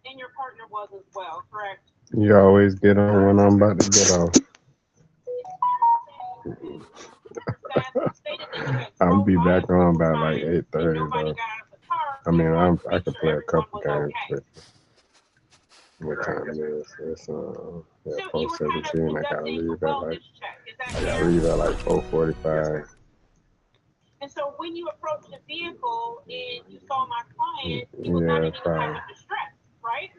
And your partner was as well, correct? You always get on when I'm about to get off. I'll be back on by like 8:30 though. I mean, I could play a couple games with you. What time it is? It's yeah, 4:17. I gotta leave at like 4:45. And so when you approached the vehicle and you saw my client, he was not in any type of distress, right?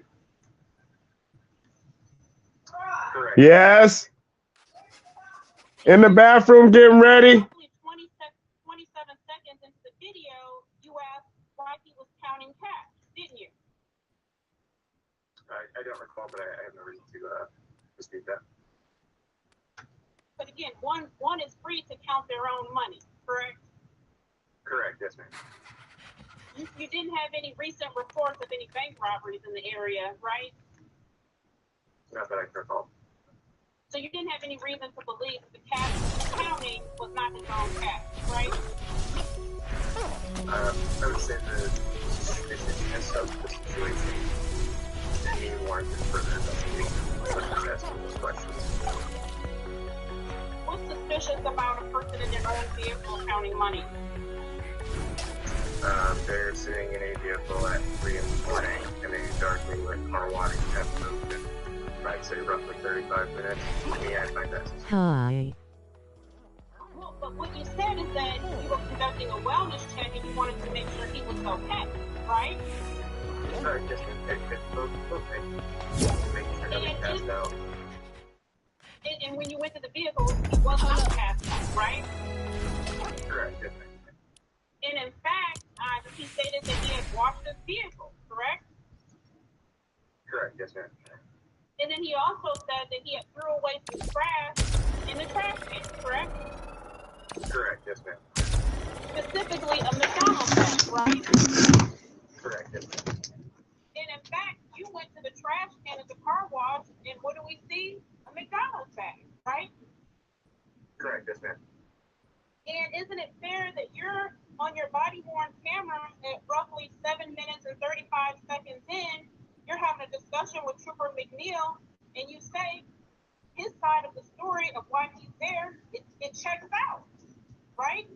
Correct. Yes. In the bathroom getting ready. 27 seconds into the video, you asked why he was counting cash, didn't you? I don't recall, but I have no reason to dispute that. But again, one is free to count their own money, correct? Correct, yes, ma'am. You didn't have any recent reports of any bank robberies in the area, right? Not that I can recall. So you didn't have any reason to believe that the cash counting was not his own cash, right? I would say the suspiciousness of the situation may warrant further investigation. Let's ask those questions. What's suspicious about a person in their own vehicle counting money? They're sitting in a vehicle at 3 in the morning in a darkly lit car wash have moved in, I'd say, roughly 35 minutes. Yeah, I find that. Hi. Well, but what you said is that you were conducting a wellness check and you wanted to make sure he was okay, right? Just both things. Make sure that we passed out. And when you went to the vehicle, he was not passed out, right? Correct, yes, ma'am. And in fact, he stated that he had washed his vehicle, correct? Correct, yes, ma'am. And then he also said that he had threw away some trash in the trash can, correct? Correct, yes, ma'am. Specifically a McDonald's bag, right? Correct, yes, ma'am. And in fact, you went to the trash can at the car wash, and what do we see? A McDonald's bag, right? Correct, yes, ma'am. And isn't it fair that you're on your body-worn camera at roughly 7 minutes and 35 seconds in, you're having a discussion with Trooper McNeil, and you say his side of the story of why he's there, it checks out, right?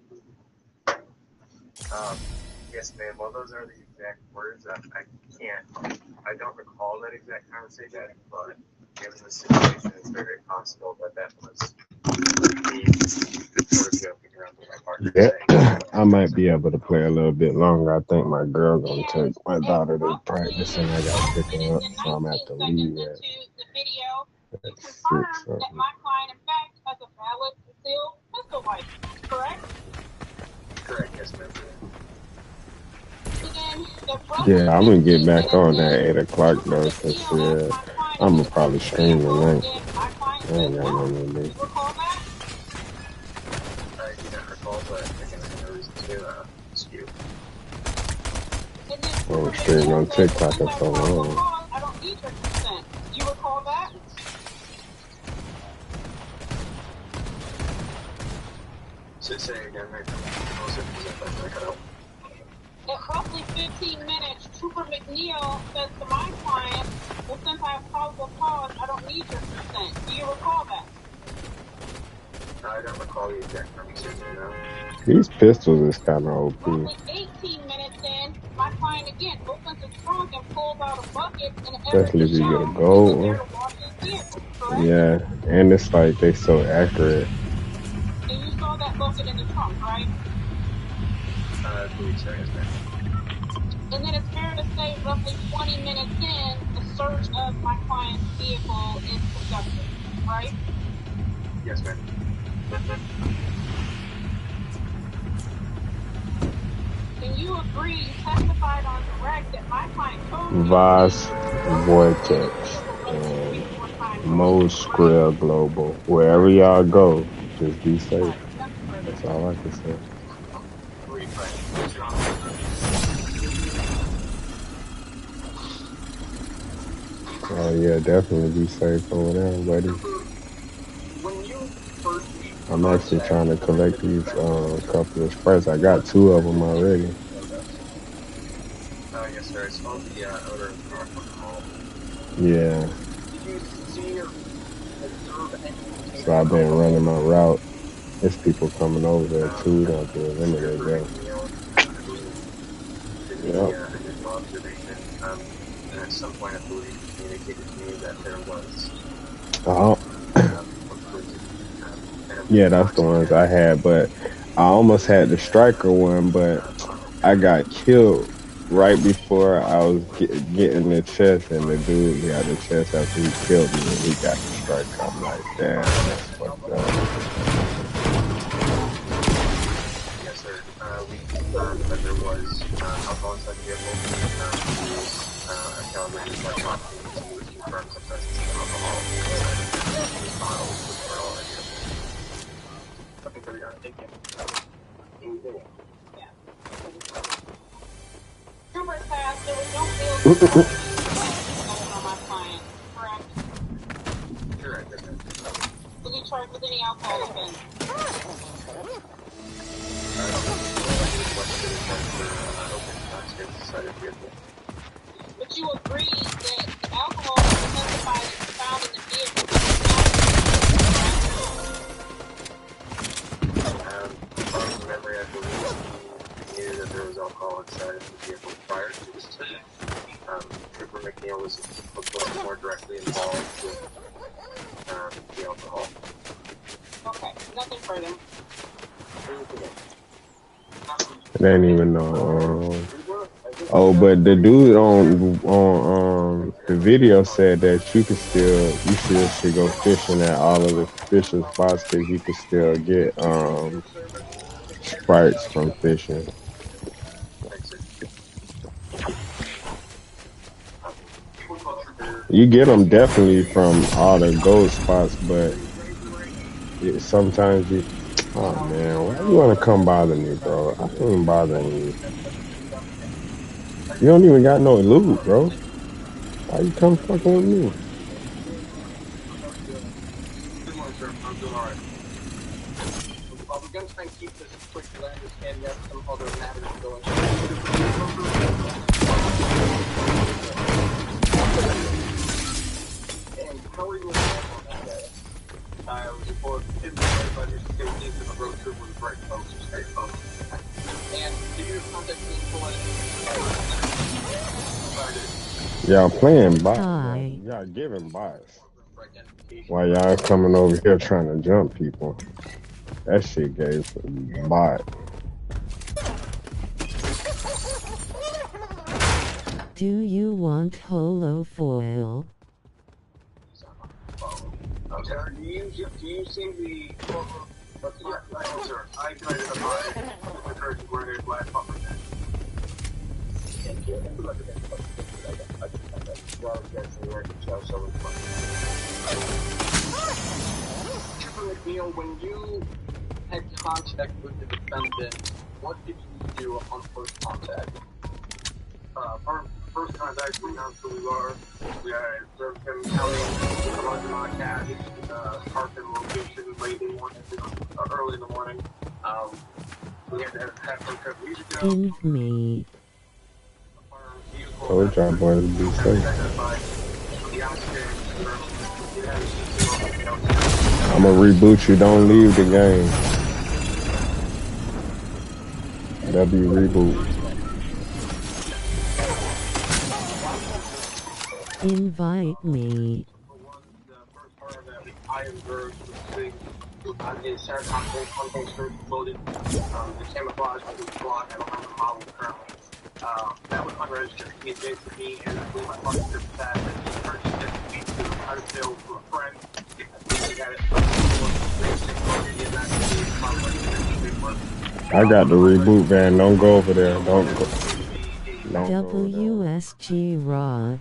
Yes, ma'am. Well, those are the exact words. I don't recall that exact conversation, but given the situation, it's very possible that was the sort of joking around with my partner. Yeah, I might be able to play a little bit longer. I think my girl gonna take my daughter to practice and I gotta pick her up, so I'm gonna have to leave at 6 something. That my client, in fact, has a valid concealed pistol license, correct? Correct, yes, ma'am. Yeah, I'm gonna get back on at 8 o'clock though, cause I'm gonna probably stream tonight. I ain't got no more day. I do not recall, but again, I have no reason to dispute. I'm streaming on TikTok and so on. I don't need your consent. Do you recall that? Say again, right? At roughly 15 minutes, Trooper McNeil says to my client, well, since I have probable cause, I don't need your consent. Do you recall that? I don't recall the exact conversation, no. These pistols is kind of OP. Roughly 18 minutes in, my client again opens his trunk and pulls out a bucket and Especially if you get a gold one. Yeah, and it's like they so accurate. And you saw that bucket in the trunk, right? I believe so, yes, ma'am. And then it's fair to say roughly 20 minutes in, the search of my client's vehicle is conducted, right? Yes, ma'am. And you agree, you testified on direct that my client told you Voss Vortex and Mo Skrill Global. Wherever y'all go, just be safe. That's all I can say. Oh yeah, definitely be safe over there, buddy. I'm actually trying to collect these couple of Sprites. I got 2 of them already. Yes, sir. I saw the odor of alcohol. Yeah. Did you see or observe any? So I've been running my route. There's people coming over there too. We don't have to eliminate them. Did the Yep. initial observation, and at some point I believe he communicated to me that there was Yeah, that's the ones I had, but I almost had the striker one, but I got killed right before I was getting the chest, and the dude got the chest after he killed me, and he got the striker. I'm like, damn, that's fucked up. Yes, sir. We confirmed that there was alcohol inside the vehicle. A calibrated blood property to confirm the presence of alcohol inside the bottles, which were all in here. Okay, there we go. Thank you. Yeah. Trooper says there was no bill on my client, correct? Correct. Was he charged with any alcohol offense? But you agreed that alcohol was identified and found in the vehicle. From memory, I believe he knew that there was alcohol inside of the vehicle prior to this incident. Trooper McNeil was more directly involved with the alcohol. Okay, nothing further. It ain't even know. Oh, but the dude on the video said that you should go fishing at all of the fishing spots because you can still get sprites from fishing. You get them definitely from all the gold spots, but sometimes you. Oh man, why you wanna come bother me, bro? I ain't bothering you. You don't even got no loot, bro. Why you come fucking with me? We're going to try and keep this quick because I understand you have some other matters going on. And how are you on that? I was informed by your safety that the road trip was very close to stay focused. And did you contact me for Y'all playing bots. Y'all giving bots. While y'all coming over here trying to jump people. That shit gave a bot. Do you want holo foil? Do you see the sir, I can identify the person wearing a black puffer jacket. Trooper McNeil, when you had contact with the defendant, what did you do on first contact? First contact, we announced who we were. We had observed him counting a large amount of cash, park and location late in the morning, early in the morning. We had to have some trip music go. Give me. Told y'all boys to be safe. I'ma reboot you, don't leave the game. W reboot. Invite me. The camouflage was blocked. I don't have the model currently. That was unregistered. He admitted to me and I believe my partner said that he purchased it to me to try to sell to a friend. I got the reboot van. Don't go over there. Don't go. WSG Rod.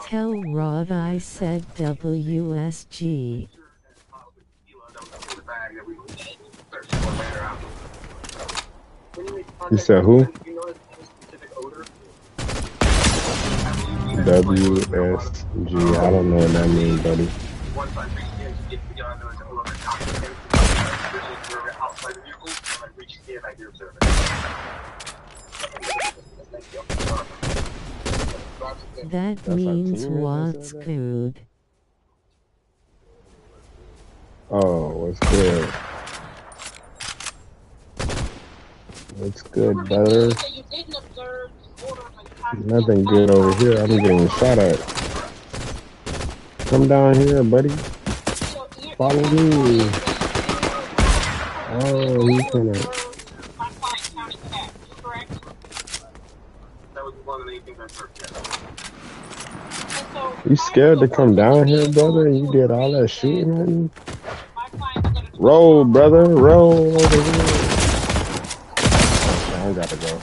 Tell Rod I said WSG. You said who? WSG. I don't know what that means, buddy. once I reach in to get to the other to open the top of the outside the vehicle, and I reach in, I do observe it. That means what's good. Oh, what's good? What's good, brother? Nothing good over here. I'm getting shot at. Come down here, buddy. Follow me. Oh, he's gonna. You scared to come down here, brother? You did all that shooting at me? Roll, brother. Roll over here. I gotta go.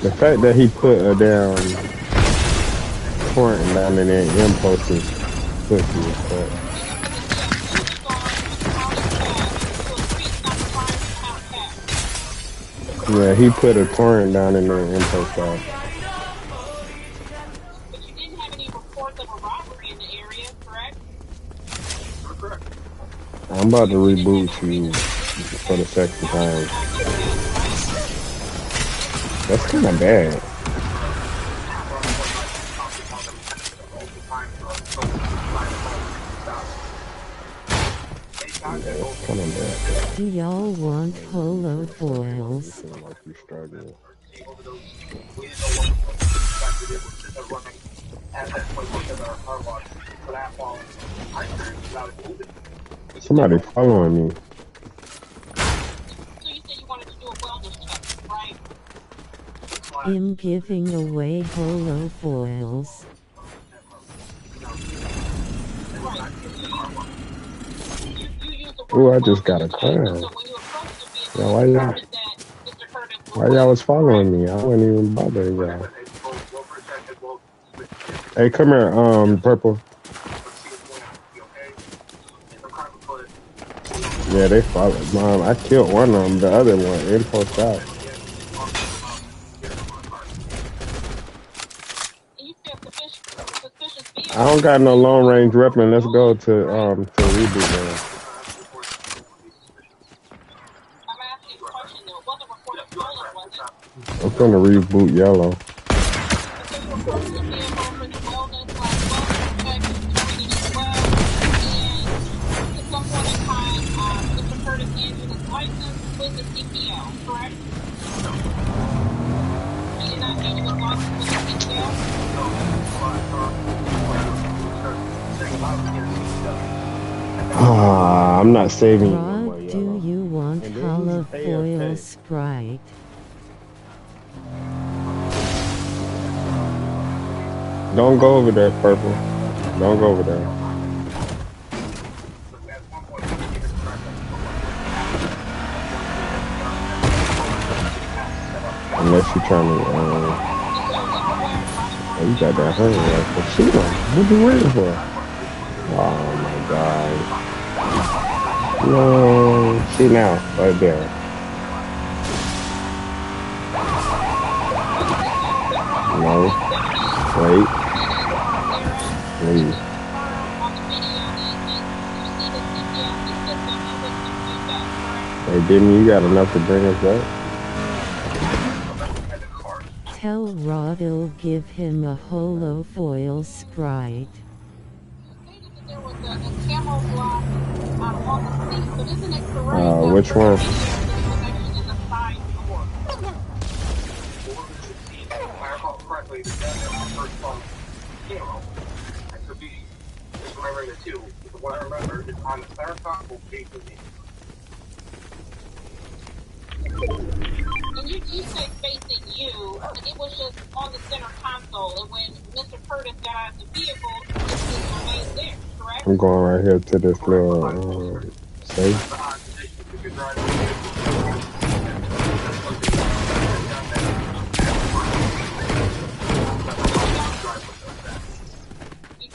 The fact that he put a damn torrent down in there impulse is pussy as fuck. Yeah, he put a torrent down in there impulse down. But you didn't have any reports of a robbery in the area, correct? Correct. I'm about to reboot you for the second time. That's kind of bad. Yeah, that's kind of bad. Do y'all want holo foils? You feel like you're struggling. Somebody following me. So you said you wanted to do a wellness check, right? I'm giving away holo foils. Ooh, I just got a crash. Yeah, why y'all was following me? I wasn't even bothering y'all. Hey, come here, Purple. Yeah, they followed. Mom, I killed one of them. The other one, impulse out. I don't got no long range weapon. Let's go to reboot now. I'm gonna reboot yellow. I'm not saving you. Rod, do you want holo foil Sprite? Don't go over there, Purple. Don't go over there. Unless you're trying to, oh, you got that hunting rifle. Shoot him. What are you waiting for? Oh my God. No. See now, right there. No. Wait. Please. Hey, Deme, you got enough to bring us back? Tell Rod he'll give him a holo foil Sprite. Which one? And you say facing you, and it was just on the center console, and when Mr. Curtis got out of the vehicle, it remained there, correct? I'm going right here to this little safe.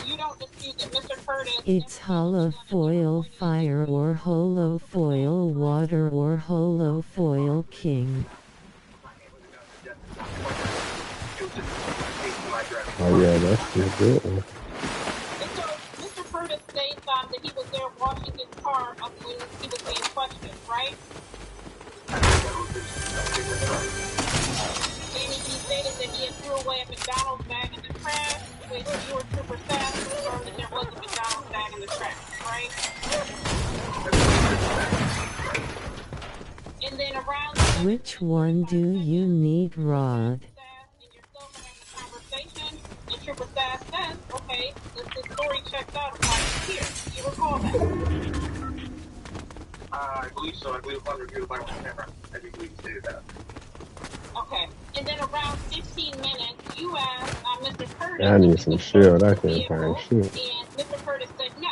You don't dispute that Mr. Curtis... It's holo foil fire or holo foil water or holo foil king. Oh yeah, that's a good one. And so Mr. Curtis states that he was there washing his car when he was being questioned, right? And he stated that he had threw away a McDonald's bag in the trash, which you or Trooper Staff confirmed that there was a McDonald's bag in the trash, right? And then around Which one do you need, Rod? and yourself are having a conversation, and Trooper Staff says, okay, this story checks out of why he's here. Do you recall that? I believe so. I believe upon review of my camera, I do believe you stated that. Okay. And then around 15 minutes, you asked Mr. Curtis. I need some shield. I can't find shit. And Mr. Curtis said no.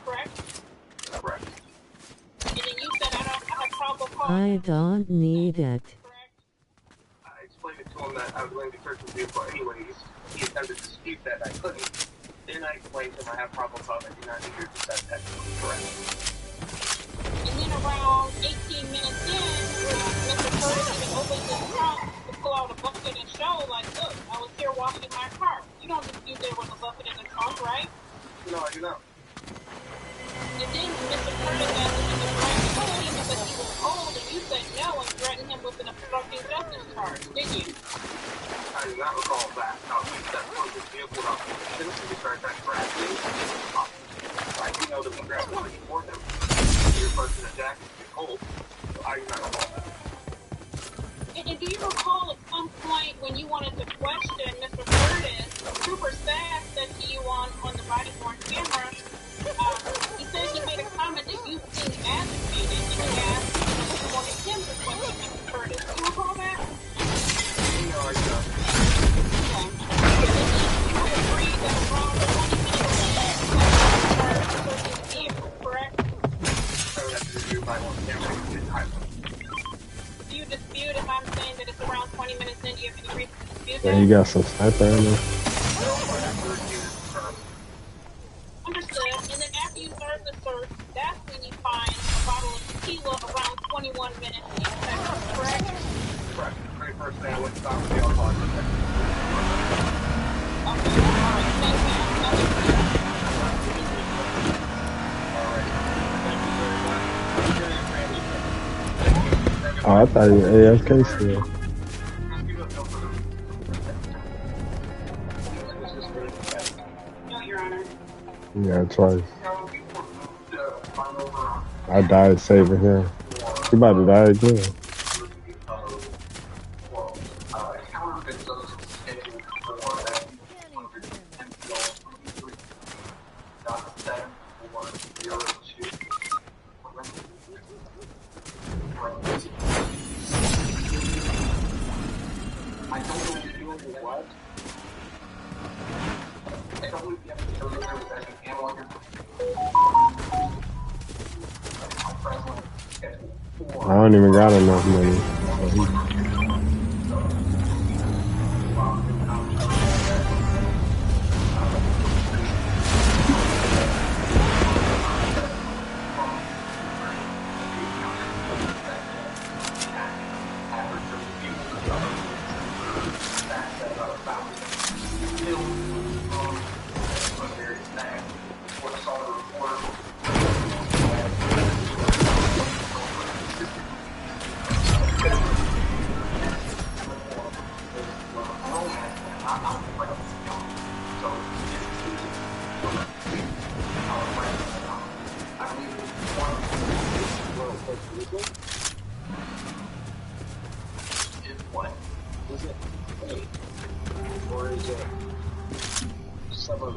Correct? Correct. And then you said, I have trouble calling. I don't need it. Correct? I explained it to him that I was going to search the vehicle anyways. He attempted to dispute that I couldn't. Then I explained to him I have problems with I do not need your consent. That's correct. And then around 18 minutes in, Mr. Curtis even opens his trunk to pull out a bucket and show, like, look, I was here washing my car. You don't dispute there was a bucket in the trunk, right? No, I do not. And then Mr. Curtis asked if he was right told him because he was cold, and you said no and threatened him with an obstructing justice charge, didn't you? I do not recall that. Now, if you step towards this vehicle without permission, and you start that grabbing, I do know that we grabbed one before him. Your person in jacket is cold, so I do not recall that. And do you recall at some point when you wanted to question Mr. Curtis, Trooper Staff said to you on the body worn camera, he said he made a comment that you seemed agitated, and he asked if you wanted him to question Mr. Curtis. Do you recall that? No, I don't. Okay. You agreed that around 20 minutes you searched the vehicle, correct? I would have to review my own camera in time. Do you dispute if I'm saying that it's around 20 minutes in? Do you have any reason to dispute Yeah, that? you got some sniper in there. Understood. And then after you serve the search, that's when you find a bottle of tequila around 21 minutes in seconds, correct? Correct. The very first thing I went to stop with the alcohol. Okay. All right. Thank you. Oh, I thought you were AFK still. No, Your Honor. Yeah, twice. I died saving him. He about to die again. I don't even got enough money.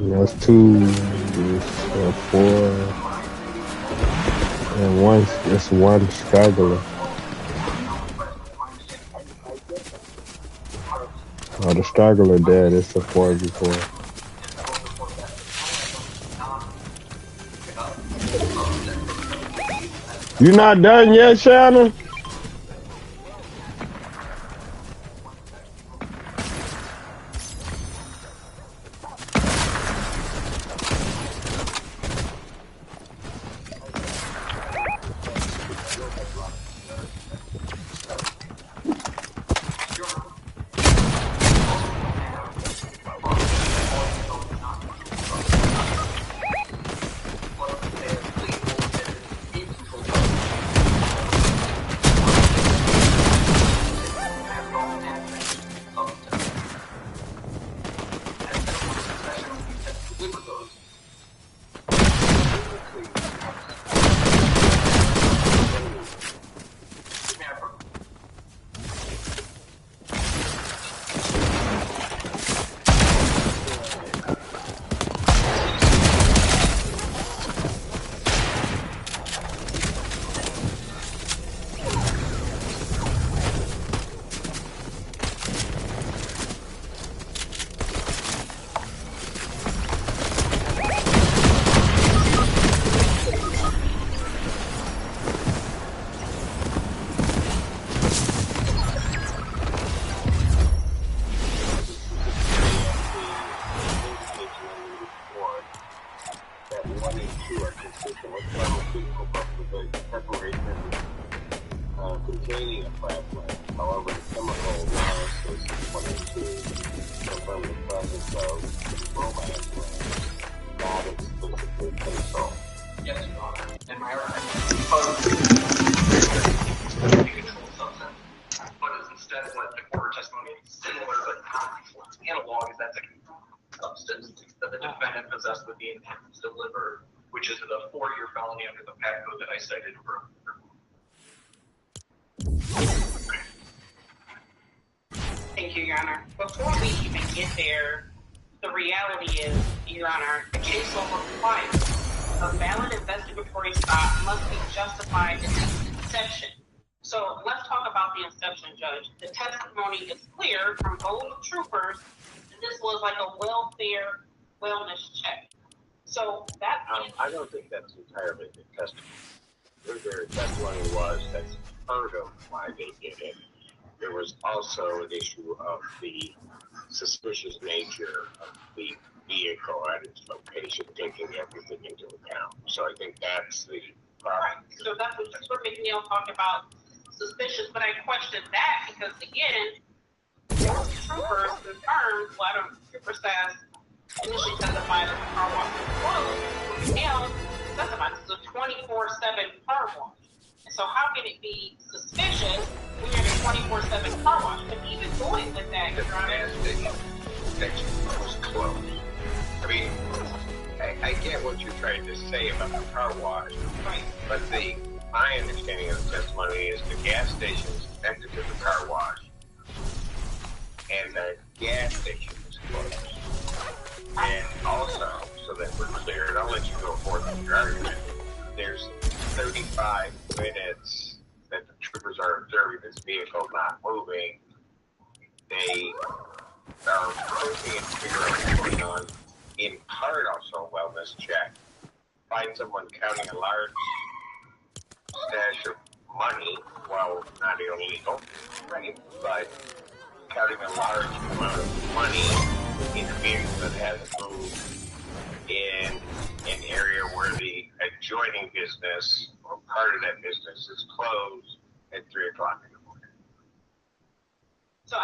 That's two, four, and one. It's one straggler. Oh, the straggler dead. It's a 4v4. You not done yet, Shannon? see a flag plant. However, the chemical analysis pointed to confirm the presence of bromide glands, not exclusively pencil. Yes, Your Honor. And my argument controlled substance, but is instead what the court testimony is similar but not analog is that's a substance that the defendant possessed with the intent to deliver, which is a 4-year felony under the PAC code that I cited earlier. Thank you, Your Honor. Before we even get there, the reality is, Your Honor, the case law requires a valid investigatory stop must be justified in its inception. So let's talk about the inception, Judge. The testimony is clear from both troopers that this was like a welfare wellness check. So that I don't think that's entirely the testimony. Their testimony was that's part of why they did it. There was also an issue of the suspicious nature of the vehicle at its location, taking everything into account. So I think that's the problem. Right. So that's what McNeil talked about, suspicious, but I question that because, again, both troopers confirmed, trooper says, initially testified that the car wash was closed. McNeil testified this is a 24/7 car wash. And so how can it be suspicious when you're in a 24/7 car wash? But even going with that, The gas station was closed. I mean, I get what you're trying to say about the car wash, right. But my understanding of the testimony is the gas station is connected to the car wash, and the gas station was closed. And also, so that we're clear, and I'll let you go forth with your argument, there's 35 minutes that the troopers are observing this vehicle not moving. They are approaching and figuring out what's going on. In part, also a wellness check. Find someone counting a large stash of money, well, not illegal, right? But counting a large amount of money in a vehicle that hasn't moved in an area where the adjoining business or part of that business is closed at 3 o'clock in the morning. So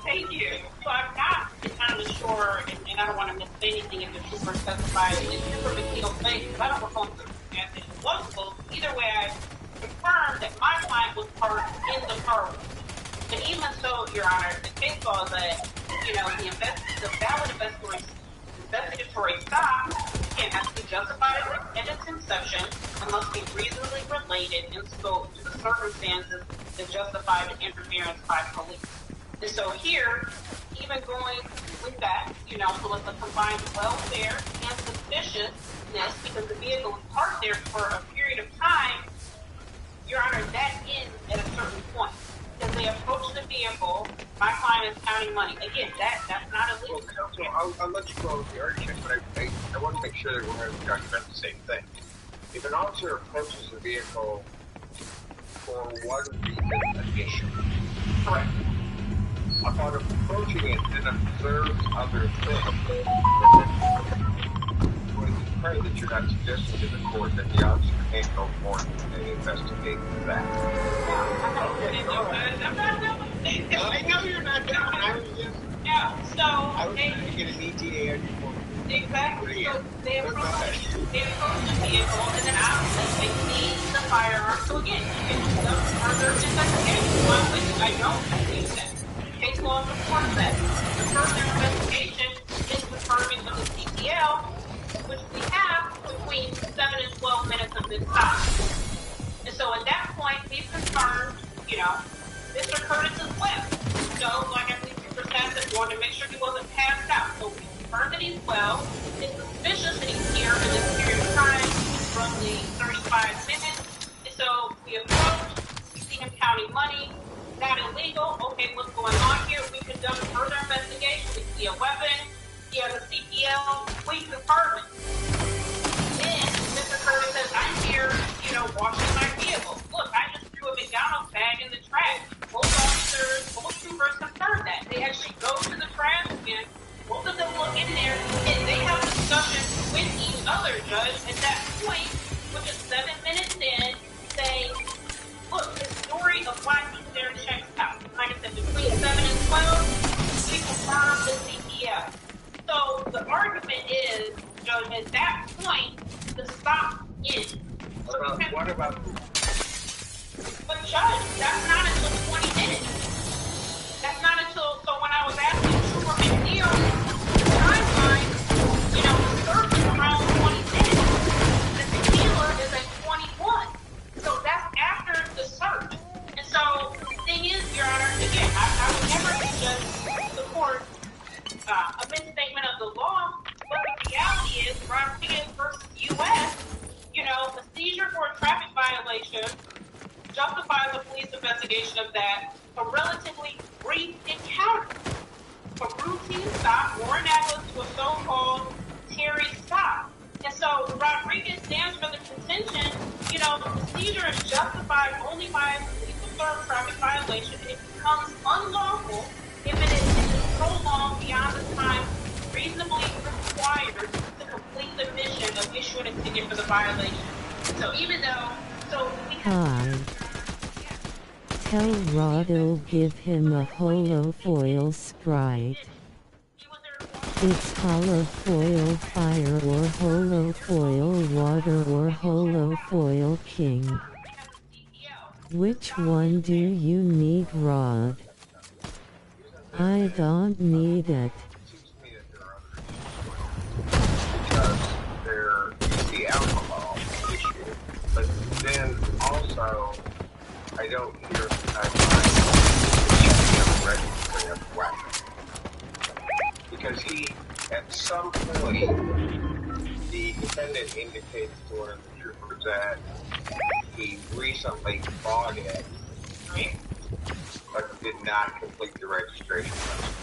thank you. So I'm not entirely sure, and I don't want to miss anything if the trooper testified in Trooper McNeil's face, because I don't recall if the gas station was closed. Either way, I confirmed that my client was parked in the car wash. And even so, Your Honor, the case law is that, the valid investigatory stop has to be justified at its inception and must be reasonably related in scope to the circumstances that justify the interference by police. And so here, even going with that, so it's a combined welfare and suspiciousness because the vehicle was parked there for a period of time, Your Honor, that ends at a certain point. As they approach the vehicle, my client is counting money. Again, that's not illegal. Well, counsel, I'll let you go with the argument, but I want to make sure that we're talking about the same thing. If an officer approaches the vehicle for one reason additional, Correct. upon approaching it and observes other things, would you pray that you're not suggesting to the court that the officer can't go forth and investigate that? I know you're not doing it. I was just... Yeah, so... I was trying to get an ETA on your point. Exactly. So they approach the vehicle, and then obviously they see the firearm. So again, you can do some further investigation. One which I don't believe that. Case law supports that. The further investigation is confirming with the CPL, which we have between 7 and 12 minutes of this time. And so at that point, we've confirmed, Mr. Curtis's well. So, like I believe Trooper Sampson wanted to make sure he wasn't passed out. So we confirmed that he's well. It's suspicious that he's here in this period of time, roughly 35 minutes. And so we approach, we see him counting money, not illegal. Okay, what's going on here? We conduct further investigation. We see a weapon. He has a CPL. We confirm it. Then Mr. Curtis says, I'm here, washing my vehicle. Look, I just threw a McDonald's bag in the trash. Both troopers confirmed that. They actually go to the trash can. Both of them look in there, and they have a discussion with each other, Judge. At that point, which is 7 minutes in, say, look, the story of why stop in. So What about? But Judge, that's not until 20 minutes. That's not until, so when I was asking Trooper McNeil the timeline, you know, the search is around 20 minutes. The tequila is at 21. So that's after the search. And so the thing is, Your Honor, again, I would never just support a misstatement of the law, but the reality is Rodriguez versus U.S., you know, a seizure for a traffic violation justifies a police investigation of that, a relatively brief encounter. From routine stop or analysis to a so-called Terry stop. And so Rodriguez stands for the contention, you know, the seizure is justified only by a police-observed traffic violation. It becomes unlawful if it is prolonged beyond the time reasonably required to complete the mission of issuing a ticket for the violation. So even though, so we have... Tell Rod'll give him a holofoil sprite. It's holofoil fire or holofoil water or holofoil king. Which one do you need, Rod? I don't need it. Because there's the alcohol issue, but then also I don't hear registering of weapons. Because he, at some point, the defendant indicates to one of the troopers that he recently bought it, but did not complete the registration process.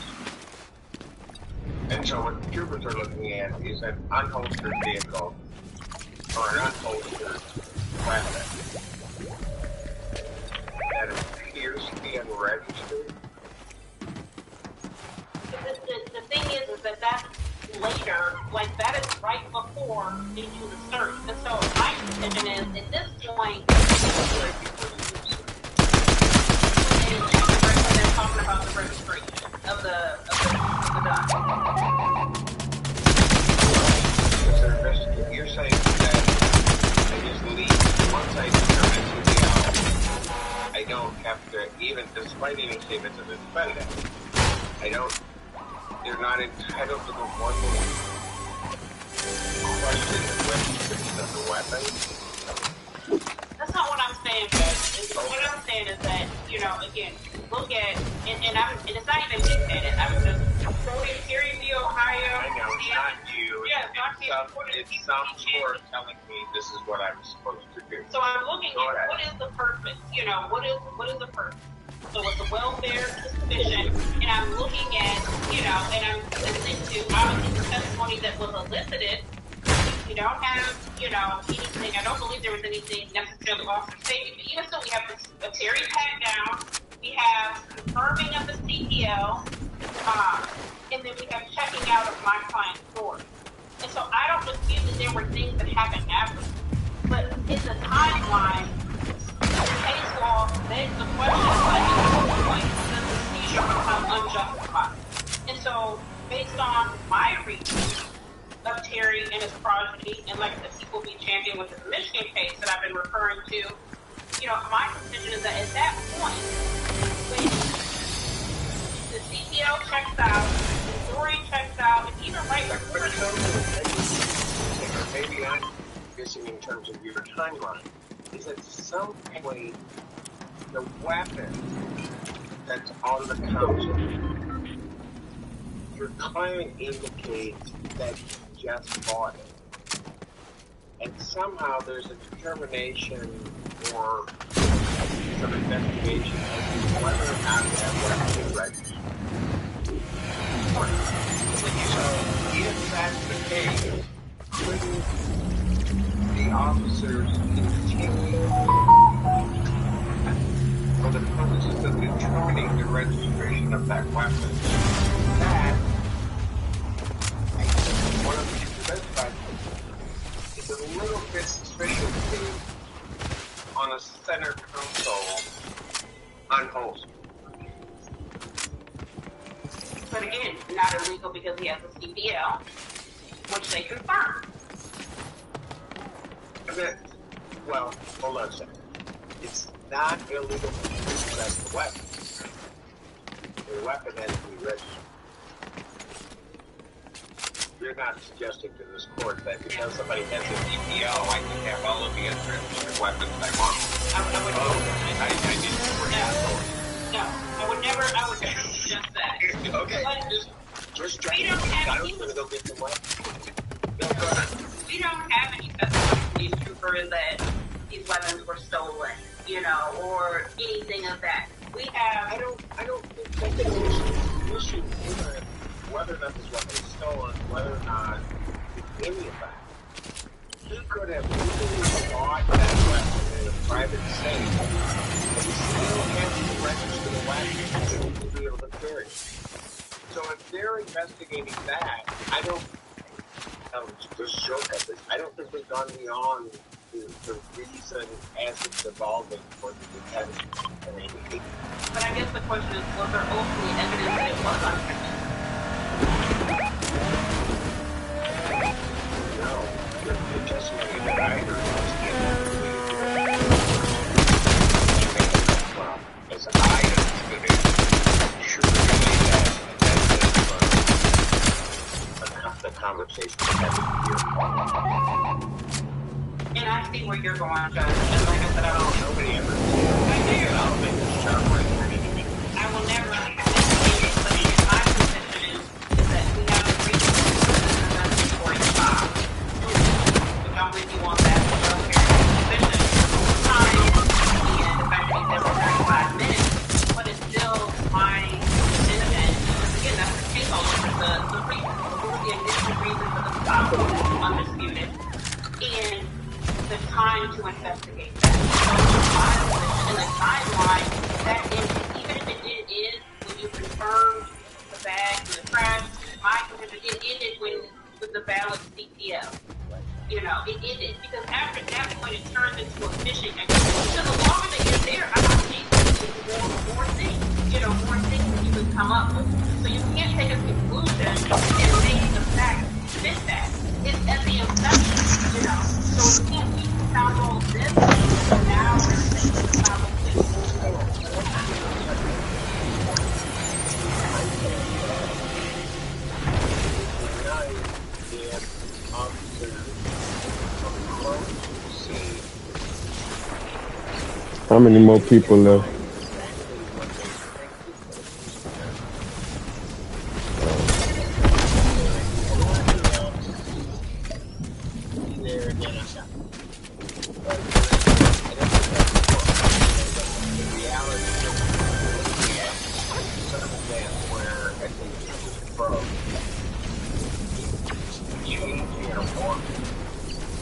And so what the troopers are looking at is an unholstered vehicle or an unholstered weapon that appears to be unregistered. The thing is that that's later, like that is right before they do the search. And so my decision is, at this point, they're talking about the registration of the gun. You're saying that I just leave once I determine the out, I don't have to, even despite any statements of the defendant, they're not entitled to the one question the registration of the weapon. That's not what I'm saying, Judge. What I'm saying is that, you know, again, look at, and it's not even me saying it, I'm just quoting Terry v. Ohio. I know, it's not you. Yeah, it's some court telling me this is what I'm supposed to do. So I'm looking at what is the purpose, you know, what is the purpose? So it's a welfare suspicion, and I'm looking at, you know, and I'm listening to obviously the testimony that was elicited. You don't have, you know, anything. I don't believe there was anything necessarily officer statement, but even so, we have a Terry pat down, we have confirming of the CPL, and then we have checking out of my client's story. And so I don't dispute that there were things that happened after, but in the timeline, the case law begs the question, like, at what point does the seizure become unjustified? And so, based on my research of Terry and his progeny, and like the People v. Champion, which is the Michigan case that I've been referring to, you know, my position is that at that point, when the CPL checks out, the story checks out, and even right before maybe I'm missing in terms of your timeline, is at some point the weapon that's on the counter, your client indicates that he just bought it. And somehow there's a determination or some investigation as to whether or not that weapon is registered. So if that's the case, couldn't the officers continue for the purposes of determining the registration of that weapon? That, one of the specified, is a little bit suspicious to on a center console unholstered. But again, not illegal because he has a CPL, which they confirmed. isn't. Well, hold on a second. It's not illegal to possess the weapon. The weapon has to be registered. You're not suggesting to this court that because somebody has an EPO, I can have all of the interesting weapons I want. I would I didn't no, I would never suggest that. Okay, just try. I was going to go get the weapon. No, go ahead. We don't have any testimony from these troopers that these weapons were stolen, or anything of that. We have. I don't think that's the issue. Whether or not this weapon is stolen, whether or not it's any of that. He could have legally bought that weapon in a private safe, but he still has to register the weapon to be able to carry it. So if they're investigating that, I don't think they've gone beyond the reason as it's evolving for the detention. But I guess the question is, was there ultimately evidence that it was unprotected? No, the testimony that I heard was as I understood it, sure the conversation had to And I see where you're going, Judge. And like I said, I don't. nobody ever. I do. I don't think it's sharp right there. I will never have it, but my position is that we have to reach the investigatory stop. Which I'm with you on that. So here's the position. Time and the fact that he said for 35 minutes, but it's still my decision. Again, that's the case all over the reason. What was the initial reason for the stop? Undisputed. And the time to investigate that. So my position in the timeline, that is, even if it is when you confirmed the bag and the trash, my position, it ended with the valid CPL. It ended. Because after that point, it turns into a fishing activity. Because the longer that you're there, I think more things, more things that you can come up with. So you can't take a conclusion and make the fact fit that. It's at the inception, So we can't keep found all this, and now we're saying it's found all this. How many more people left?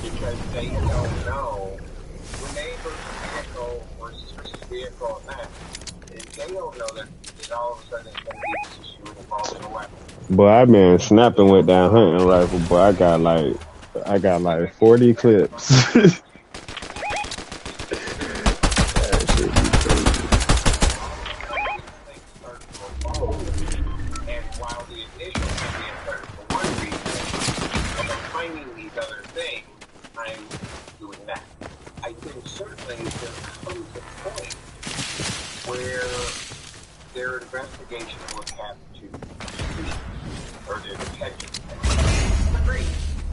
Because they don't know the neighbor's vehicle versus this vehicle and that. And they don't know that all of a sudden it's going to be this issue involving a weapon. Boy, I been snapping with that hunting rifle, boy. I got like 40 clips.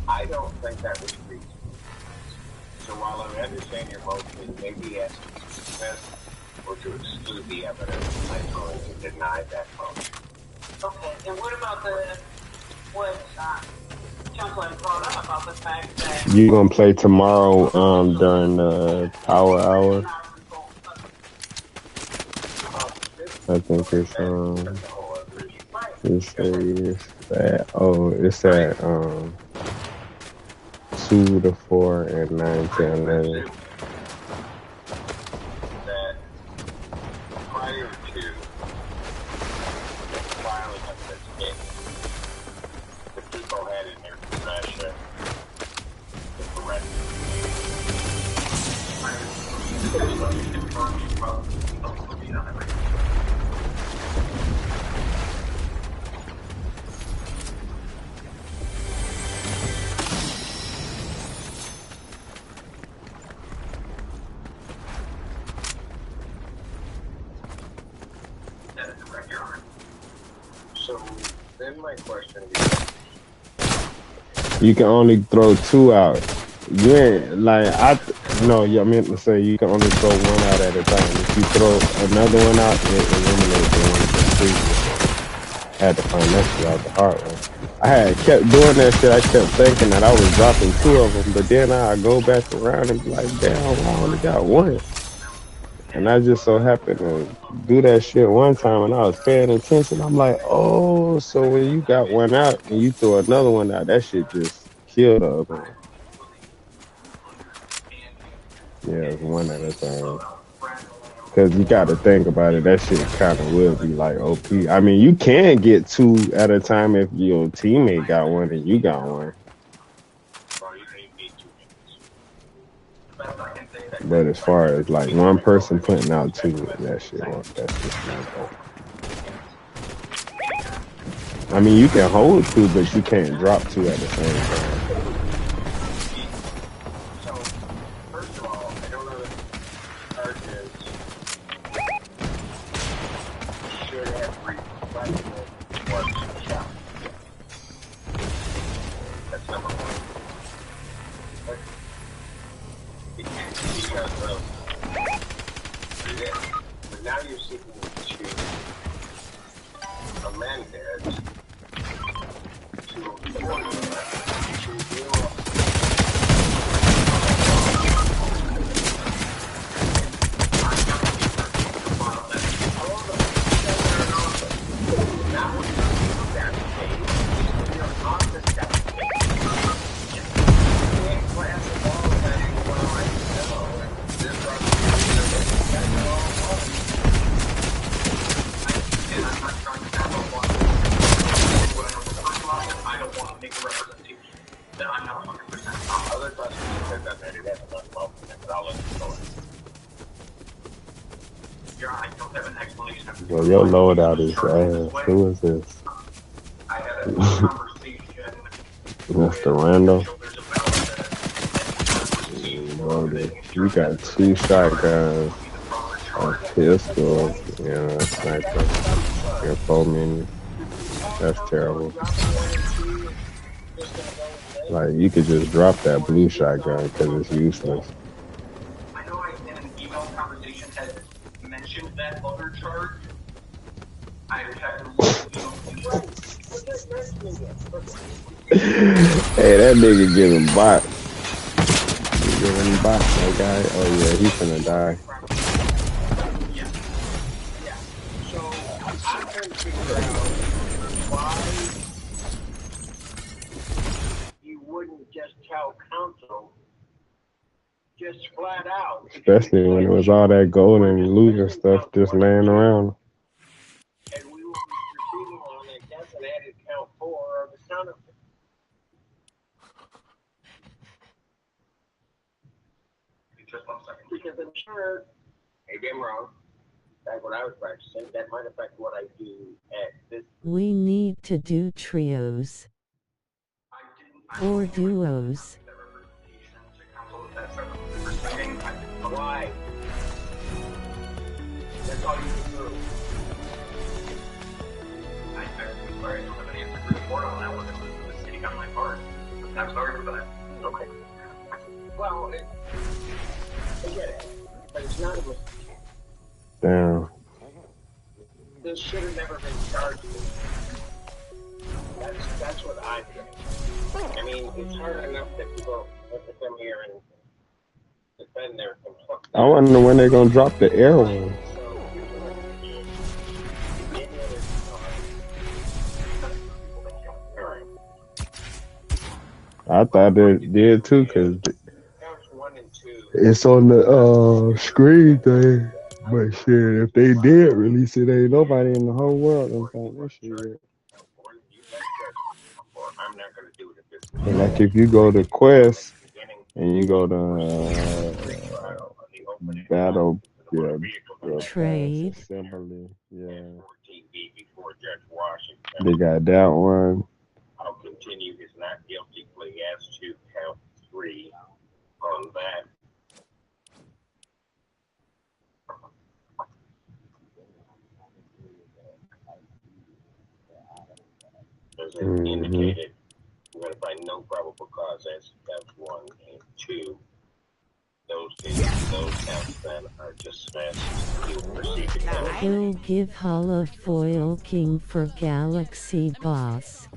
I don't think that was reasonable. So while I understand your motion may be asked to dismiss or to exclude the evidence, I'm going to deny that motion. Okay, and what about what Council had brought up about the fact that You gonna play tomorrow during the power hour? I think it's it's at 2 to 4 and 9 to 11. That prior to filing of this case, the people had in their possession the correct So then my question becomes, You can only throw 2 out. You ain't like no. I meant to say you can only throw 1 out at a time. If you throw another one out, it eliminates the one from previous. Had to find that shit out the hard way. I had kept doing that shit. I kept thinking that I was dropping 2 of them, but then I go back around and be like, damn, I only got 1. And I just so happened to do that shit one time, and I was paying attention. I'm like, oh, so when you got 1 out and you throw another one out, that shit just killed the other one. Yeah, it's 1 at a time. Because you got to think about it. That shit kind of will be like OP. I mean, you can get 2 at a time if your teammate got 1 and you got 1. But as far as like one person putting out 2, that's just not go. I mean, you can hold 2, but you can't drop 2 at the same time. so first of all, I don't know if charges should have reflected what's shot. That's number 1. Because of this. But now you're seeking to amend it to Well, your loadout is ass. Who is this? That's the random. Loaded. You got 2 shotguns, a pistol, and a sniper, and 4 minis. That's terrible. Like, you could just drop that blue shotgun because it's useless. I know I, in an email conversation, had mentioned that other charge. I checked the Hey, that nigga giving bots. You giving bots, that guy? Oh, yeah, he's gonna die. Yeah. So I'm trying to figure out why you wouldn't just tell counsel just flat out. Especially when it was all that gold and loot and stuff just laying around. And we will be proceeding on, I guess, an added count 4 of the counterfeit. Just 1 second. Because I'm sure, maybe I'm wrong, back when I was practicing, that might affect what I do at this. We need to do trios. Or duos. Why? That's all you can do. I'm sorry, I don't have an answer for the board on that one. It was sitting on my card. I'm sorry for that. Okay. Well, I get it, but it's not a mistake. Damn. This should have never been charged. That's what I think. I mean, it's hard enough that people have to come here and defend their complaint. I wonder when they're gonna drop the air one. I thought they did too, cause it's on the screen thing. But shit, if they did release it, ain't nobody in the whole world gonna find that shit yet. And like if you go to Quest and you go to Battle, Trade. Assembly, they got that one. I'll continue his not guilty plea as to count 3 on that. wasn't indicated. We're going to find no probable cause. That's one. And two, those counts then are dismissed. You will proceed to court. He'll give Holofoil King for Galaxy Boss.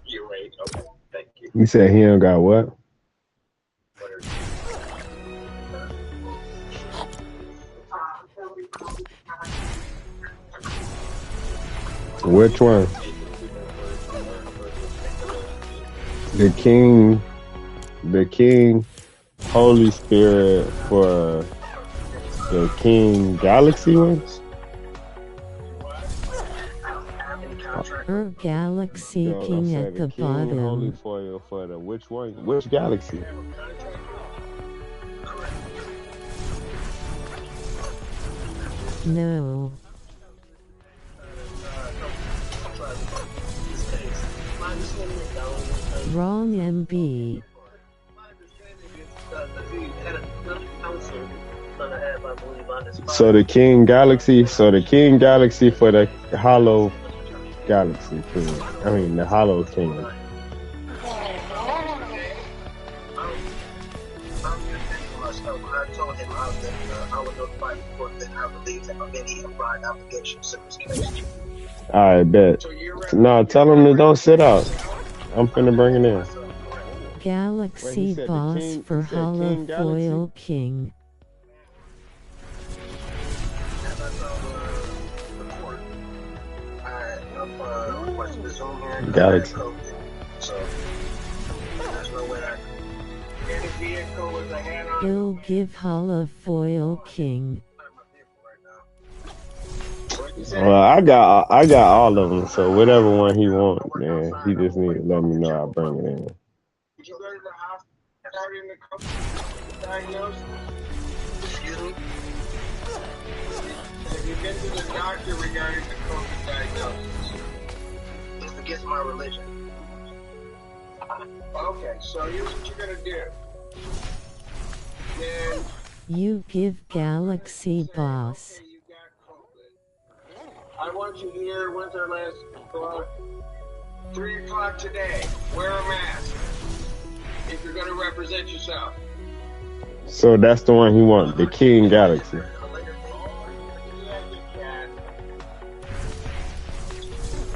You're right. Okay. Thank you. You said he don't got what? Which one? The King, Holy Spirit for the King Galaxy ones? Galaxy Yo, King at the King Holy bottom. Foil for the which one? Which galaxy? No. Wrong MB. So the King Galaxy for the Hollow Galaxy King. I mean the Hollow King. Alright, bet. No, tell him to don't sit out. I'm finna bring it in. Galaxy Boss for Holofoil King. Galaxy. He'll give Holofoil King. Well, I got all of them, so whatever one he wants, man, he just need to let me know. I'll bring it in. Did you go to the hospital starting the COVID diagnosis? Have you been to the doctor regarding the COVID diagnosis? It's against my religion. Okay, so here's what you're gonna do. Then You give Galaxy Boss. okay, you got COVID. I want you here. When's our last clock? 3 o'clock today. Wear a mask if you're gonna represent yourself. So that's the one he wants, the King Galaxy.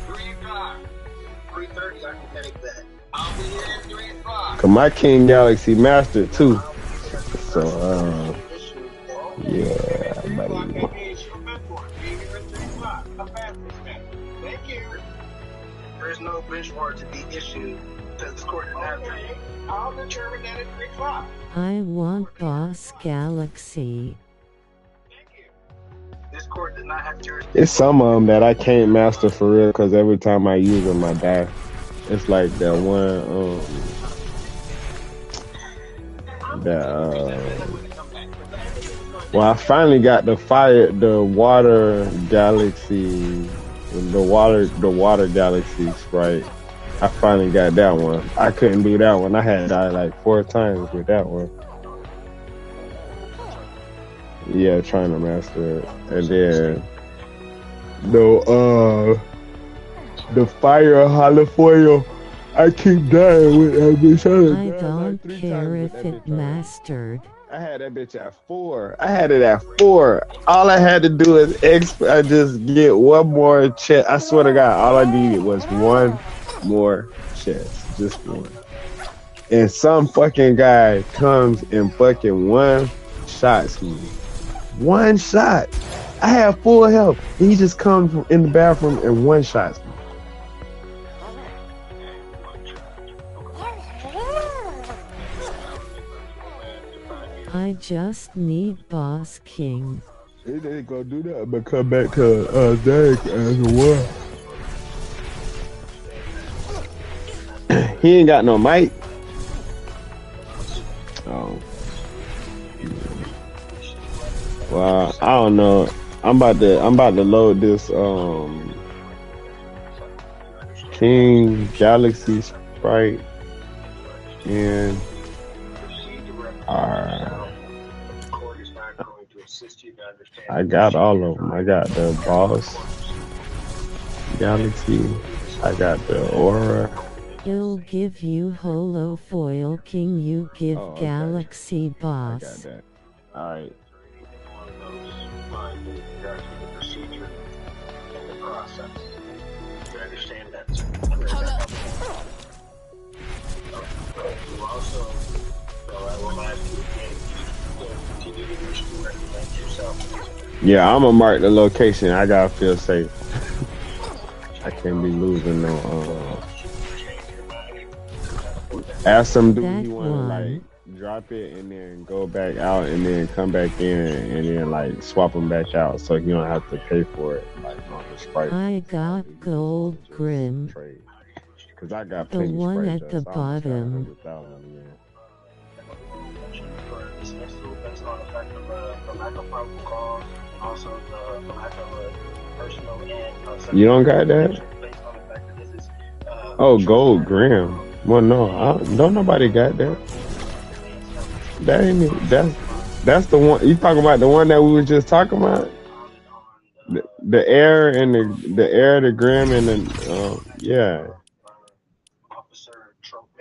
3 o'clock. 3:30, I can take that. I'll be here at 3 o'clock. Cause my King Galaxy mastered too. So yeah, buddy. Thank you. There's no bench warrant to be issued because this court doesn't have Okay, I'll determine that at 3 o'clock. I want Boss Galaxy. Thank you. This court does not have jurisdiction. It's some of them that I can't master for real, cause every time I use them, I die. It's like that one, well, I finally got the water galaxy, the water galaxy sprite. I finally got that one. I couldn't do that one. I had died like 4 times with that one. Yeah, trying to master it. And then the fire holofoil, I keep dying with that bitch. I don't care if it mastered. I had that bitch at 4. I had it at 4. All I had to do is I just get one more chest. I swear to God, all I needed was one more chest. Just one. And some fucking guy comes and fucking one shots me. One shot. I have full health. And he just comes in the bathroom and one shots me. I just need Boss King. He ain't gonna do that, but come back to Derek as a one. He ain't got no mic. Oh. Well, I don't know. I'm about to load this King Galaxy Sprite and I got all of them. I got the Boss Galaxy. I got the Aura. He'll give you holofoil king, you give Oh, okay. Galaxy I Boss. got that. All right. Yeah, I'm gonna mark the location. I gotta feel safe. I can't be losing no. Ask some dude he wanna like drop it and then go back out and then come back in and then like swap them back out so you don't have to pay for it like on the Sprite. I got gold grim. Trade. Cause I got The plenty one Sprite at the bottom. You don't got that? Oh, gold gram. Well, no, don't nobody got that. That ain't it. That's the one you talking about. The one that we was just talking about. The air and the air, the gram, and the yeah.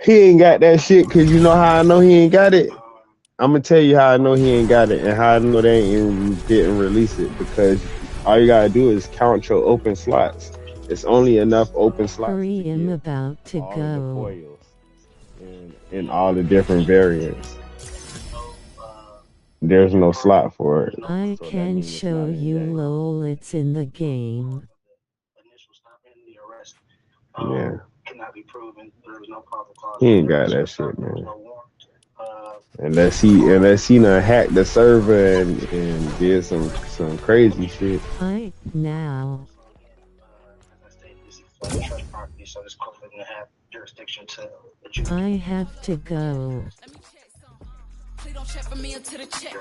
He ain't got that shit. Cause you know how I know he ain't got it. I'm gonna tell you how I know he ain't got it and how I know they didn't release it, because all you gotta do is count your open slots. It's only enough open slots. Hurry, I'm about to all go. Of the foils in all the different variants. There's no slot for it. I can show you, lol. It's in the game. Yeah. He ain't got that shit, man. Unless he done hacked the server and did some crazy shit. Now. I have to go. Don't check for me until the check.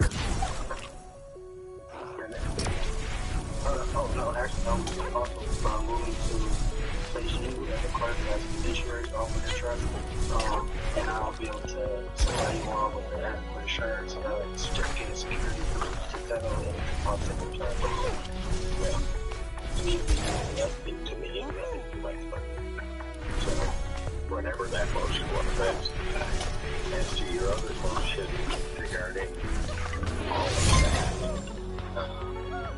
Oh no, actually, I'm also moving to place you as a clerk as a fiduciary over the trust, and I'll be able to supply you all with the adequate insurance, certificate of security to settle any possible charges. Well, to me, nothing you might expect. So, whenever that motion was passed, as to your other motion regarding all of that.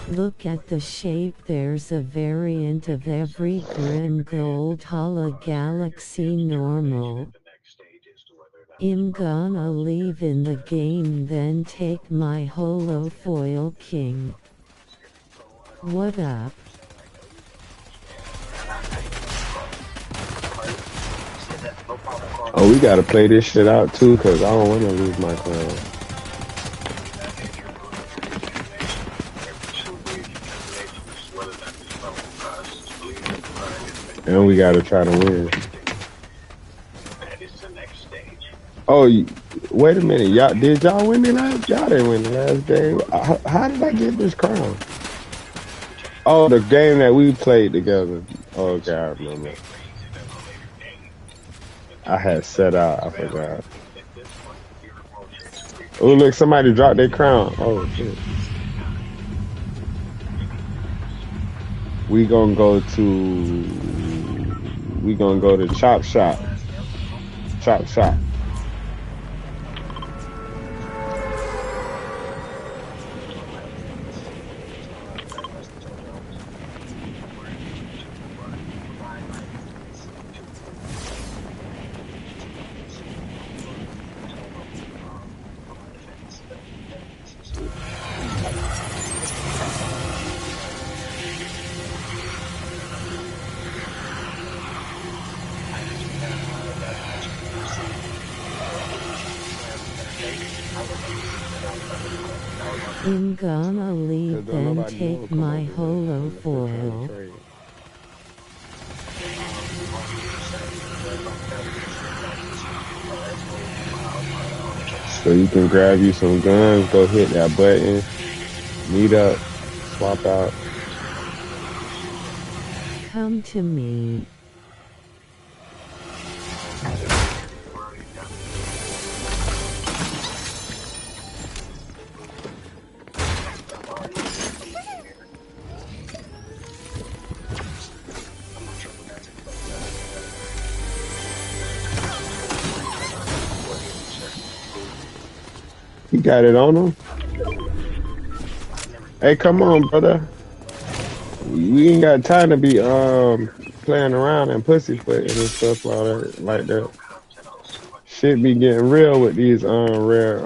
Look at the shape, there's a variant of every grim gold holo galaxy normal. I'm gonna leave in the game, then take my holofoil king. What up? Oh, we gotta play this shit out too, cause I don't wanna lose my crown. And we gotta try to win. Oh, wait a minute, did y'all win the last? Y'all didn't win the last game. How did I get this crown? Oh, the game that we played together. Oh, okay, I remember. I had set out. I forgot. Oh, look, somebody dropped their crown. Oh, shit. We gonna go to Chop Shop. Chop Shop. I'm gonna leave, then take my holofoil. So you can grab you some guns, go hit that button, meet up, swap out. Come to me. You got it on him? Hey, come on, brother. We ain't got time to be playing around and pussyfooting and stuff like that. Shit be getting real with these rare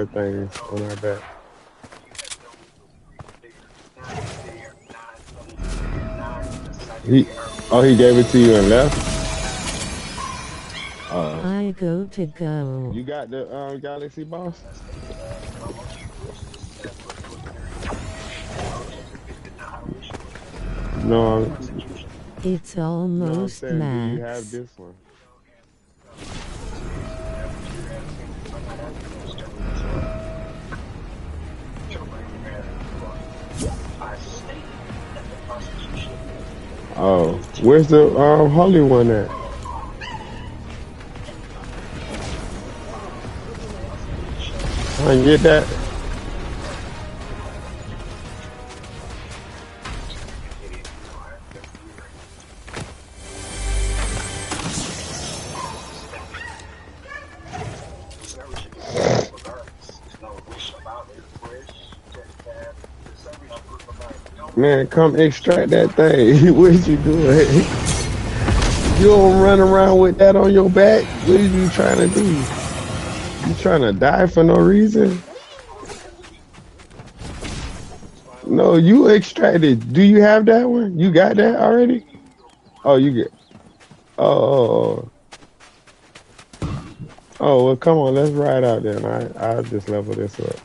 things on our back. He gave it to you and left? I go to go. You got the Galaxy Boss? No. It's almost no, max. Do you have this one? Oh, where's the holy one at? I can get that. Man, come extract that thing. What you doing? You don't run around with that on your back? What are you trying to do? You trying to die for no reason? No, you extracted. Do you have that one? You got that already? Oh, you get. Oh. Oh, well, come on. Let's ride out there. I'll just level this up.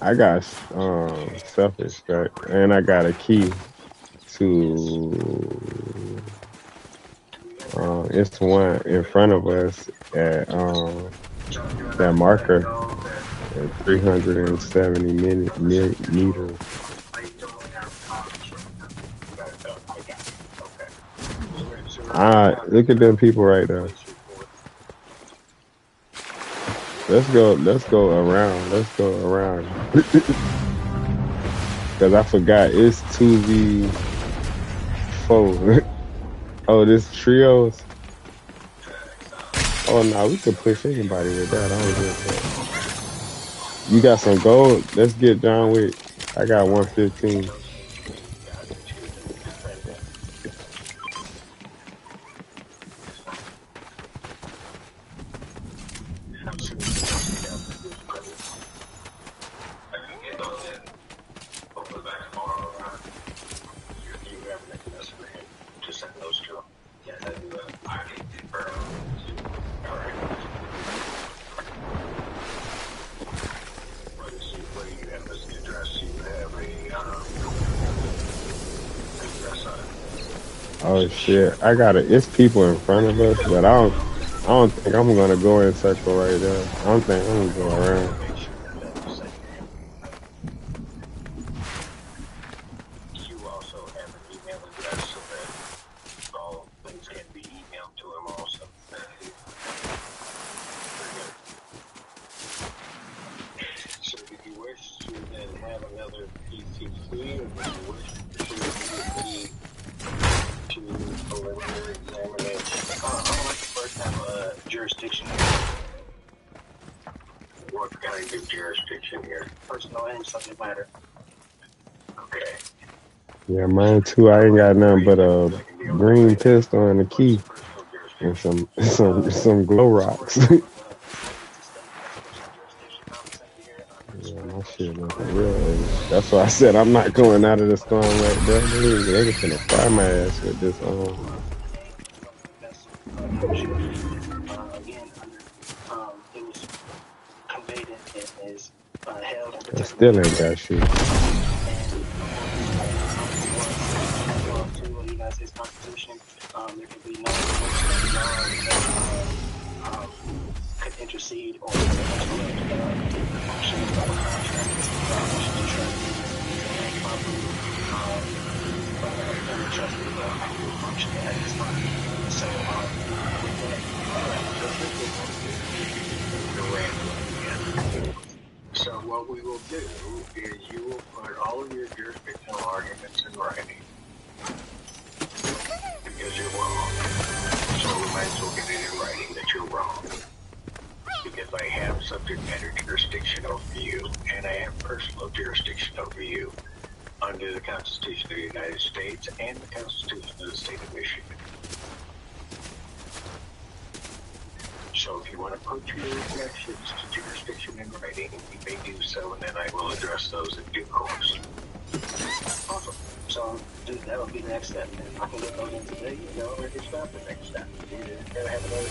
I got self-extract, and I got a key to. It's one in front of us at that marker at 370 meters. Look at them people right there. Let's go around. Let's go around. Because I forgot it's 2v4. Oh, this trios. Oh no, we could push anybody with that. I don't get that. You got some gold? Let's get John Wick. I got 115. Oh shit! It's people in front of us, but I don't think I'm gonna go in circle right there. I don't think I'm gonna go around. Jurisdiction. What kind of jurisdiction here? Personal and subject matter. Okay. Yeah, mine too. I ain't got nothing but a green pistol and a key and some glow rocks. Yeah, my shit looking real. That's why I said I'm not going out of the storm right there. They're just gonna fry my ass with this I still ain't got shit. United States Constitution, there can be no could intercede or interrupt the function of our contract, which is ensuring properly entrusted active function at this time. So, with that, so what we will do is you will put all of your jurisdictional arguments in writing because you're wrong. So we might as well get it in writing that you're wrong. Because I have subject matter jurisdiction over you, and I have personal jurisdiction over you under the Constitution of the United States and the Constitution of the State of Michigan. So if you want to put your objections to jurisdiction in writing, you may do so, and then I will address those in due course. awesome. So, dude, that would be the next step. And I can get those in today, you know, or just start the next step. You're going to have another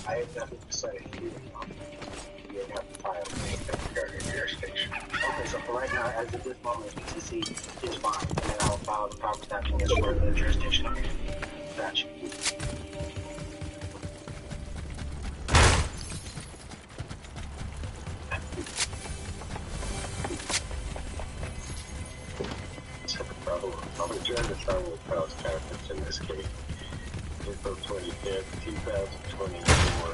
I have nothing to say. You don't have to file anything regarding jurisdiction. Okay, so for right now, as of this moment, PTC is fine, and then I'll file the proper documents for the jurisdiction. Gotcha. I'll adjourn the Federal House Conference in this case. April 25th, 2024.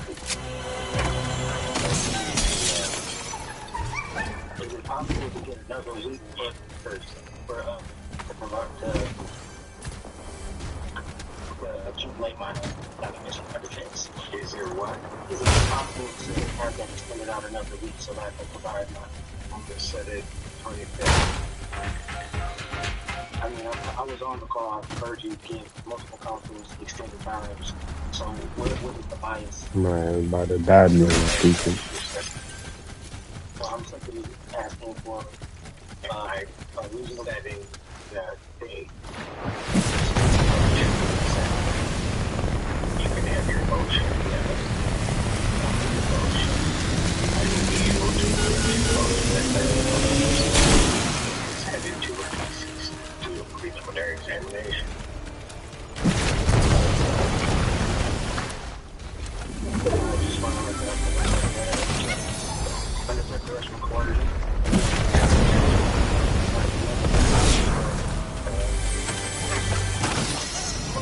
Is it possible to get another week for accumulate my documents and everything? Is there what? Is it possible to have that extended out another week so that I can provide my... I'm going to set it 25th. I mean, I was on the call. I've heard you give multiple councils extended times. So what is the bias? Man, by the bad news, people. So I'm simply asking for a reasonable setting that date. You can have your motion together. I will be able to head into a thesis to a preliminary examination.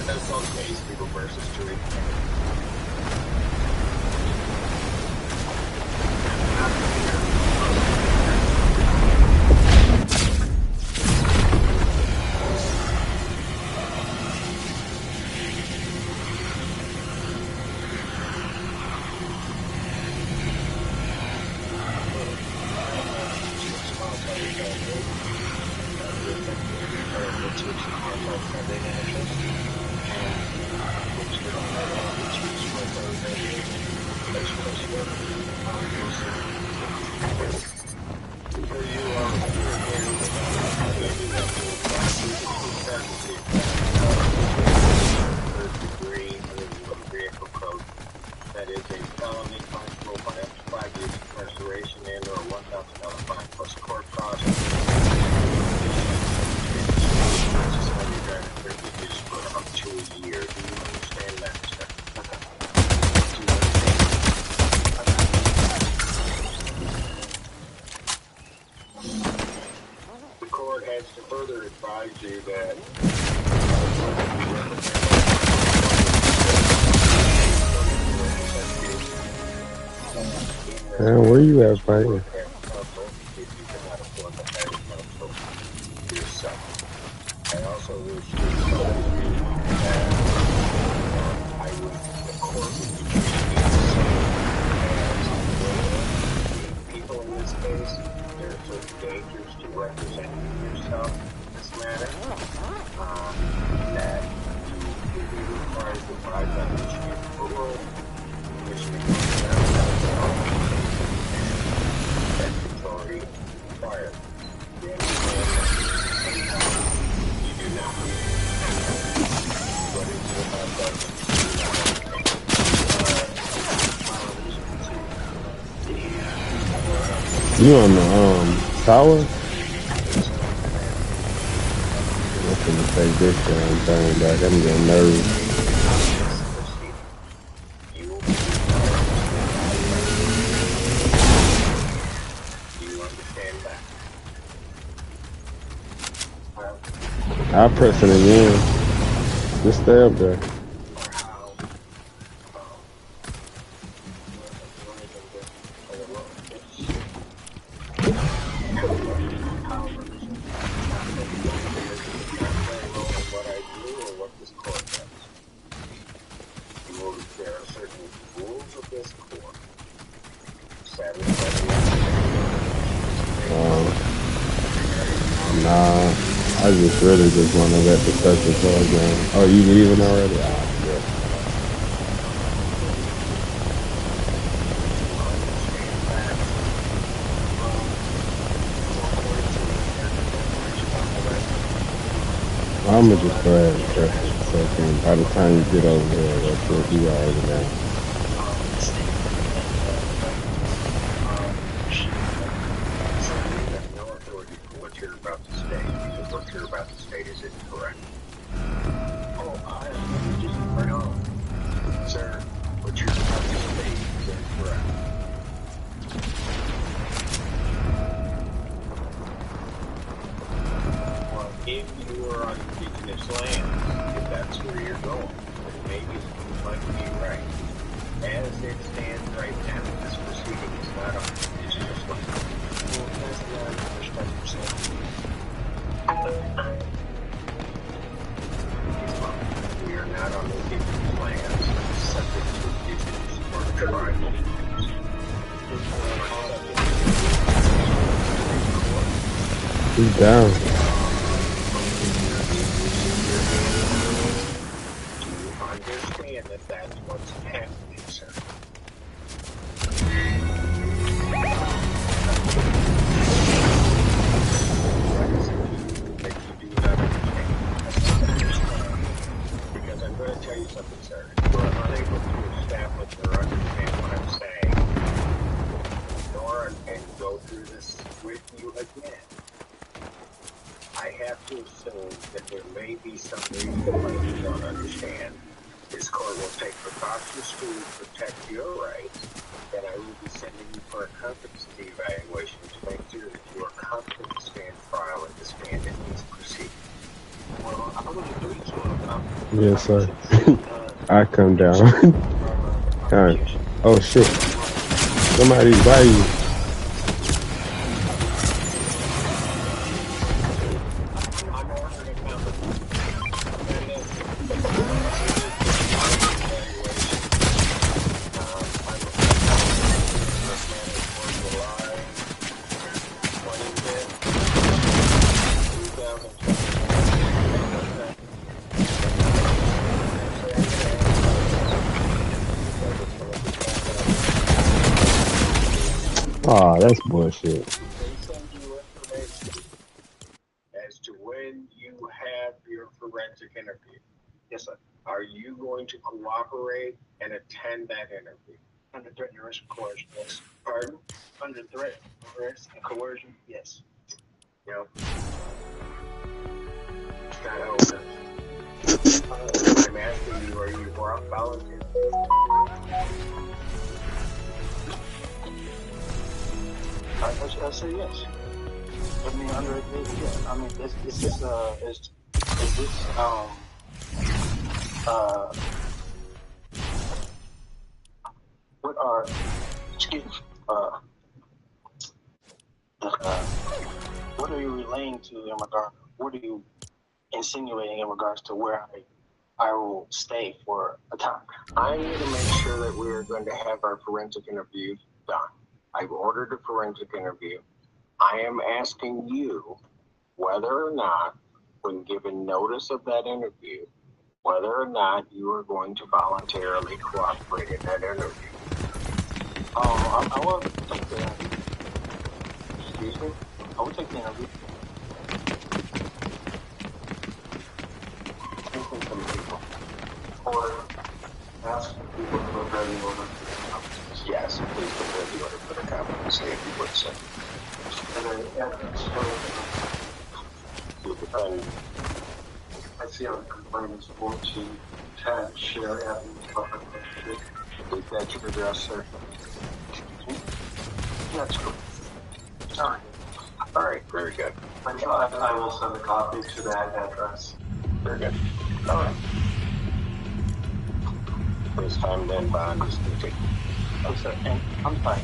That's all case people versus jury. That is a felony punishable by up to 5 years incarceration and or $1,000 fine plus court costs. For up to a year. Do you understand that, sir? The court has to further advise you that Man, where you at, fighting? I also wish to tell you that I would, the court would be treating me the same as people in this case. There are certain dangers to representing yourself in this matter. That you will be required to provide that Michigan rule, Michigan statutory requirement. You understand that? You do not. What is it about that? You on the tower? finna take this damn thing back. I'm getting nervous. You will be required to you understand that? I'll press it again. Just stay up there. Nah, I just really just want to let the person play again. Oh, you leaving already? Ah, yeah. I'm gonna just go ahead and press it. So by the time you get over there, that's what you already know. What you're about to state is incorrect. Oh, I just right on. Sir, what you're about to state is incorrect. Well, if you are on indigenous lands, if that's where you're going, then maybe you might be right. As it stands right now, this proceeding is not on indigenous lands. Well, that's not We are not on indigenous lands subject to indigenous or tribal lands. He's down. Do you understand that that's what's happening, sir? Because I'm going to tell you something, sir. You're unable to establish or understand what I'm saying, nor and go through this with you again. I have to assume that there may be some reason why you don't understand. This court will take precautions to protect your rights, and I will be sending you for a competency evaluation to make sure that you are competent to stand trial and to stand in these proceedings. Well, I would agree to it. Yes, sir. I come down. Alright. Oh shit. Somebody's by you. Oh, that's bullshit. They send you information as to when you have your forensic interview. Yes, sir. Are you going to cooperate and attend that interview? Under threat and risk of coercion, yes. Pardon? Under threat, risk, and coercion, yes. No. It's not how it works. I'm asking you, are you volunteering? I say yes. I mean, under yeah. I mean, is this what are excuse me, what are you relaying to in regard? What are you insinuating in regards to where I will stay for a time? I'm going to make sure that we are going to have our forensic interview done. I've ordered a forensic interview. I am asking you whether or not, when given notice of that interview, whether or not you are going to voluntarily cooperate in that interview. I will take the interview. Excuse me? I will take the interview. Speaking to people. Or ask people to prepare the order. Yes, please prepare the order for the competency if you would, sir. And then evidence. To defend I see on the complaint is 1410 share admin public relationship. Is that your address, sir? That's cool. All right, very good. I will send a copy to that address. Very good. All right. This time then bond is complete. Oh, sir, and I'm sorry.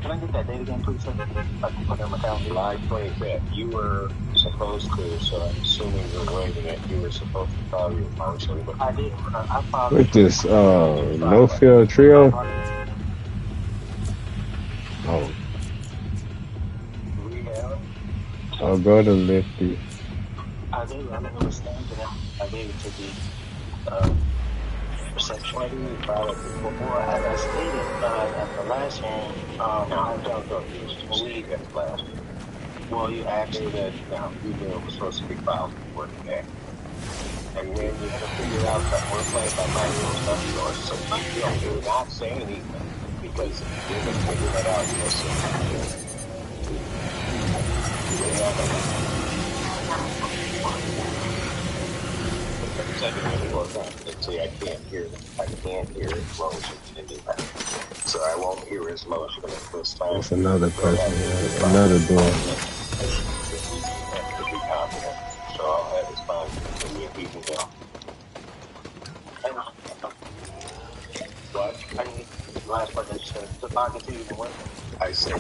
Can I get that date again, please, sir? I can put it on my calendar. July 25th. You were supposed to, so I'm assuming you're waiving it. You were supposed to file your motion, but I did. I filed With this no fill trio. Oh. Rehab. I'll go to Lifty. I do. I never responded to them. I gave it to the reception. Why didn't you file it before? Well, as I stated at the last hearing, No, don't go through this. Leave it last. well, you asked Actually, that you knew it was supposed to be filed before today. And then you had to figure out that we're playing by my rules, not yours. So you don't do not say anything because you're going to figure that out. You'll see. See, I can't hear them. I can't hear his motion anyway. So I won't hear his motion at this time. That's another person. Another door. To be confident. So I'll have his phone and he can go. What? I need the last part that you said. The bond continues to work. I see.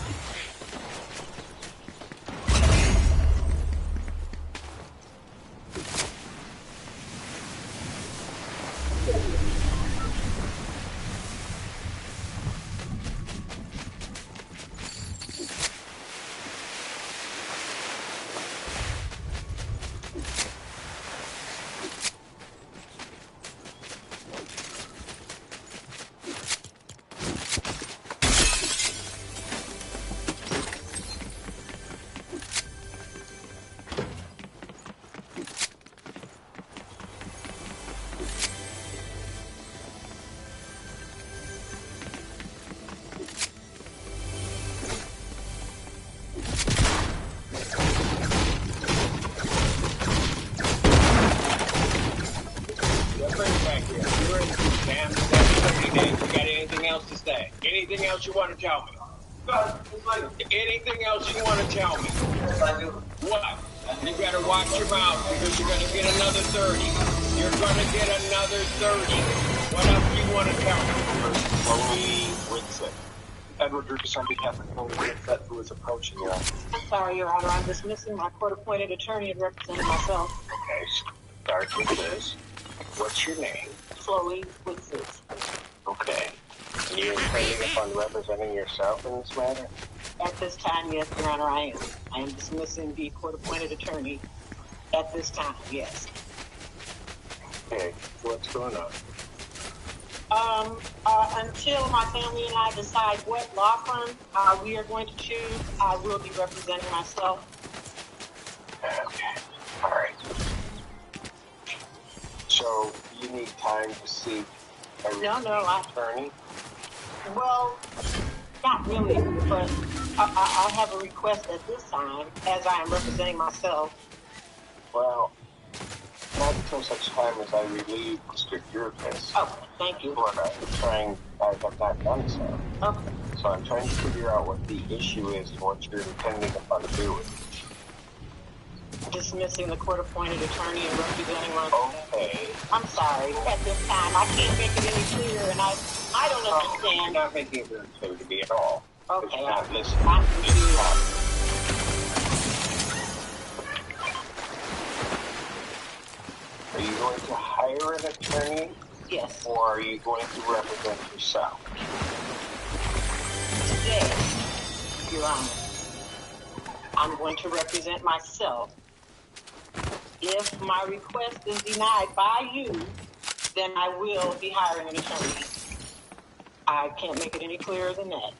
Anything else you want to tell me? Anything else you want to tell me? What? You better watch your mouth because you're going to get another 30. You're going to get another 30. What else do you want to tell me? Chloe Winsett. Edward Lucas on behalf of Chloe Winsett, who is approaching you. I'm sorry, Your Honor. I'm dismissing my court-appointed attorney and representing myself. Okay, start with this. What's your name? Chloe Winsett. Okay. And you're intending upon representing yourself in this matter? At this time, yes, Your Honor, I am. I am dismissing the court-appointed attorney at this time, yes. Okay, what's going on? Until my family and I decide what law firm we are going to choose, I will be representing myself. Okay, all right. So you need time to seek a attorney? Well, not really, but I have a request at this time, as I am representing myself. Well, not until such time as I relieve Mr. Jurgis. Oh, thank you. But I have not done so. Okay. So I'm trying to figure out what the issue is and what you're intending upon doing. Dismissing the court-appointed attorney and representing myself. Okay. I'm sorry. At this time, I can't make it any clearer, and I don't understand. You're not making it very clear to me at all. Okay. You're not listening. I'm confused. Are you going to hire an attorney? Yes. Or are you going to represent yourself? Today, Your Honor, I'm going to represent myself. If my request is denied by you, then I will be hiring an attorney. I can't make it any clearer than that.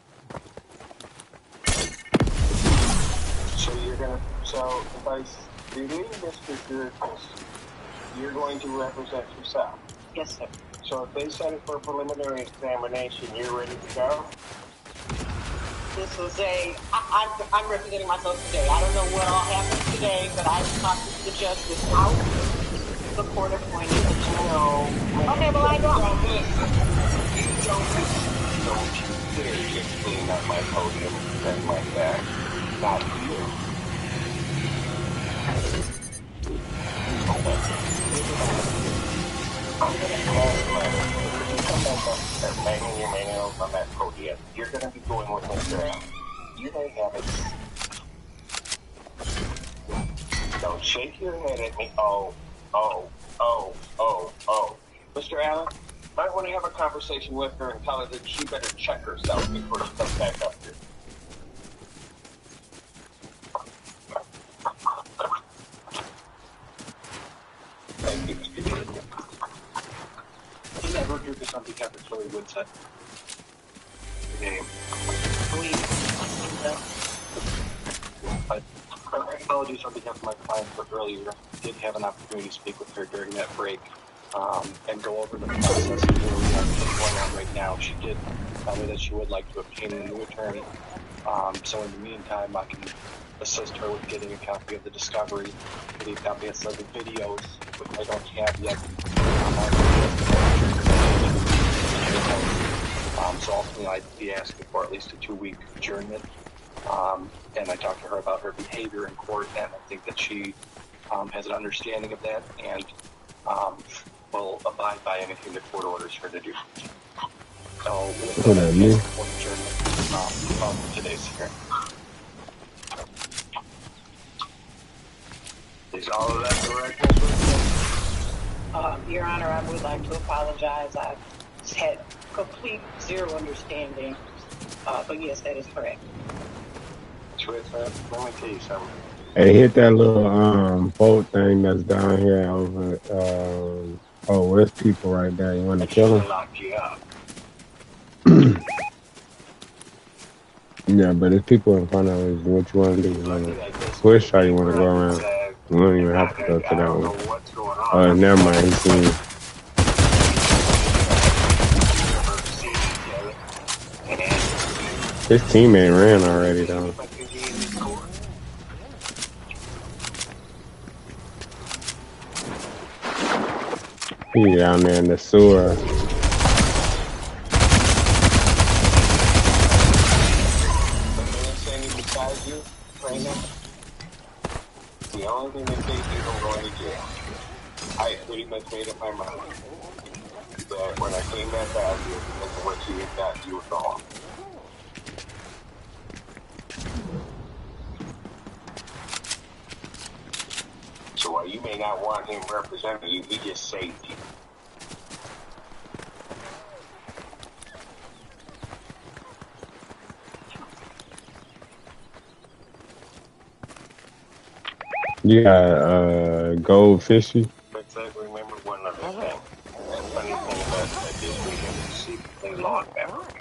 So if I relieve Mr. Jurgis, you're going to represent yourself? Yes, sir. So if they set it for a preliminary examination, you're ready to go? This is I'm representing myself today. I don't know what all happens today, but I talked to the judge without the court appointed attorney. No. Okay, well, I don't. Don't you dare just clean up my podium and defend my back. Not you. I'm going to pass the letter. If you come back up and start banging your nails on that podium, you're going to be going with Mr. Allen. You may have it. Don't shake your head at me. Oh. Mr. Allen, might want to have a conversation with her and tell her that she better check herself before she comes back up here. Thank you, Mr. Demetrius. Did I ever do this on behalf of Chloe Woodside? Name. Apologies on behalf of my client, but earlier I did have an opportunity to speak with her during that break and go over the process of where we are going on right now. She did tell me that she would like to obtain a new attorney. So in the meantime, I can assist her with getting a copy of the discovery, getting a copy of the videos, which I don't have yet. So ultimately, I'd be asking for at least a 2-week adjournment. And I talked to her about her behavior in court, and I think that she has an understanding of that and will abide by anything the court orders her to do. So, with that, I ask for adjournment from today's hearing. Is all of that correct? Your Honor, I would like to apologize. I had complete zero understanding. But yes, that is correct. Let me tell you something. Hey, hit that little boat thing that's down here over. There's people right there. You want to kill them? Lock you up. Yeah, but there's people in front of us. What you want to do? You want to push or you want to go around? We don't even have to go to that one. Oh, never mind. He's seen you. His teammate ran already, though. He's down there in the sewer. The only thing that saves you from going to jail. I pretty much made up my mind that when I came back out here, because of what you had got, you were gone. So while you may not want him representing you, he just saved you. You got gold fishy. But remember one other thing. The funny thing about this weekend is secretly locked out.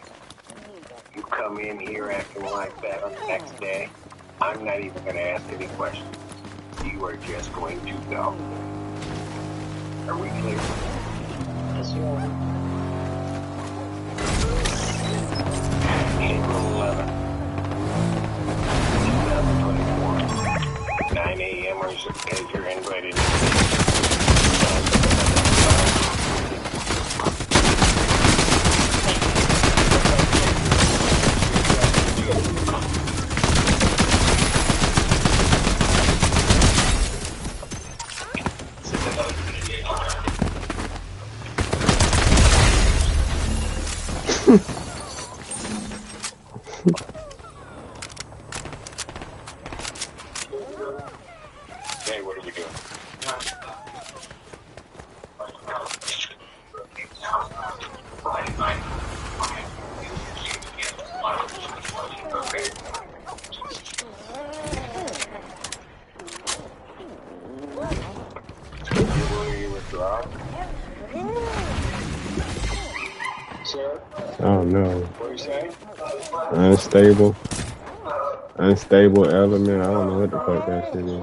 You come in here acting like that on the next day, I'm not even going to ask any questions. You are just going to go. Are we clear? Yes, Your Honor. April 11th, 2024, 9 a.m. as you're invited. Hey, what are we doing? Will you withdraw? Sir? Oh no. What are you saying? Unstable element. I don't know what the fuck that shit is.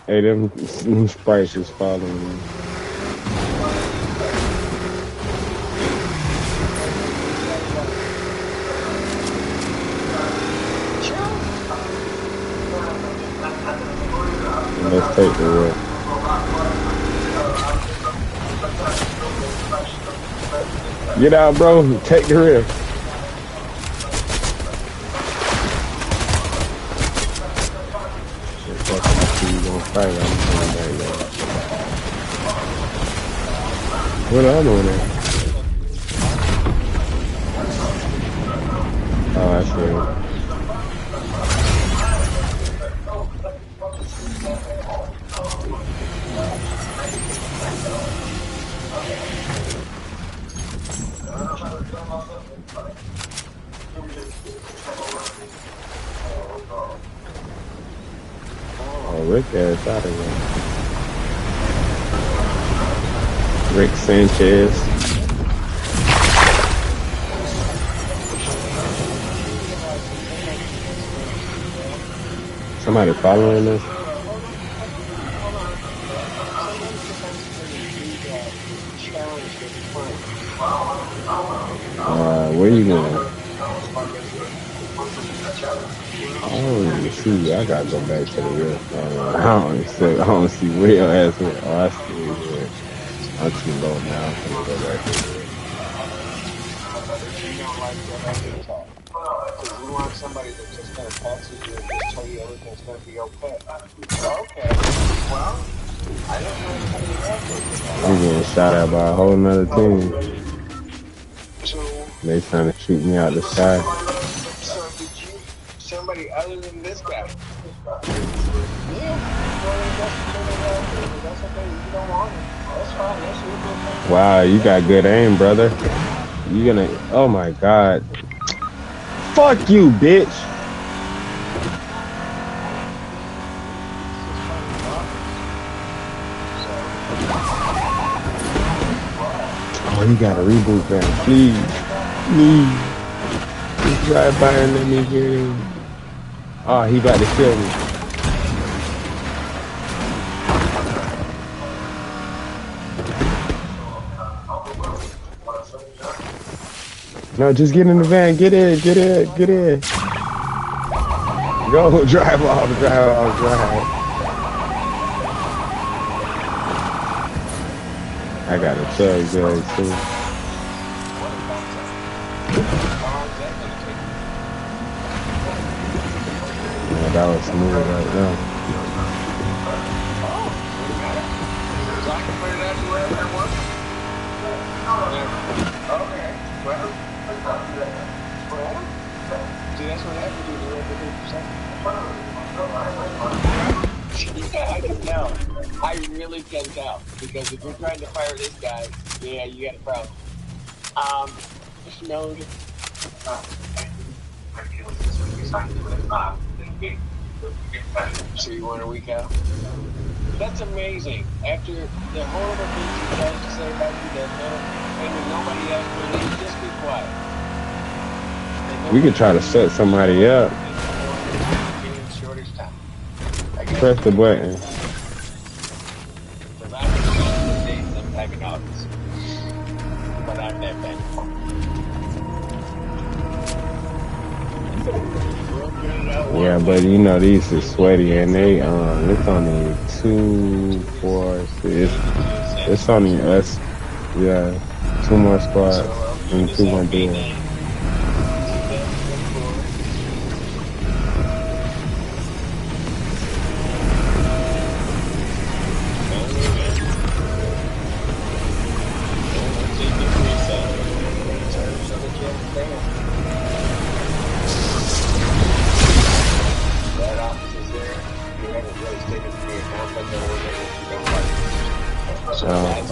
Hey, them sprites is following me. Get out, bro. Take the risk. Fight, I'm coming back there. What the other one at? Oh, I see it. Oh, Rick ass out of there. Rick Sanchez. Somebody following us? Where you going? I don't even see you. I gotta go back to the real. I don't see real ass. Oh, I see it. I'm too low now. I'm gonna go back to the real. Because you want somebody that's just going to pass you and just tell you everything's going to be okay. Okay. Well, I don't know. I'm getting shot at by a whole nother team. They trying to shoot me out the sky. So did you, somebody other than this guy? Yeah. That's okay. You don't want it. That's fine. That's your good. Wow, you got good aim, brother. You gonna? Oh my God. Fuck you, bitch. Oh, you gotta reboot that, please. Just drive by and let me get in. Oh, he about to kill me. No, just get in the van. Get in. Go, drive off. I got a chug too. Yeah, that was smooth right now. So I can put it out to wherever I want. Okay. Well, see, that's what happens when you're over 50%. Yeah, I can tell. I really can tell. Because if you're trying to fire this guy, yeah, you got a problem. No. So you want a week out? That's amazing. After the horrible things you guys to say about you that nobody else believes, just be quiet. We could try to set somebody up. Press the button. Yeah, but you know these is sweaty and they it's only 2, 4, 6. It's only us. Yeah, 2 more squads and 2 more duels.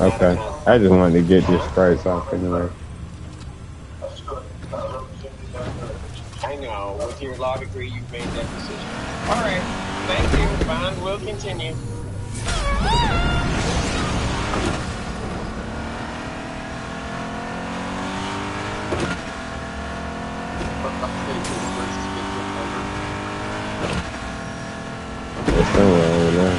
Okay. I just wanted to get this price off anyway. I know. With your law degree, you've made that decision. All right. Thank you. Bond will continue. There's somewhere over there.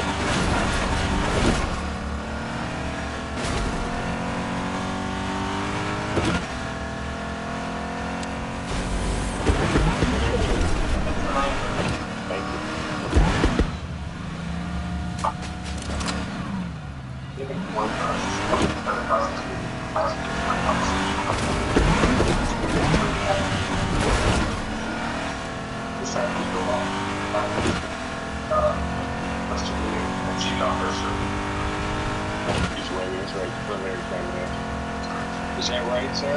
further examination. Is that right, sir?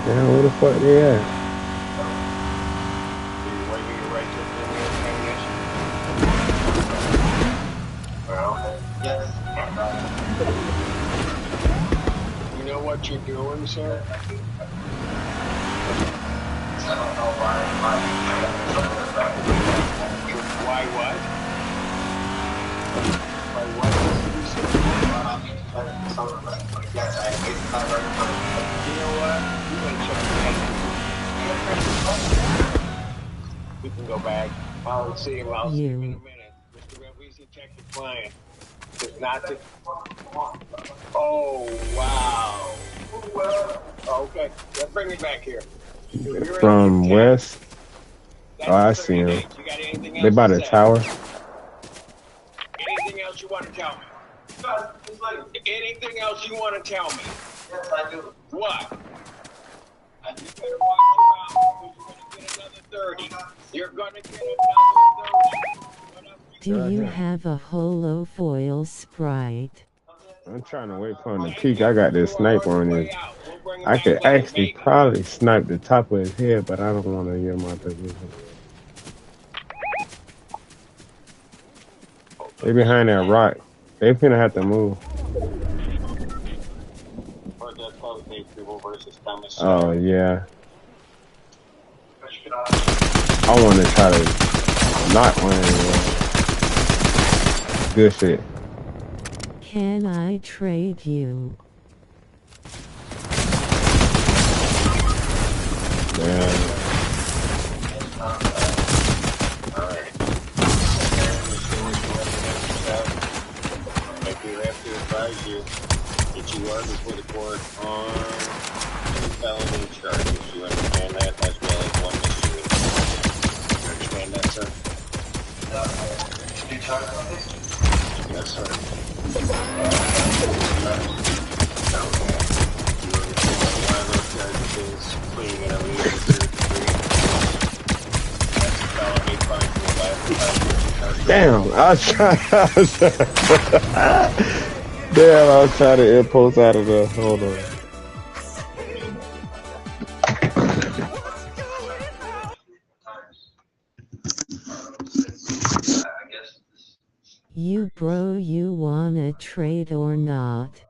Yeah, where the fuck they at? Are you waiving your right to a further examination? Well, yes. You know what you're doing, sir? I don't know why what? Why what? You know what? You can check it. You can go back. I'll see him. I'll see him in a minute. Mr. Revisi, check your client. It's not to... Oh, wow. Okay. Yeah, bring me back here. From West? Oh, I see him. They by the tower. Anything else you want to tell me? Anything else you want to tell me? Yes, I do. What? And you better watch your mouth because you're going to get another 30. You're going to get another 30. Do you have a holofoil Sprite? I'm trying to wait for him to peek. I got this sniper on his. I could actually probably snipe the top of his head, but I don't want to give my position. They behind that rock. They finna have to move. Oh, yeah. I want to try to knock one of them. Good shit. Can I trade you? Yeah. I do have to advise you that you are before the court on felony charges. You understand that, as well as one misdemeanor. You understand that, sir? Yes, sir. Damn, I was trying to impulse out of the. Hold on. You bro, you wanna trade or not?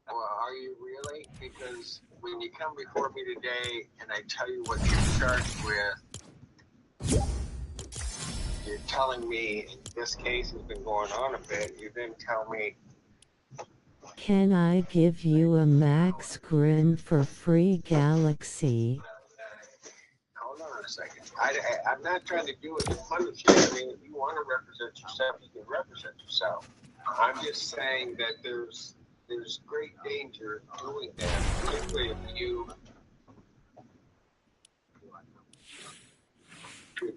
Well, are you really? Because when you come before me today and I tell you what you're charged with, you're telling me this case has been going on a bit. You then tell me. Can I give you a max grin for free Galaxy? Hold on a second. I'm not trying to do it to punish you. I mean, if you want to represent yourself, you can represent yourself. I'm just saying that there's great danger in doing that, particularly if you're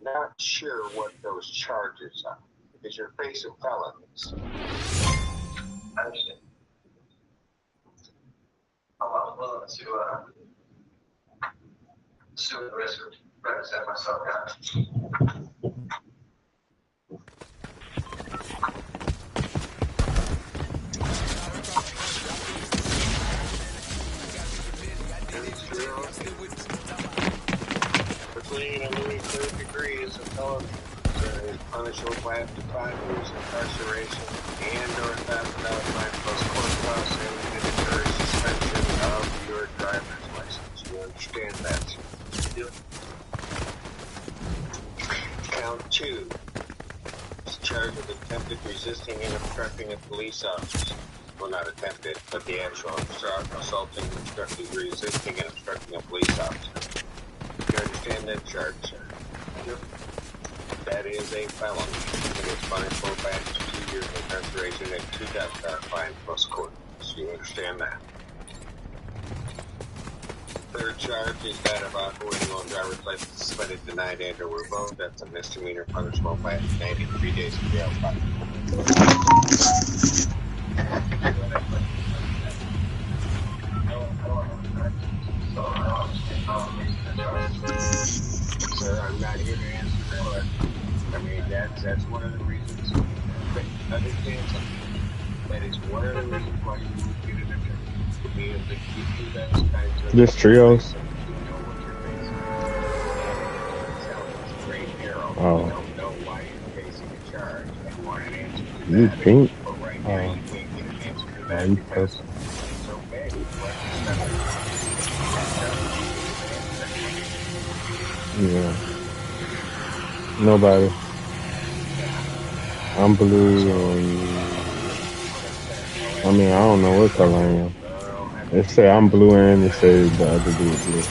not sure what those charges are, because you're facing felonies. I understand. I'm willing to assume the risk of represent myself now. Between a Louis third degree is a felony. Is punishable by up to 5 years incarceration and/or $1,000 fine plus court costs and mandatory suspension of your driver's license. You understand that? Yep. Count 2 is charged with attempted resisting and obstructing a police officer. Well, not attempted, but the actual assaulting, obstructing, resisting, and obstructing a police officer. You understand that charge, sir? Yep. That is a felony. And it's punishable by 2 years of incarceration and $2,000 fine plus court. So you understand that. Third charge is that of operating on driver's license suspended, denied, and or revoked. That's a misdemeanor punishable by 93 days in jail. Sir, I'm not here to answer that question. I mean, that's one of the reasons. But understand something. That is one of the reasons why you would get an attorney. To be able to give you those kinds of This trios. so that you know what you're facing. And itself is a great arrow. You Oh, don't know why you're facing a charge and want an answer to you that. pink? But right now you can't get an answer to Oh, that you because purple. it's so bad. What stuff is Yeah. Nobody. I'm blue and I mean I don't know what color I am. It say I'm blue and it say the other dude blue.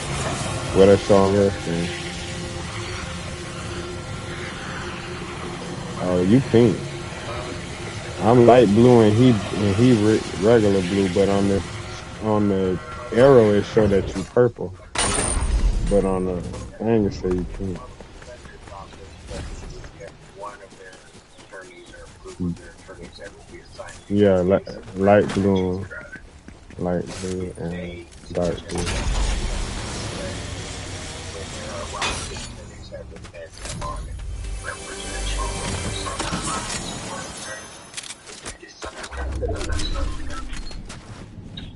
What I saw on your screen. Oh, you pink. I'm light blue and he regular blue, but on the arrow it show that you purple. But on the thing it say you pink. one of their attorneys or a group of their attorneys that will be assigned to Yeah, you. light blue and dark blue.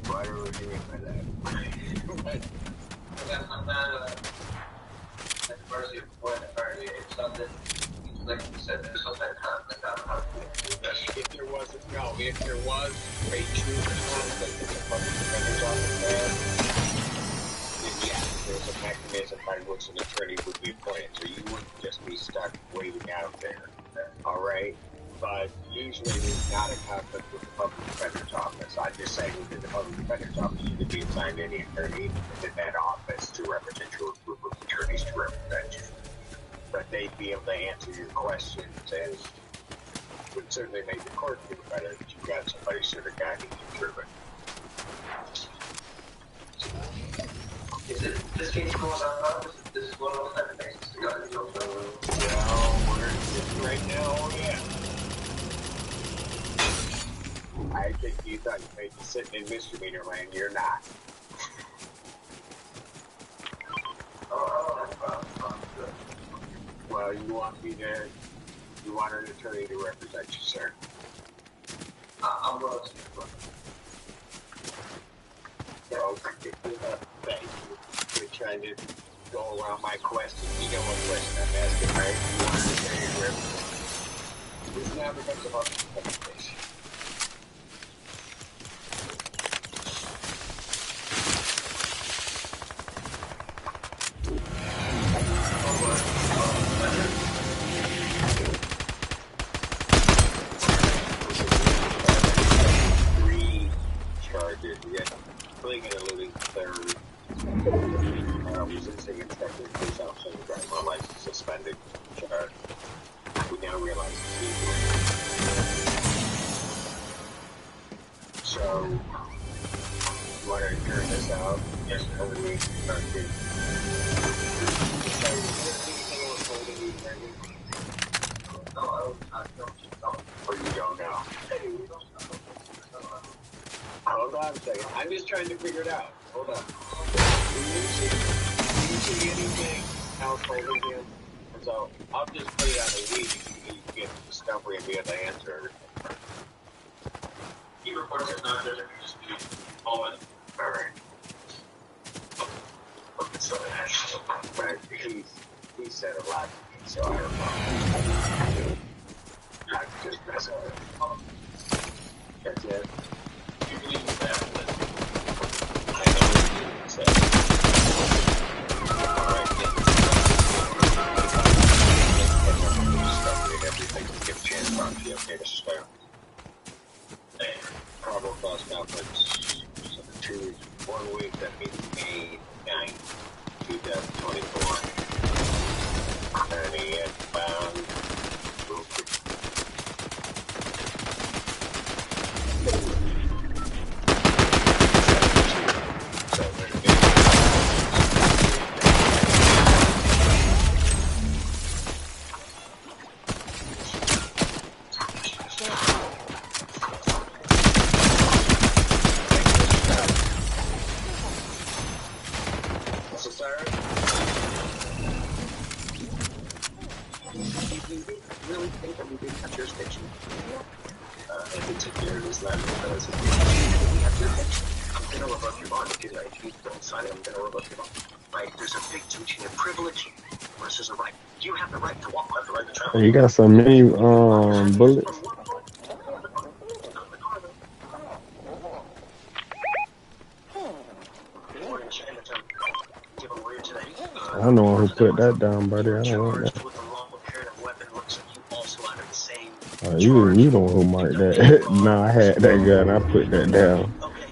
Why are we doing by that? If there was a true conflict that the public defender's office had, then yes, there's a mechanism by which an attorney would be appointed, so you wouldn't just be stuck waiting out there. All right? But usually there's not a conflict with the public defender's office. I'm just saying within the public defender's office, you could be assigned any attorney in that office to represent you, or a group of attorneys to represent you. But they'd be able to answer your questions and would certainly make the court feel better that you got somebody sort of guiding you through it. Is it this case going on? This is one of those type of cases. Well, right now, yeah. I think you thought you may be sitting in misdemeanor land. You're not. Well, you want me to. You want an attorney to represent you, sir? I'm willing to. Okay. Thank you. You're trying to go around my question. You know what question I'm asking, right? You want an attorney to represent you. This now becomes about the communication. Fleeing and eluding third, resisting inspector police officer, driving while license suspended, charge. We now realize it's illegal. So, you want to turn this out? Yes, or we start to. Sorry, is there anything else holding you, Brandon? No, I don't. Or you don't know? Hold on a second. I'm just trying to figure it out. Hold on. Do you see anything else holding him? So I'll just put it on a week and you can get the discovery and be able to answer everything. He reports it's not just a dispute. Moment. All right. So But he said a lot to me, so I don't know. I'm just messing with him. That's it. You believe that? I know what you said. All right, then. Everything to get a chance on the okay to start. Probable cause conflicts. So 1 week, that means May 9th, 2024. And he had found So, sir, you really think that we didn't have jurisdiction? If we took care of this land because we have jurisdiction, I'm going to revoke your bond. If you don't sign it, I'm going to revoke your bond. Right? There's a big difference between a privilege versus a right. You have the right to walk, have the right to travel. Hey, you got some mini bullets. I don't know who put that down, buddy. I don't want that. You don't know who marked that. Nah, I had that gun. I put that down. Okay,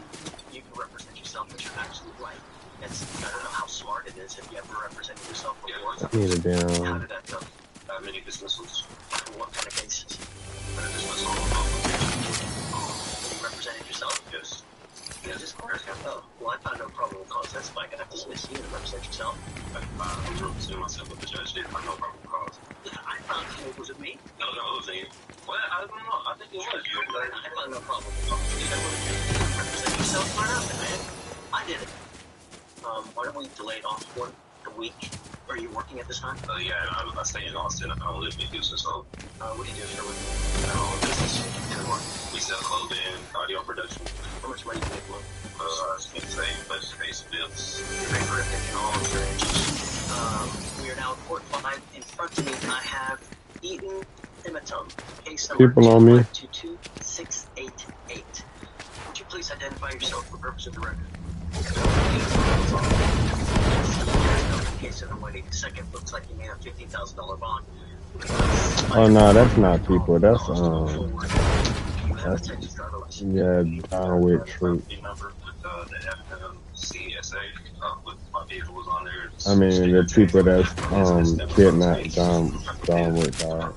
you can represent yourself, but you're absolutely right. I don't know how smart it is. Have you ever represented yourself before? I need a damn. How did that go? Many dismissals. What kind of cases? Dismissal. You represented yourself? Yes. Oh, well, I found no probable cause. That's fine. I can dismiss you and represent yourself. I was representing myself, but the judge didn't find no probable cause. I found you. Was it me? No, it was me. Well, I don't know. I think it was you. I found no probable cause. You represent yourself? Why not, man? I did it. Why don't we delay it off for a week? Are you working at this time? Yeah, I stay in Austin. I don't live in Houston, so. What do you do for a living? Business. We sell clothing, audio production. How much money do you make a month? Budget-based bills. We are now at Port 5. In front of me, I have Eaton Hematome. Case number 2522688. Would you please identify yourself for the purpose of the record? Case number 182nd. Looks like you made a $15,000 bond. Oh no, that's not people. That's yeah, downward troop. I mean, the people that's kidnapped downward dog.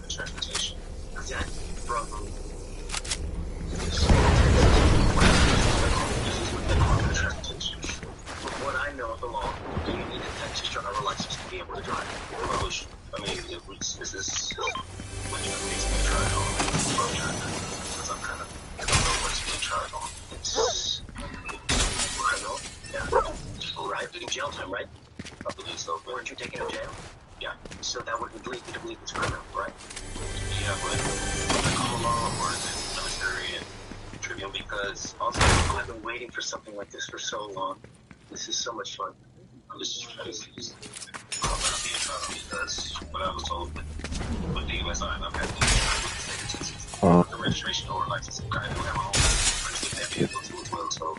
From what I know of the law, do you need a Texas driver license to be able to drive? I mean, is this what you basically tried on? Because I'm kind of, I don't know what's being tried on. It's criminal? Yeah. Alright, in jail time, right? I believe so. Weren't you taken to jail? Yeah. So that would lead you to believe it's criminal, right? Yeah, but the common law or the military and trivial because also I've been waiting for something like this for so long. This is so much fun. I'm just trying to because what I was told with the USI, I've had to the registration or license. I do have my own vehicle too as well, so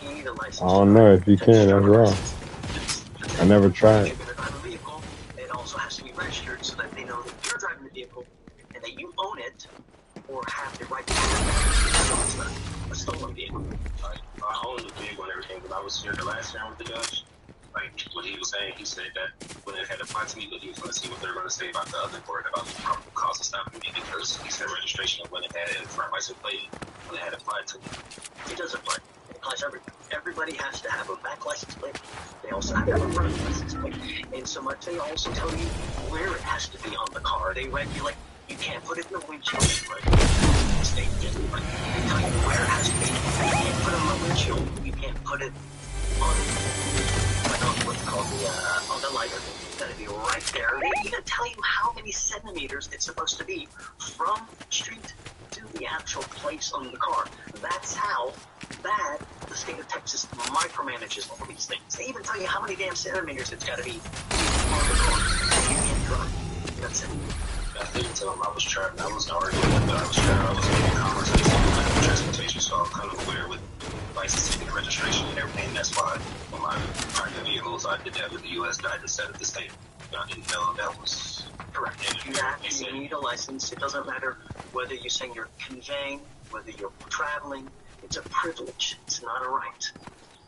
you need a license. I don't know if you can, that's wrong. I never tried. It also has to be registered so that they know that you're driving the vehicle and that you own it or have the right to drive it. So it's not a stolen vehicle. I own the vehicle and everything, but I was here the last time with the judge. Like what he was saying, he said that when it had applied to me, but he was going to see what they were going to say about the other court about the probable cause of stopping me because he said registration of when it had a front license plate when it had applied to me. It does apply. It applies everybody. Everybody has to have a back license plate. They also have to have a front license plate. And so much they also tell you where it has to be on the car. They regulate. You can't put it in the windshield. Right? They tell you where it has to be. You can't put it on the windshield. You can't put it on what's called on the lighter. It's got to be right there. They even tell you how many centimeters it's supposed to be from the street to the actual place on the car. That's how bad the state of Texas micromanages all these things. They even tell you how many damn centimeters it's got to be on the car. You can't drive. That's it. I didn't tell him I was trapped. I was already that I was trapped. I was in conversation with transportation, so I'm kind of aware with licensing and registration and everything. That's why on my private vehicles, I did that with the U.S. guy that said at the state. I didn't know that was correct. You need a license. It doesn't matter whether you're saying you're conveying, whether you're traveling. It's a privilege. It's not a right.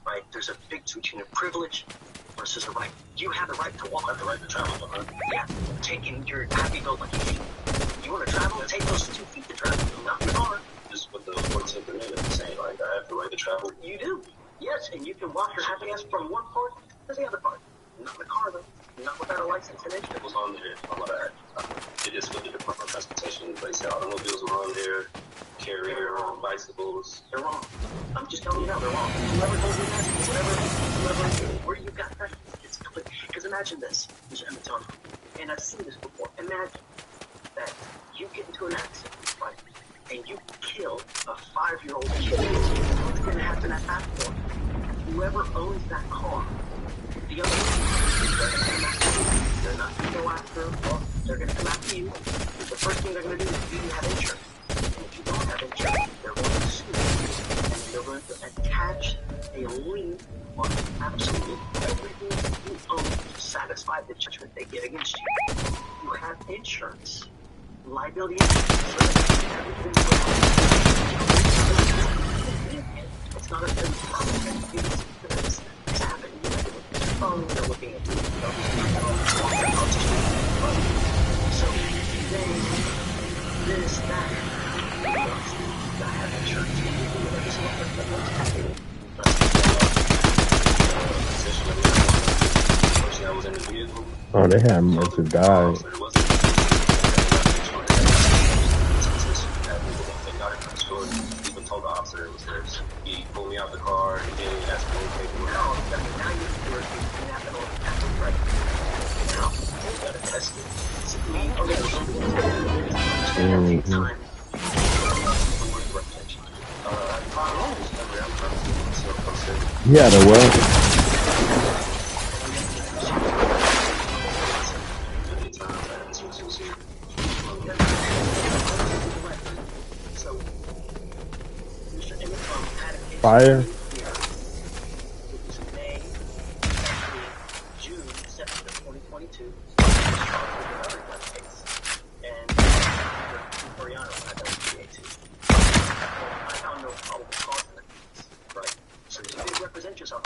Right? There's a big difference between a privilege versus a right. You have the right to walk. I have the right to travel. Yeah. Taking your happy-go lucky feet. You want to travel? Take those 2 feet to travel. Not the car. Just what the 14th Amendment is saying. Like, I have the right to travel. You do. Yes, and you can walk your happy ass from one part to the other part. Not the car, though. Not without a license and insurance. It was on there. All of that. It just with the Department of Transportation. They said automobiles were on there. carrier on bicycles. They're wrong. I'm just telling you now, they're wrong. Whoever told you that, whoever, where you got that, it's complete. Because imagine this, Mr. Hamilton, and I've seen this before. Imagine that you get into an accident, right, and you kill a 5-year-old kid. What's going to happen at that point? Whoever owns that car, the other they're not going to go after, or they're going to come after you. The first thing they're going to do is, do you have insurance? And if you don't have insurance, they're going to sue you. And they're going to attach a lien on absolutely everything you own to satisfy the judgment they get against you. You have insurance. Liability insurance. It's not a thing. It's happening. Oh, they're looking at you. So then, this, that, I have insurance. Oh, they had much to die. Even told the officer it was hers. He pulled me out the car and then he asked me to take me out. Now you're right. Now, you gotta test it. Yeah, the well. Fire. June 7th of 2022. And Royale had that I found no probable cause in it. Right? So you did represent yourself.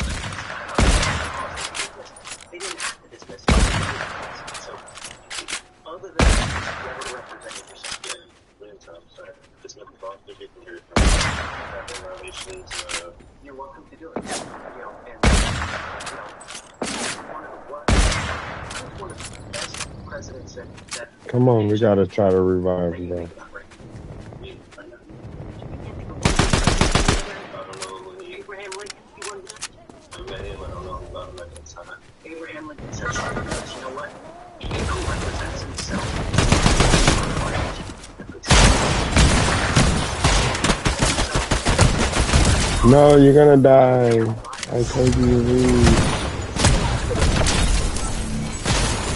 They didn't have to dismiss it. So, other than that, you ever represented yourself? Yeah, many times. It's never thought that you can hear it from violations. You're welcome to do it. You know, and one of the best presidents that Come on, we gotta try to revive him, bro. Abraham Lincoln, you wouldn't I met him, I don't know about him at that time. Abraham Lincoln said something else, you know what? He represents himself. No, you're gonna die. I told you to leave.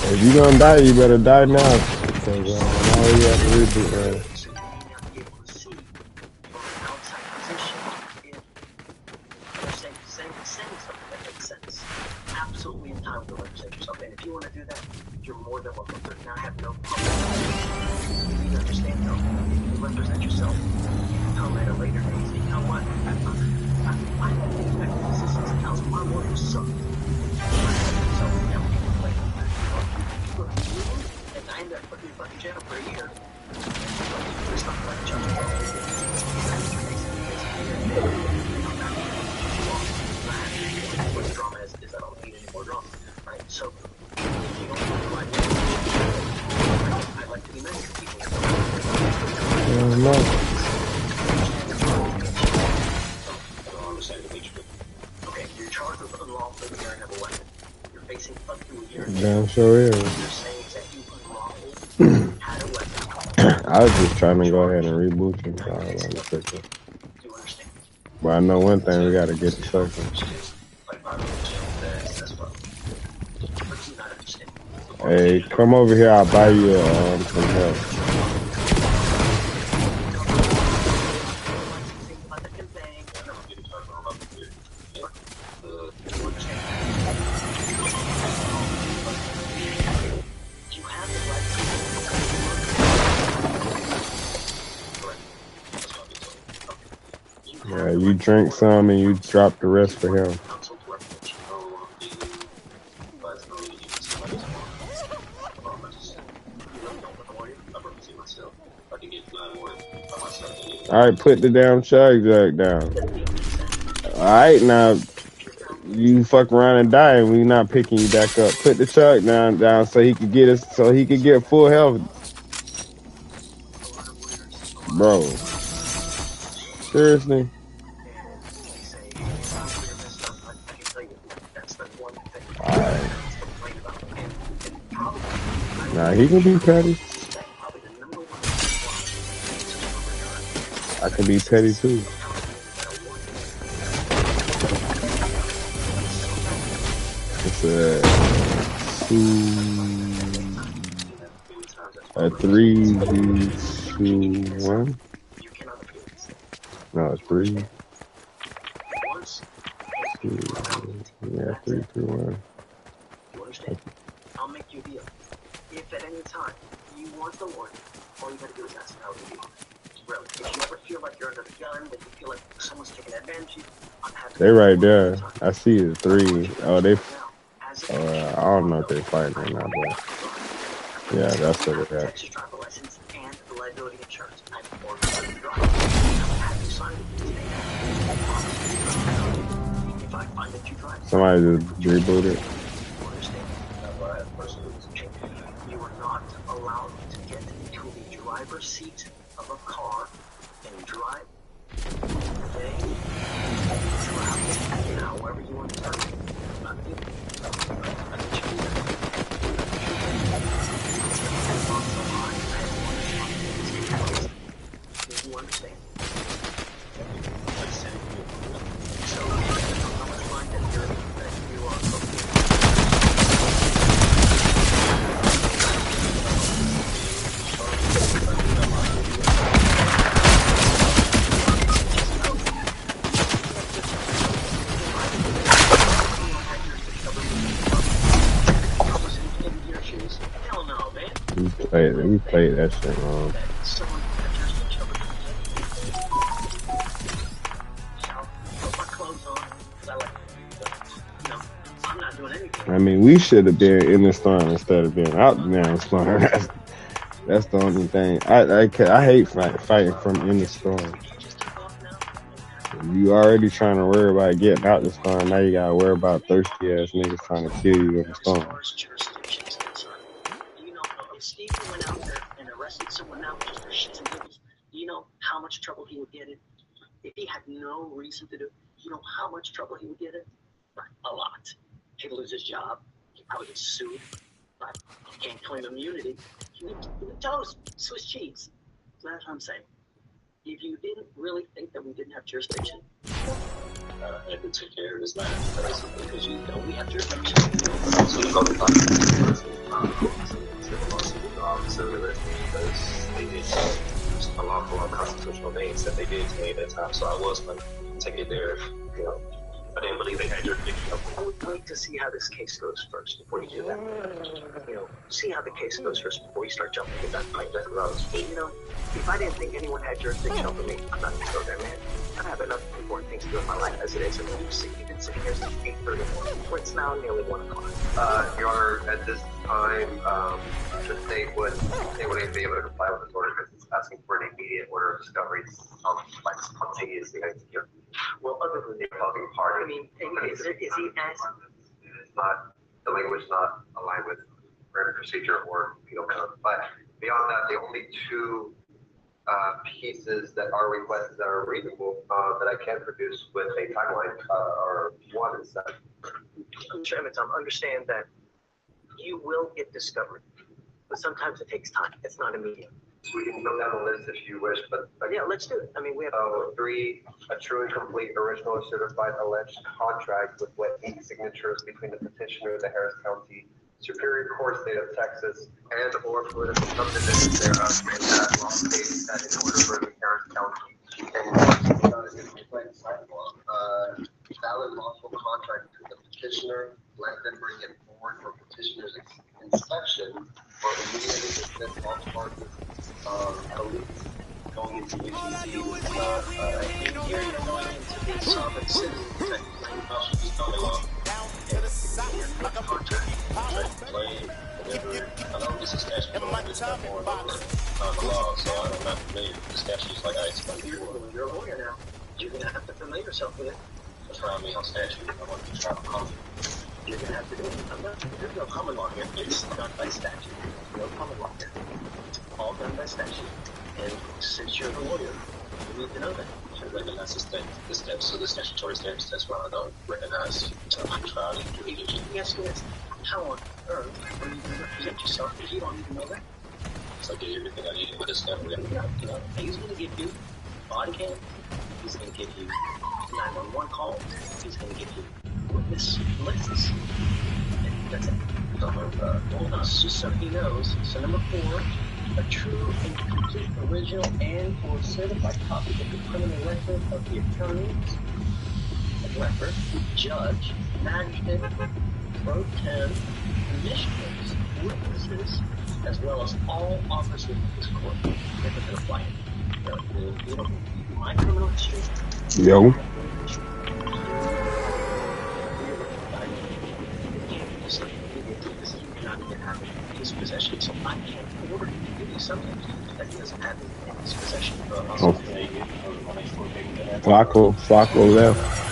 If you're gonna die, you better die now. Because now you have to reboot, man. Absolutely entitled to represent yourself. And if you want to do that, you're more than welcome to. Now I have no problem. You need to understand, though, if you represent yourself, you can come at a later date and say, you know what? I don't expect this is 6,000 my lawyers suck. So now we can play with that. And I ended up putting you in jail for a year. There's nothing like judgment. What the drama is I don't need any more drama. Right? So if you don't like it, I like to be nice to people. Okay, you're charged with unlawful carrying of a weapon. You're facing up to a year. Damn sure is. You're saying that you unlawfully had a weapon. I was just trying to go ahead and reboot you. So I don't know quickly. Do you understand? But I know one thing, we gotta get the circle. Hey, come over here, I'll buy you some help. Yeah, you drink some and you drop the rest for him. Alright, put the damn chug jug down. Alright, now you fuck around and die and we not picking you back up. Put the chug down so he could get us, so he could get full health. Bro. Seriously? And they say, hey, you're messed up. I can tell you that's the one thing that's complained about. And probably, Nah, he can be petty. probably the number one reason why I can be petty too. It's a 3-2-1. No, it's 3. 2. Yeah, 3-2-1. You understand? I'll make you a deal. If at any time you want the Lord, all you gotta do is ask how to do it. Really. If you ever feel like you're under the gun, that you feel like someone's taking advantage of you, I'm happy. They right there. I see it. 3. Oh, they. I don't know if they fighting or not, but yeah, that's what they got. Texas driver license and the liability insurance. Somebody just rebooted. You are not allowed to get into the driver's seat of a car and drive. Okay? Travel however you want to turn it. Do you understand? So, I'm going to find that you are We played that shit wrong. I mean, we should have been in the storm instead of being out there in the storm. That's the only thing. I hate fighting from in the storm. You already trying to worry about getting out the storm. Now you gotta worry about thirsty ass niggas trying to kill you in the storm. Steve went out there and arrested someone out just for shits and giggles. You know how much trouble he would get in if he had no reason to do it. You know how much trouble he would get in? Right. A lot. He'd lose his job. He'd probably get sued. Right. He can't claim immunity. He would toast Swiss cheese. So that's what I'm saying. If you didn't really think that we didn't have jurisdiction, I could take care of this matter because you know we have jurisdiction. So you go to because they did a lot of constitutional things that they did to me at that time. So I was going to take it there. You know, I didn't believe they had jurisdiction. I would like to see how this case goes first before you do that. You know, see how the case goes first before you start jumping in that fight. That's what I was saying. You know, if I didn't think anyone had jurisdiction over me, I'm not going to go there, man. I have enough important things to do in my life as it is. And you've been sitting here since 8:30. It's now nearly 1 o'clock. Your Honor, at this time, the state wouldn't be able to comply with this order because it's asking for an immediate order of discovery, like spontaneously execute. Well, other than the involving party. I mean, is he asking? It's not, the language is not aligned with written procedure or penal code. But beyond that, the only two pieces that are requested that are reasonable that I can produce with a timeline are one is that. I'm sure Tom, understand that you will get discovery, but sometimes it takes time. It's not immediate. We can go down the list if you wish, but yeah, let's do it. I mean, we have 3, a true and complete original or certified alleged contract with what signatures between the petitioner, the Harris County Superior Court, State of Texas, and or political subdivision thereof, and that law states that in order for the Harris County valid lawful contract between the petitioner, let them bring it forward for petitioner's inspection or immediately dismiss all charges police going into UCC is not you're going into the sovereign citizen contract. I know this is statute on this stuff more the law, so I'm not familiar with the statutes like I explained before. You're a lawyer now. You're going to have to familiar yourself with it. That's why I'm on statute. I want to try to come. You're going to have to do it. There's no common law here. It's done by statute. No common law here. All done by statute. And since you're a lawyer, you need to know that. Sure. recognize the steps, so the statutory steps, that's why I don't recognize trial and jurisdiction. Yes, yes. How on earth are you going to represent yourself if you don't even know that? So I did everything I needed with this stuff. He's going to give you body cam. He's going to give you 911 call. He's going to give you witness lists. That's it. Just so he knows. So number 4, a true and complete original and or certified copy of the criminal record of the attorneys, record, judge, magistrate, pro tem, commissioners, witnesses, as well as all officers of this court. If it's apply it. My criminal history. Yo. His possession, so I can't order him to give you something that he doesn't have in his possession. Flacco left.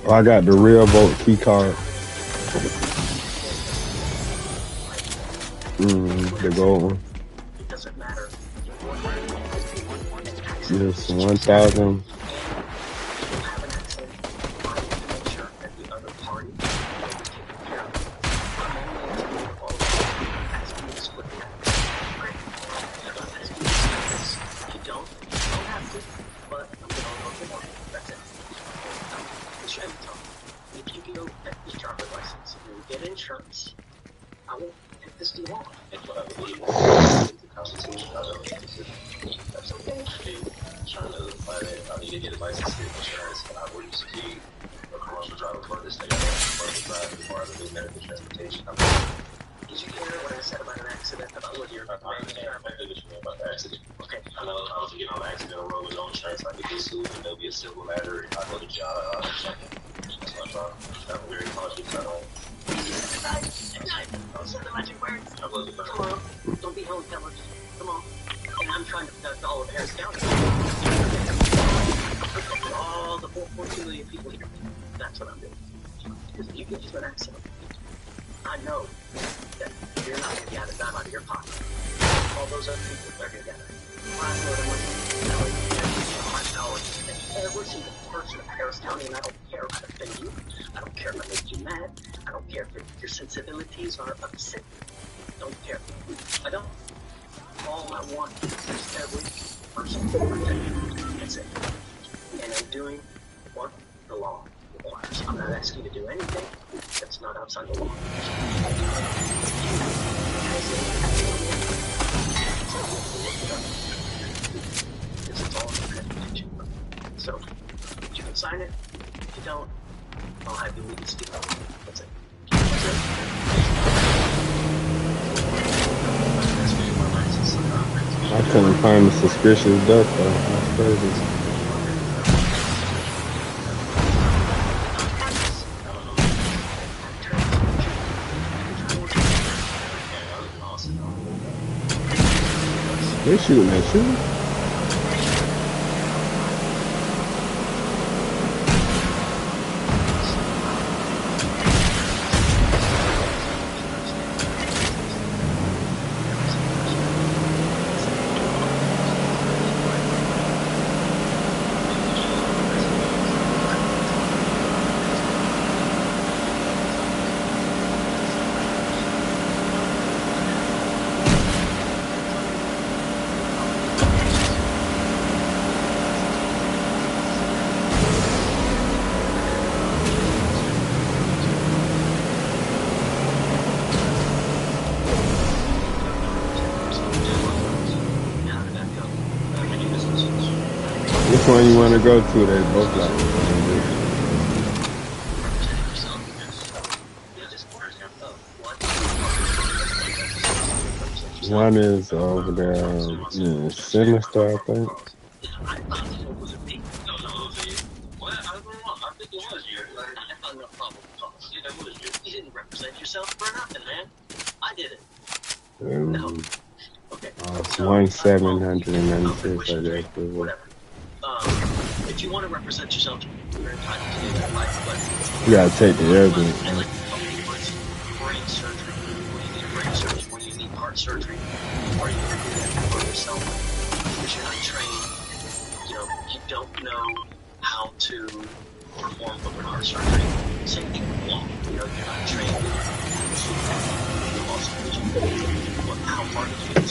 I got the real vote key card. The gold one. It doesn't matter. Yes, 1,000. I couldn't find the suspicious duck though. That's crazy. They shooting that shooting. one you want to go to? They both like one is over there in Sinister, I think. I thought it was a big. No, it was you. Well, I don't know. I think it was you. I found no problem with us. Yeah, it was you. You didn't represent yourself for nothing, man. I did it. No. Okay. 1,796, I guess. Whatever. If you want to represent yourself, you're entitled to do that, right? But you gotta take the evidence. Brain surgery. When you need brain surgery, when you need heart surgery, or you can do that for yourself because you're not trained. You know, you don't know how to perform open heart surgery. Same thing with law. You know, you're not trained in law surgery. How far did you get?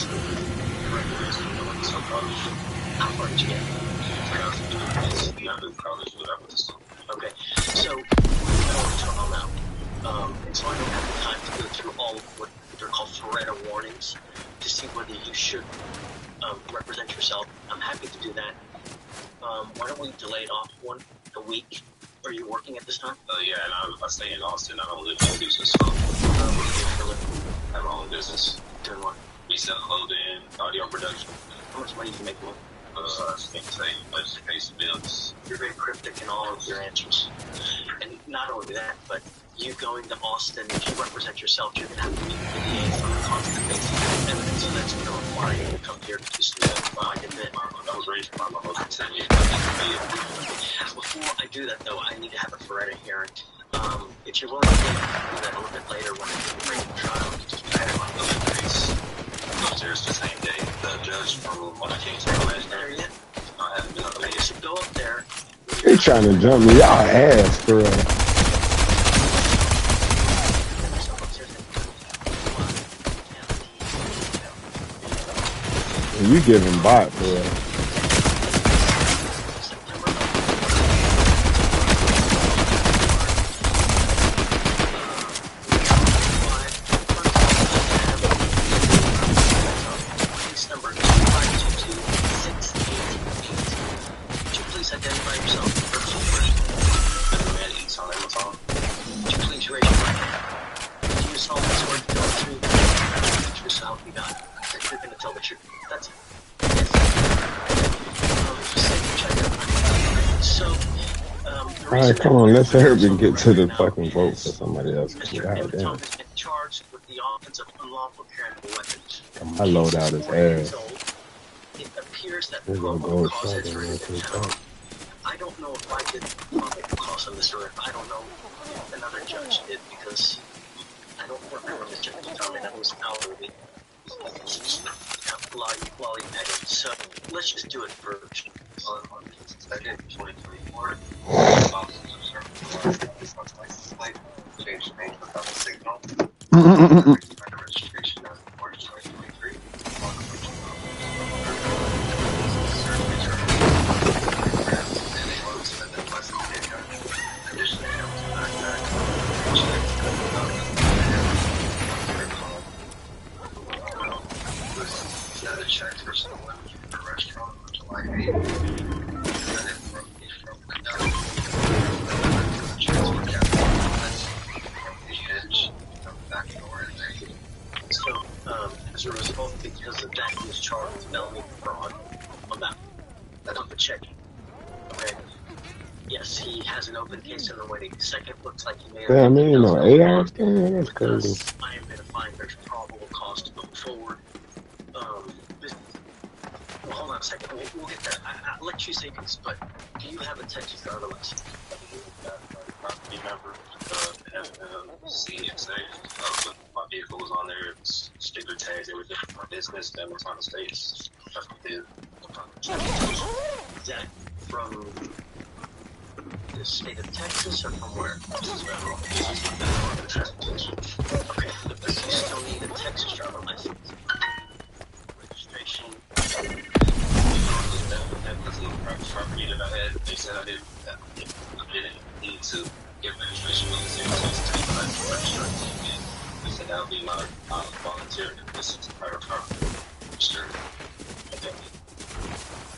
How far did you get? Okay, so we're going to trial now. And so I don't have the time to go through all of what they're called Faretta warnings to see whether you should represent yourself. I'm happy to do that. Why don't we delay it off a week? Are you working at this time? Yeah, and I stay in Austin. I don't live in Houston, so I have my own business. Doing what? We sell clothing, audio production. How much money do you make a month? I can't say much to pay some bills. You're very cryptic in all of your answers. And not only that, but you going to Austin, if you represent yourself, you're going to have to meet the DA on a constant basis. Evidence, so that's going to require you to come here to Houston to find a bit. I was raised by my mother 10 years. Before I do that, though, I need to have a Faretta hearing. If you're willing to do that a little bit later when I bring the trial, just add my case. Upstairs the same day. The judge from when I came to the last there yet? I haven't been up there. You should go up there. They trying to jump me. Y'all ass, for real. You giving bot, for real. Alright, come on, let's hurry and get to the fucking vote for somebody else. God damn. My loadout is ass. It appears that we're gonna go outside. I don't know if I did probable cause on this or if I don't know if another judge did because I don't remember the judge telling me that was hourly. Lollypegging. So let's just do it first. I did 2024. Changed name without the signal. Registration of March 2023. Check for someone in the restaurant on July 8th. So, as a result, because of that, he was charged with felony fraud on that of the check. Okay. Yes, he has an open case in the waiting. Second, looks like he may have. Yeah, I mean, you know, 8 hours thing, that's crazy. I am going to find there's probable cause to go forward. Well, hold on a second. We'll get there. I'll let you say this, but do you have a Texas driver license? Property number, CXA. My vehicle was on there. It's sticker tags, everything from my business, that was on the States. That's what did. Is that from the state of Texas or from where? Okay, but you still need a Texas driver license. Registration. That was the property that I had. They said I didn't need to get registration with the same Texas registration. They said that would be my volunteer. This is private property. Sure. Okay.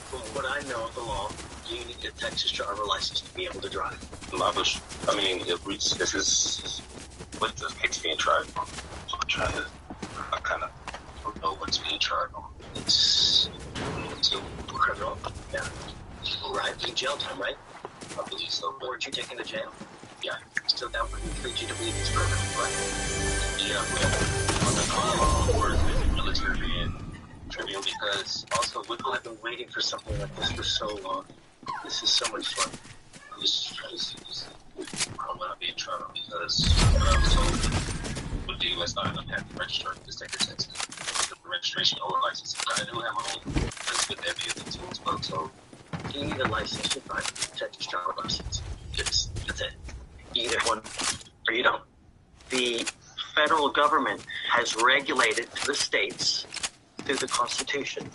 From what I know of the law, you need a Texas driver license to be able to drive. I mean, this is what the case being tried on. So I kind of don't know what's being tried on. It's criminal. Yeah. Right. In jail time, right? I believe so. But Weren't you taken to jail? yeah. So that wouldn't lead you to believe it's criminal, right? Yeah, but or is it military and trivial? Because also People have been waiting for something like this for so long. This is so much fun. I'm just trying to see this. I don't want to be in trouble because what I was told with the U.S. I don't have to register in the state of Texas. The registration or license. I do have my own place with that vehicle too as well. So You need a license to drive, Texas driver license. That's it. You get one or you don't. The federal government has regulated to the states through the Constitution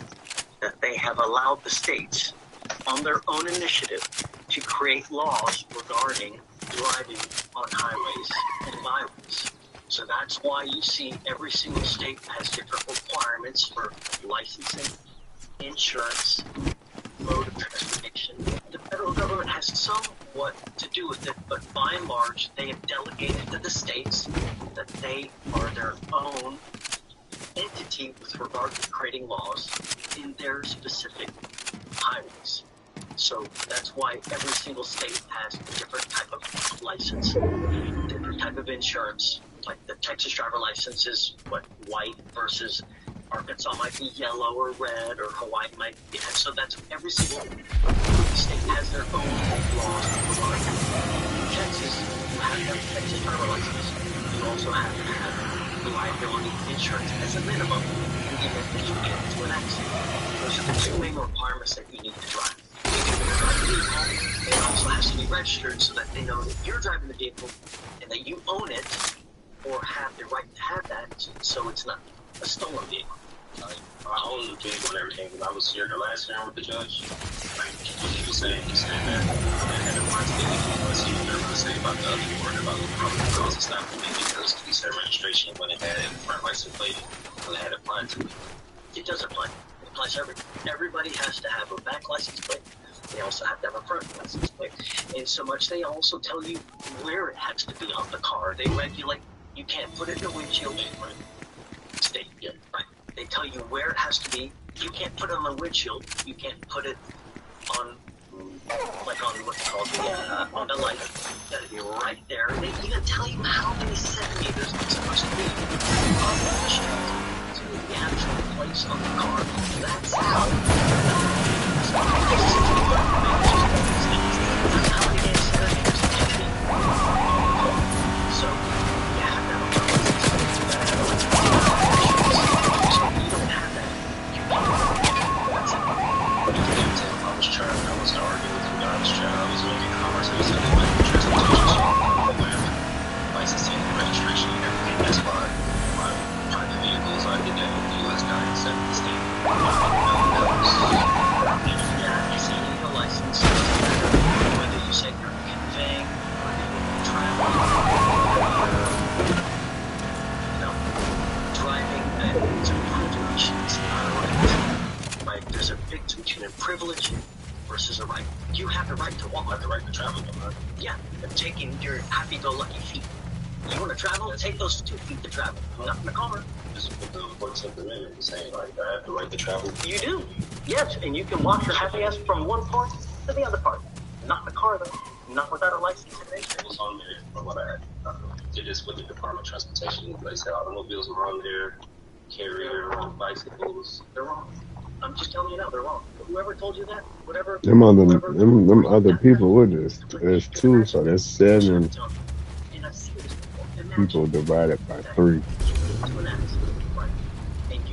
that they have allowed the states on their own initiative to create laws regarding driving on highways and byways. So that's why you see every single state has different requirements for licensing, insurance, mode of transportation. The federal government has somewhat to do with it, but by and large, they have delegated to the states that they are their own entity with regard to creating laws in their specific highways. So that's why every single state has a different type of license, different type of insurance. Like the Texas driver license is white versus Arkansas might be yellow or red, or Hawaii might be. So that's every single state has their own laws. In Texas, you have to have a Texas driver license. You also have to have liability insurance as a minimum in the event that you get into an accident. Those are the two main requirements that you need to drive. It also has to be registered so that they know that you're driving the vehicle and that you own it or have the right to have that, so it's not a stolen vehicle. I own the vehicle and everything. When I was here the last hearing with the judge, like he was saying that I had a right to get it because he was never going to say about the other word about the problem because it's not for me because he said registration when it had a front license plate when it had applied to it. It does apply. It applies to everybody has to have a back license plate. They also have to have a front license plate. And so much they also tell you where it has to be on the car. They regulate. You can't put it in the windshield. State, yeah, right. They tell you where it has to be. You can't put it on the windshield. You can't put it on, like on what's called on the light. It's got to be right there. They even tell you how many centimeters it's supposed to be on the windshield to the actual place on the car. That's how. How many centimeters it can be. So you have to have a I was arguing with you. I was making conversation with transportation, licensing, registration, and everything. That's why my private vehicles, I did that with the U.S. guy and sent the state. Yeah, you see, you need a license. Whether you say you're conveying, whether you're traveling, driving, it's a privilege. It's not a right. Right? There's a big difference between a privilege versus a right. You have the right to walk, have the right to travel. Yeah, but taking your happy-go-lucky feet. You want to travel? Take those 2 feet to travel. Not in the car. Just put the voice of the minute and saying, like, I have the right to travel. You do. Yes, and you can walk your happy ass from one part to the other part. Not in the car, though. Not without a license. It was on there from what I had. Did this with the Department of Transportation. They said automobiles were on there, carrier, bicycles. They're wrong. I'm just telling you now, they're wrong. Whoever told you that, whatever. Them other people with us. There's 2, so there's 7 people divided by 3.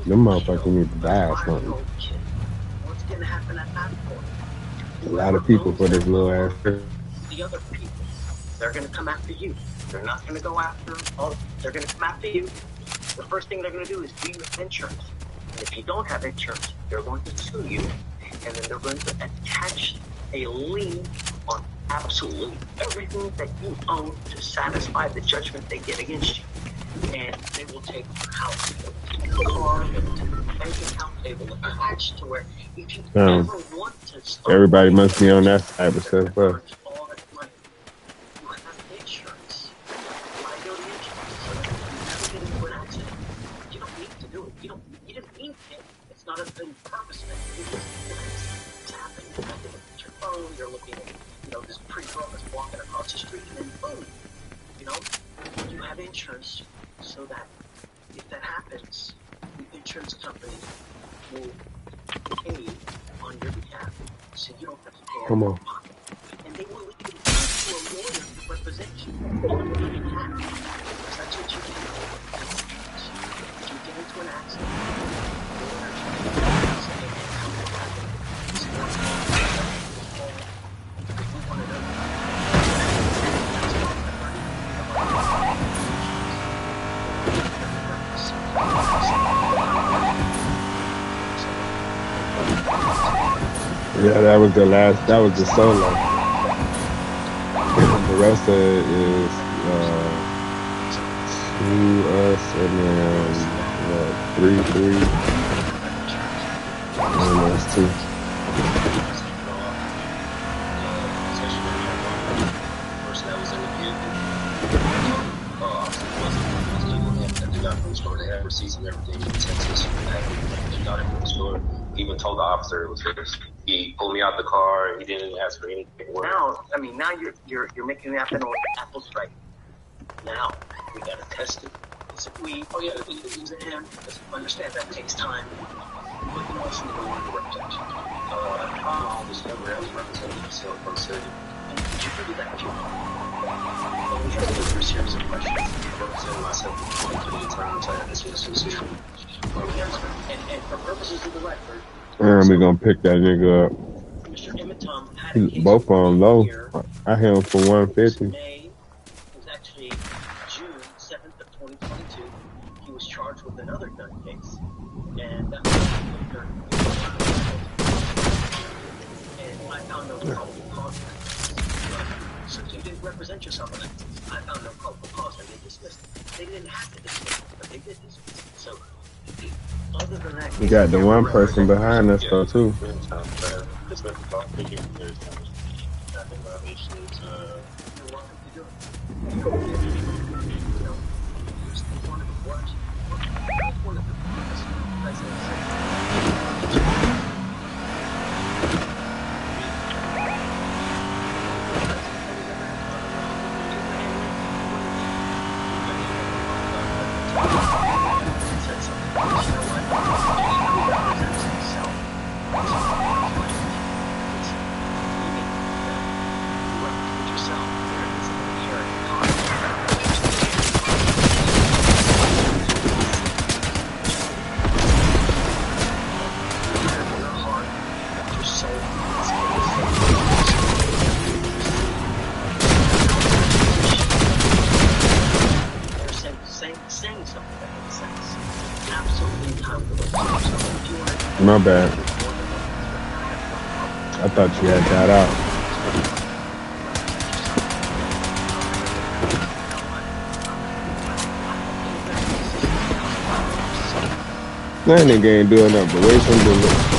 Them motherfuckers need to die or something. What's going to happen at that point? A lot of people for this little ass. The other people, they're going to come after you. They're not going to go after all. They're going to come after you. The first thing they're going to do is give you insurance. And if you don't have insurance, they're going to sue you, and then they're going to attach a lien on absolutely everything that you own to satisfy the judgment they get against you. And they will take your house, they will take your car, they will take your bank account table attached to where if you Um, ever want to start everybody must be on that side besides us. all that money, you have insurance, liability insurance, so that if you ever get into an accident, you don't need to do it. You didn't mean to. It's not a purpose thing. It's happened. You have to look at your phone. You're looking at, this pretty girl that's walking across the street, and then boom, you have insurance, so that if that happens, the insurance company will pay on your behalf, so you don't have to pay Come out on. of pocket. And they will even pay for a lawyer to represent you on your behalf. Because that's what you do. If you get into an accident, lawyers will say, how did it happen? Is it your fault? Because we want to know. Yeah, that was the solo. The rest of it is 2 us and then 3 and that's 2. They had receipts and everything in Texas. They got it from the store. He even told the officer it was his. He pulled me out the car. He didn't ask for anything. Now you're making apples right. Now we gotta test it. Is it weed? Oh yeah, is it him? Understand that takes time. But you also need to learn to represent. I'll discover I was representing myself from city. And did you do that too? Well, we have to go through a series of questions. I represented myself for the times I had this institution. And for purposes of the record, And we're gonna pick that nigga up. Mr. Emmett Tom had a case Both of them low. here. I hit him for 150. May, it was actually June 7th of 2022. He was charged with another gun case. And that was and I found no probable cause. So you didn't represent yourself on that. I found no probable cause and they dismissed it. They didn't have to dismiss it, but they did dismiss it. So other than that, We got the one person behind us though too. you're welcome to do it. One of the worst. One of the My bad. I thought you had got out. That nigga ain't doing nothing but waste some bullets.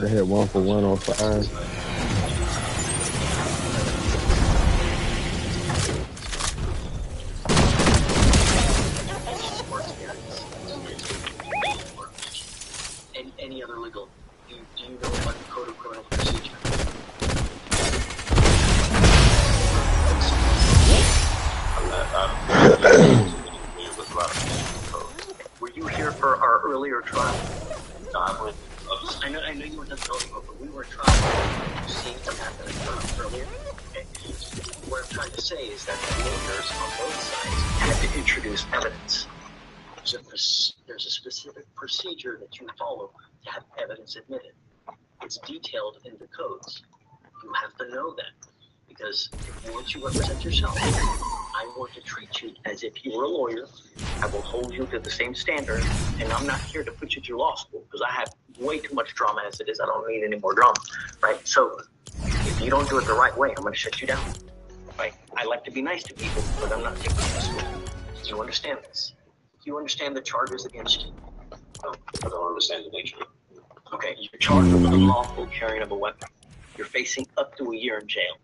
I hit 1 for 1 on 5. earlier trial. No, I know you were just earlier, but we were trying to see what happened earlier. Okay? What I'm trying to say is that the lawyers on both sides had to introduce evidence. There's a specific procedure that you follow to have evidence admitted. It's detailed in the codes. You have to know that. Because once you represent yourself, I want to treat you as if you were a lawyer. I will hold you to the same standard, and I'm not here to put you through law school because I have way too much drama as it is. I don't need any more drama, right? So if you don't do it the right way, I'm going to shut you down, right? I like to be nice to people, but I'm not taking you to school. Do you understand this? Do you understand the charges against you? No, I don't understand the nature. Okay, you're charged with unlawful carrying of a weapon. You're facing up to a year in jail.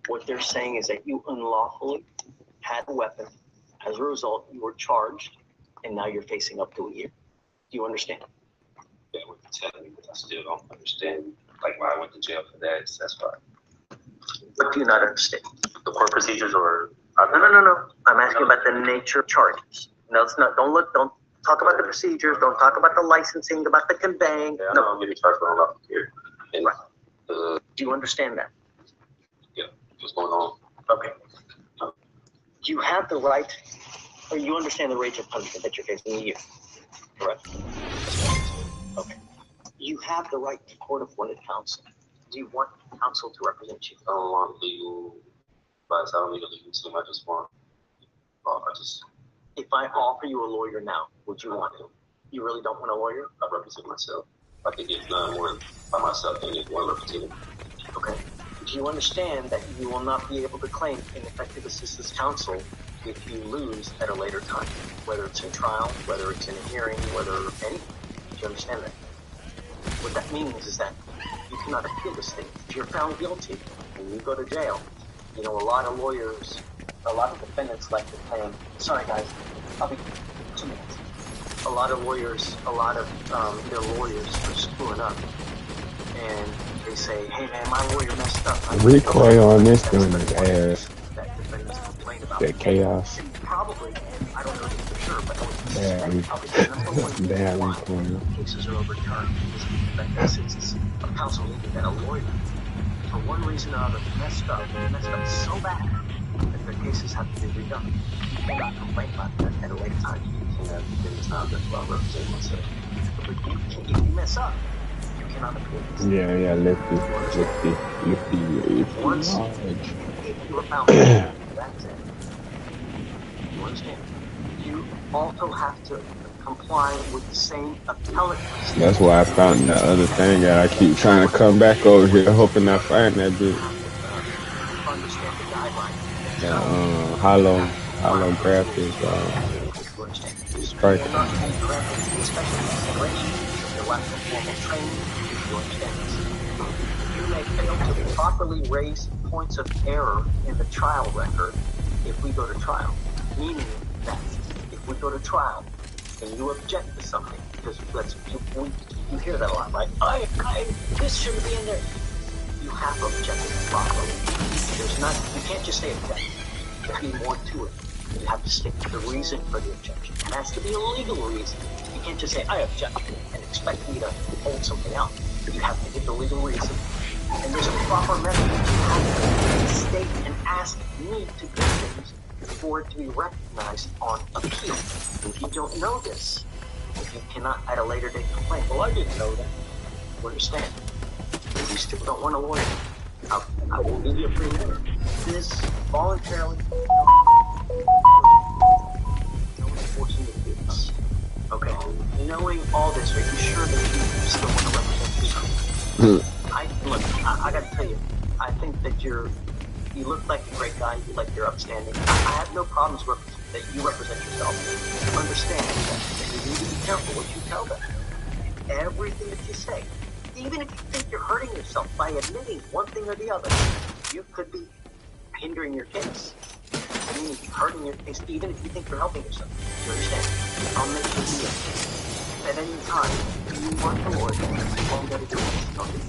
What they're saying is that you unlawfully had a weapon. As a result, you were charged, and now you're facing up to a year. Do you understand? Yeah, what you're telling me, but I still don't understand. Like, why I went to jail for that, that's fine. What do you not understand? The court procedures or... No. I'm asking about the nature of charges. No, it's not. Don't talk about the procedures. Don't talk about the licensing, about the conveying. Yeah, no, I'm getting charged for unlawful carry. Right. Do you understand that? Yeah. What's going on? Okay. You have the right, or you understand the range of punishment that you're facing a year, correct? Okay. You have the right to court-appointed counsel. Do you want counsel to represent you? I don't want legal advice. I don't need a legal team. I just want, If I offer you a lawyer now, would you want him? You really don't want a lawyer? I represent myself. I can get done more by myself than one representative. Okay. Do you understand that you will not be able to claim ineffective assistance counsel if you lose at a later time, whether it's in trial, whether it's in a hearing, whether anything? Do you understand that? What that means is that you cannot appeal this thing. If you're found guilty and you go to jail, you know, a lot of lawyers, a lot of defendants like to claim, sorry guys, I'll be 2 minutes. A lot of lawyers, their lawyers are screwing up. And they say, hey man, my lawyer messed up. Recoil on this thing is ass. That chaos. Probably, I don't know for sure, but bad recoil. Cases are overturned because it's a counsel needed that a lawyer, for one reason or another, messed up so bad that their cases have to be redone. They got complained about that at a later time. It's not that's why I represent myself. But if you mess up, you cannot appeal this. Yeah, lefty. Once if you are found that's it. You understand? You also have to comply with the same appellate procedure. That's why I found the other thing that I keep trying to come back over here, hoping I find that bitch. Understand the guidelines. Yeah, holographic strike. You may fail to properly raise points of error in the trial record if we go to trial. Meaning that if we go to trial and you object to something, because you hear that a lot, right? This shouldn't be in there. You have to object properly. You can't just say object. There's be more to it. You have to stick to the reason for the objection. It has to be a legal reason. You can't just say, I object, and expect me to hold something out. You have to get the legal reason. And there's a proper method. You have to state and ask me to do things for it to be recognized on appeal. If you don't know this, if you cannot at a later date complain, well, I didn't know that. You understand? If you still don't want a lawyer, I will give you a free lawyer. This voluntarily. No one's forcing you to do this. Okay. Knowing all this, are you sure that you still want to represent yourself? I gotta tell you, I think that you look like a great guy. You're upstanding. I have no problems that you represent yourself. Understand that you need to be careful what you tell them. Everything that you say. Even if you think you're hurting yourself by admitting one thing or the other, you could be hindering your case. I mean, hurting your case, even if you think you're helping yourself. You understand? I'll make you deal. At any time, you want the lawyer, all you gotta do is talk to you.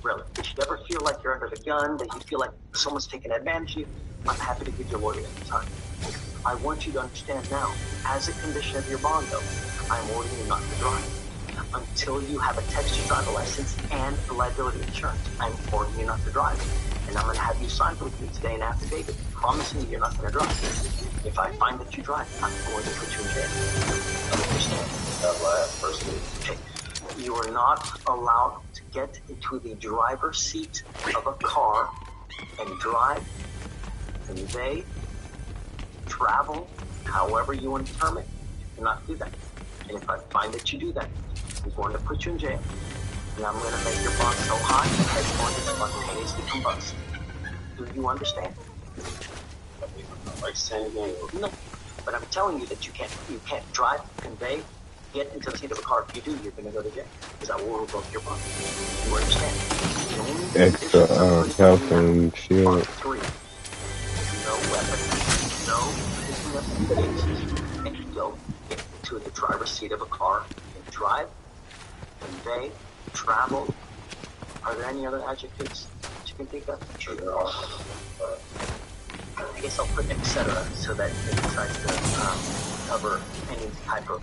Really. If you ever feel like you're under the gun, that you feel like someone's taking advantage of you, I'm happy to give you a lawyer at the time. I want you to understand now, as a condition of your bond, though, I'm ordering you not to drive. Until you have a texture driver license and a liability insurance, I'm ordering you not to drive. And I'm going to have you sign with me today an affidavit promising you're not going to drive. If I find that you drive, I'm going to put you in jail. Understand? Okay. You are not allowed to get into the driver's seat of a car and drive, convey, travel, however you want to term it. You cannot do that. And if I find that you do that, I'm going to put you in jail. And I'm going to make your bond so hot that it's going to spontaneously combust. Do you understand? No. But I'm telling you that you can't drive, convey, get into the seat of a car. If you do, you're going to go to jail. Because I will revoke your bond. You understand? Extra health and shield. 3. No weapon, no picking up cases, and you don't get into the driver's seat of a car and drive, convey, travel. Are there any other adjectives that you can think of? Sure there are. I guess I'll put etc. so that it tries to cover any type of,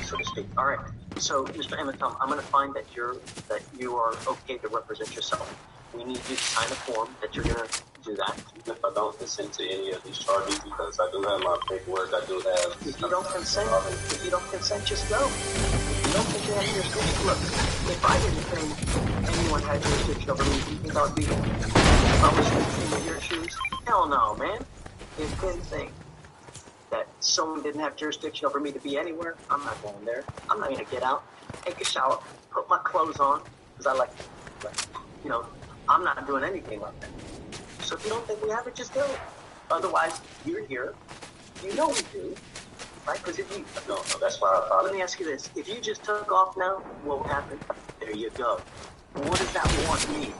so to speak. All right. So, Mr. Ematom, I'm going to find that you are okay to represent yourself. We need you to sign a form that you're going to do that. If I don't consent to any of these charges, because I do have my paperwork, I do have. If you don't consent, just go. If you don't think you have jurisdiction, look. If I didn't think anyone had jurisdiction over me, do you think I would be in your shoes? Hell no, man. If you didn't think that someone didn't have jurisdiction over me to be anywhere, I'm not going there. I'm not going to get out, take a shower, put my clothes on, because I like, I'm not doing anything like that. So if you don't think we have it, just go. Otherwise, you're here. You know we do. Right? Because if you... No, that's why I thought. Let me ask you this. If you just took off now, what would happen? There you go. What does that want mean?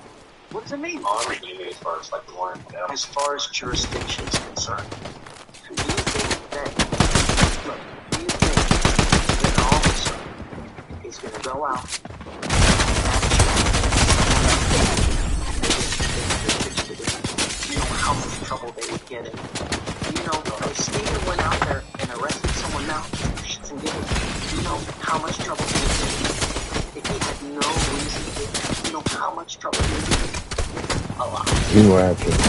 What does it mean? As far as like the warrant. Yeah. As far as jurisdiction is concerned. Do you think that... Look, do you think that an officer is going to go out how much trouble they would get in? If Steven went out there and arrested someone now, shits and giggles, do you know how much trouble he would get in? If he had no reason to get in, you know how much trouble he would get in? A lot. You know what happened?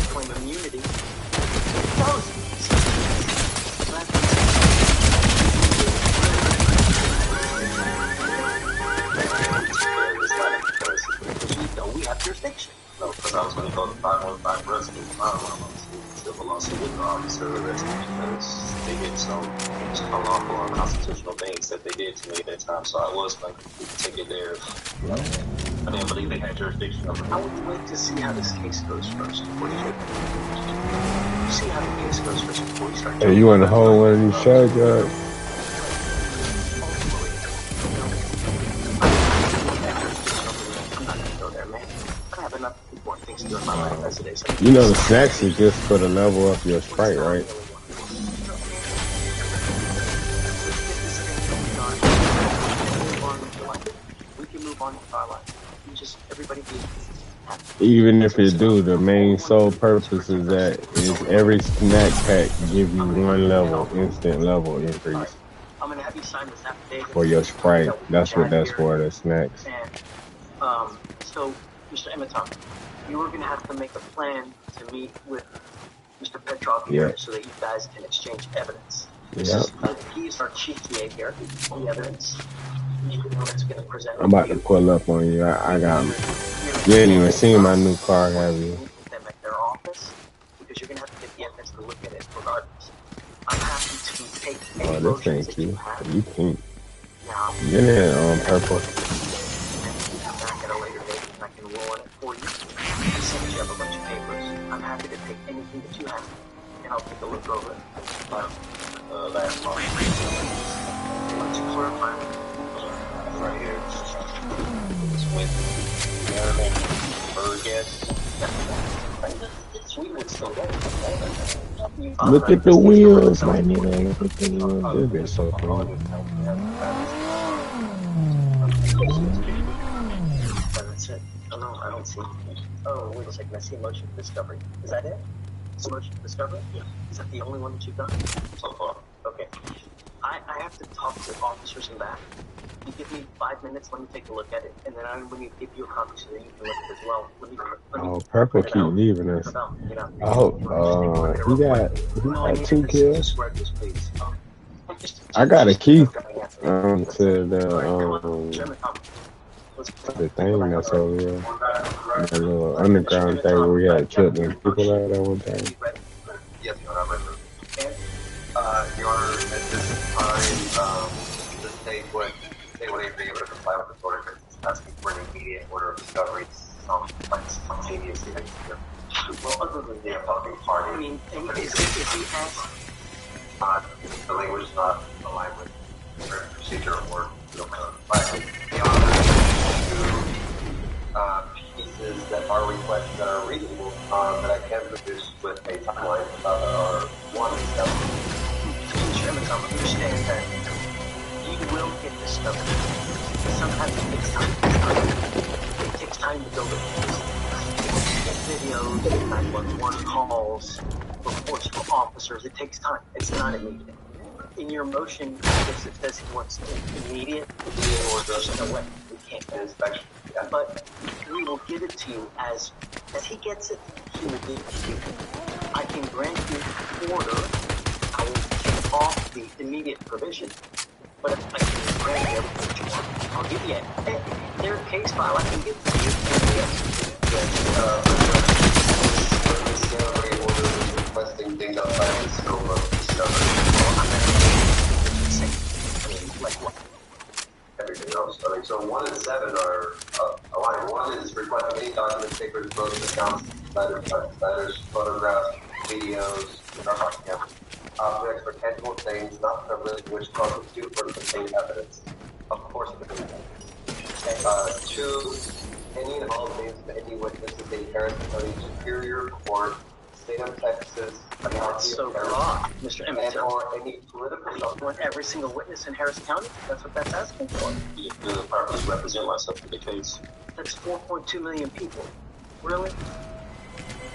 Claim immunity. We have jurisdiction. No, because I was going to go to 515 rescue. Civil lawsuit with the officer arrested because they did some unlawful, unconstitutional things that they did to me at that time. So I was going to take it there. I didn't believe they had jurisdiction over me. I would wait to see how this case goes first before you take it. See how the case goes first before you start. Hey, you want to hold one of these shotguns? You know the snacks is just for the level up your Sprite, right? We can move on with our life. Just everybody be happy. Even if it do, the main sole purpose is that is every snack pack give you one level, instant level increase. I'm gonna have you sign this affidavit for your Sprite. That's what that's for, the snacks. And so, Mr. Ematom, you were going to have to make a plan to meet with Mr. Petrov here so that you guys can exchange evidence. He's our chief TA here. The evidence. I'm about to pull up on you. I got him. You ain't even seen my new car, have you? Them at their office, because you're going to have to get the evidence to look at it regardless. I'm happy to take any motions that you have. You pink. Now, Get it on purple. Back at a later date, and I can roll on it for you. Since you have a bunch of papers, I'm happy to take anything that you have, and I'll take a look over it. Last month. Let's clarify. Right here. It's with Berges. It's sweet with still there. Look at the wheels, my nigga. Look at the wheels. They've been so cool. That's it. Oh, no, I don't see. oh, wait a second, I see motion discovery. Is that it? Is motion discovery? Yeah. Is that the only one that you've done? So far. Okay. I have to talk to officers in back. You give me 5 minutes, let me take a look at it, and then I'm going to give you a copy so that you can look at it as well. Oh, Purple keep leaving us. Oh, he got 2 kills. I got a key to the thing that's over here. That little underground thing where we had killed them people at one time. Yes, Your Honor, I'm ready. Your Honor, at this time, the state would be able to comply with the order asking for an immediate order of discovery, spontaneously execute. Well, other than the opposing party, I mean, is he asked? The language is not aligned with procedure or but beyond that, pieces that are requested that are reasonable, that I can produce with a timeline are one and seven. Chairman, understand that you will get discovered. Sometimes it takes time. It takes time to build a case. Videos, 911 calls, reports from officers. It takes time. It's not immediate. In your motion, if it says he wants immediate or just no way, we can't get inspection. But we will give it to you as he gets it. He will give it to you. I can grant you order. I will take off the immediate provision. But if I can grant you everything you want, I'll give you their case file. I can give to you. Requesting things outside the scope of discovery. Like what? Everything else. I mean, so 1 and 7 are aligned. 1 is requesting any documents, papers, books, accounts, letters, photographs, videos, objects or tangible things not privileged which constitute or contain evidence. Of course, the 2, any and all names of any witnesses in Harris County Superior Court, State of Texas, That's so broad, Mr. Emmett. or any political You want every single witness in Harris County? That's what that's asking for. You do the purpose represent myself in the case. That's 4.2 million people. Really?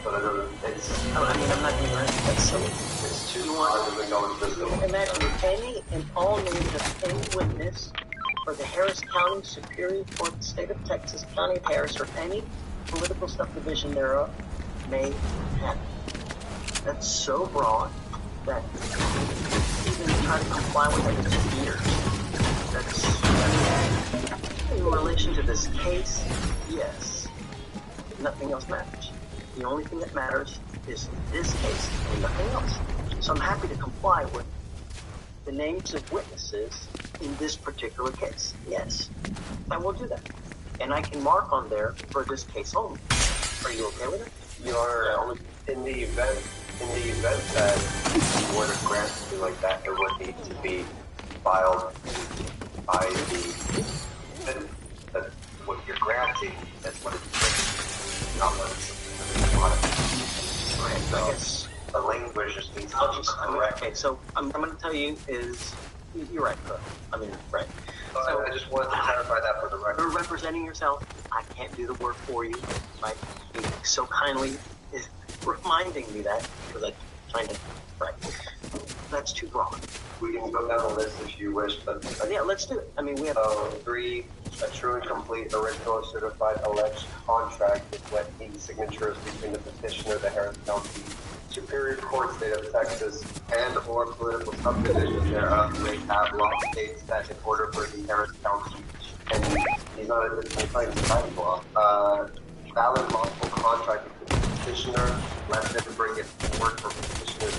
But it's, I mean, I'm not going to grant you. That's silly. it's too hard to go into this. Imagine any and all names of any witness for the Harris County Superior Court, State of Texas, County of Harris, or any political subdivision thereof may happen. That's so broad that even try to comply with it in 2 years. That's in relation to this case, yes. Nothing else matters. The only thing that matters is this case and nothing else. So I'm happy to comply with the names of witnesses in this particular case. Yes, I will do that. And I can mark on there for this case only. Are you okay with it? You are, in the event that you were to grant something like that, it would need to be filed by that what you're granting is what it's not what it's I guess the language just needs to be correct. Okay, so I'm going to tell you is, you're right, bro. I mean, right. So I just wanted to clarify that for the record. You're representing yourself. I can't do the work for you. Right? You so kindly is reminding me that because I'm trying to, right. That's too broad. We can go down the list if you wish, but yeah, let's do it. I mean, we have 3, a true and complete original certified alleged contract with wet signatures between the petitioner, the Harris County Superior Court, State of Texas, and or political subdivision thereof may have law states that in order for the Harris County, and he's not a good law, valid lawful contract with the petitioner, let them bring it forward for petitioner's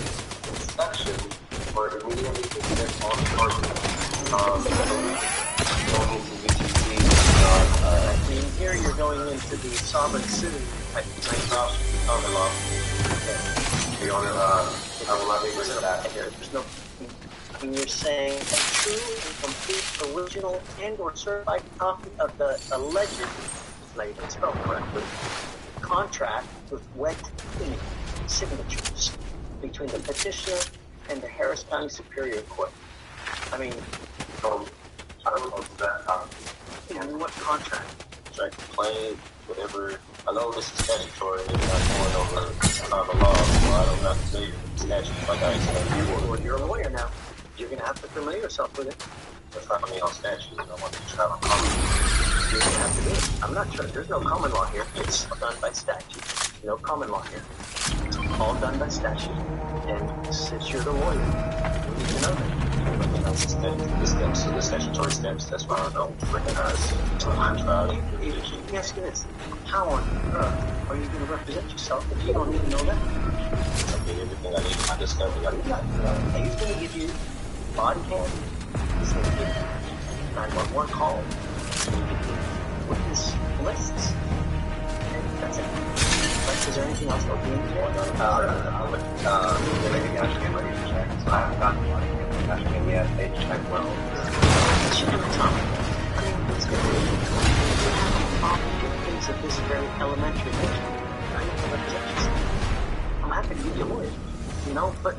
inspection, or immediately dismiss all charges going into UTC. I mean, here you're going into the sovereign citizen type of Sovereign law. Okay. Your Honor, I will not be able to that. There's no. When you're saying a true and complete original and or certified copy of the alleged, it's not even spelled correctly, contract with wet signatures between the petitioner and the Harris County Superior Court. I mean, I don't know that. in what contract? Contract, plan, whatever I know this is statutory and not going over common law, so I don't have to say statutes like I explained before. Well, you're a lawyer now. You're going to have to familiar yourself with it. If I mean on statutes, I want to try on common law. You're going to have to do it. I'm not sure. There's no common law here. It's done by statute. No common law here. It's all done by statute. And since you're the lawyer, you need to know that. Everything else is the steps, so the statutory steps, that's why I don't recognize time trial. Let me ask you this. How on earth are you going to represent yourself if you don't even know that? I mean, everything I need in my discovery, I got. He's going to give you body cam. He's going to give you 911 call. He's going to give you witness lists. And that's it. Like, is there anything else that we need to know? I'll look at the cash cam ready to check. So I haven't gotten the money in the cash cam yet. They check well. It's your time. I mean, it's going to be things of this very elementary nature. I'm happy to be a lawyer, you know, but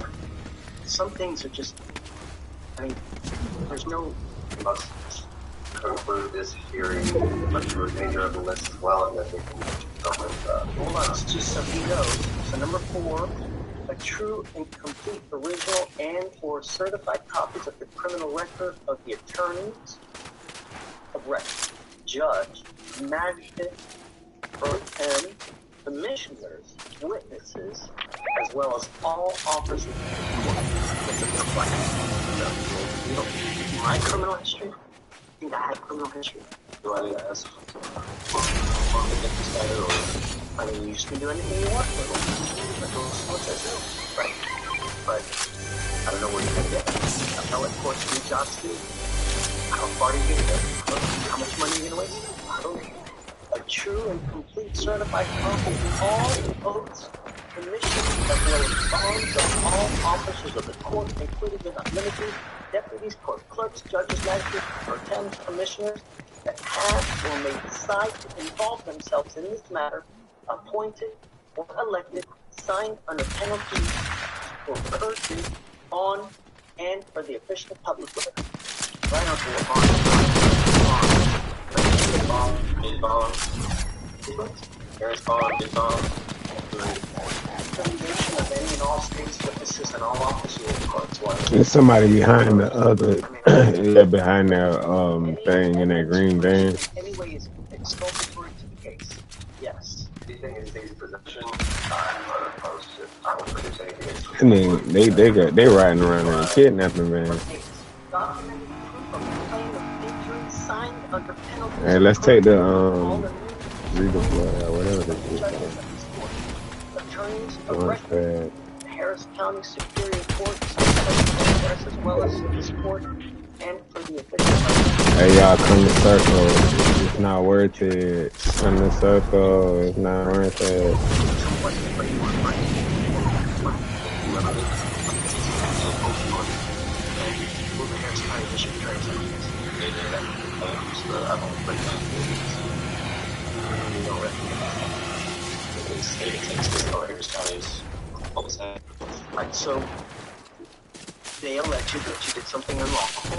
some things are just, I mean, there's no... We must conclude this hearing with the remainder of the list as well, and then we can go with, Hold on, just so you know. So number 4, a true and complete original and or certified copies of the criminal record of the attorneys of record, judge, magistrate, pro tem, commissioners, witnesses, as well as all officers with the complaint. So, you know, my criminal history, I think I had criminal history. Do I need to ask? I mean, you can do anything you want with them. That's what I do. Right. But I don't know where you're going to get it. Appellate courts do jobs too. How far are you going to go? How much money are you going to waste? I don't know. A true and complete certified copy of all oaths, commissions, as well as bonds of all officers of the court, including but not limited to deputies, court clerks, judges, magistrates, pro tem, commissioners that have or may decide to involve themselves in this matter, appointed or elected, signed under penalty for cursing on and for the official public record. Right on to the bond. Big bond. Harris bond, big bond. Determination of any and all states, witnesses, and all officers of the courts. There's somebody behind the other, yeah, behind that thing in that green van. Anyway, is exculpatory to the case. Yes. anything in state's possession, I'm not opposed to. I won't produce anything. I mean, they riding around in a kidnapping van. Hey, let's take the legal flight out, whatever this is. Attorneys of record, Harris County Superior Court, as well as this court, and for the official. Hey, y'all, come to circle. It's not worth it. Come to circle. It's not worth it. Right, so they alleged that you did something unlawful.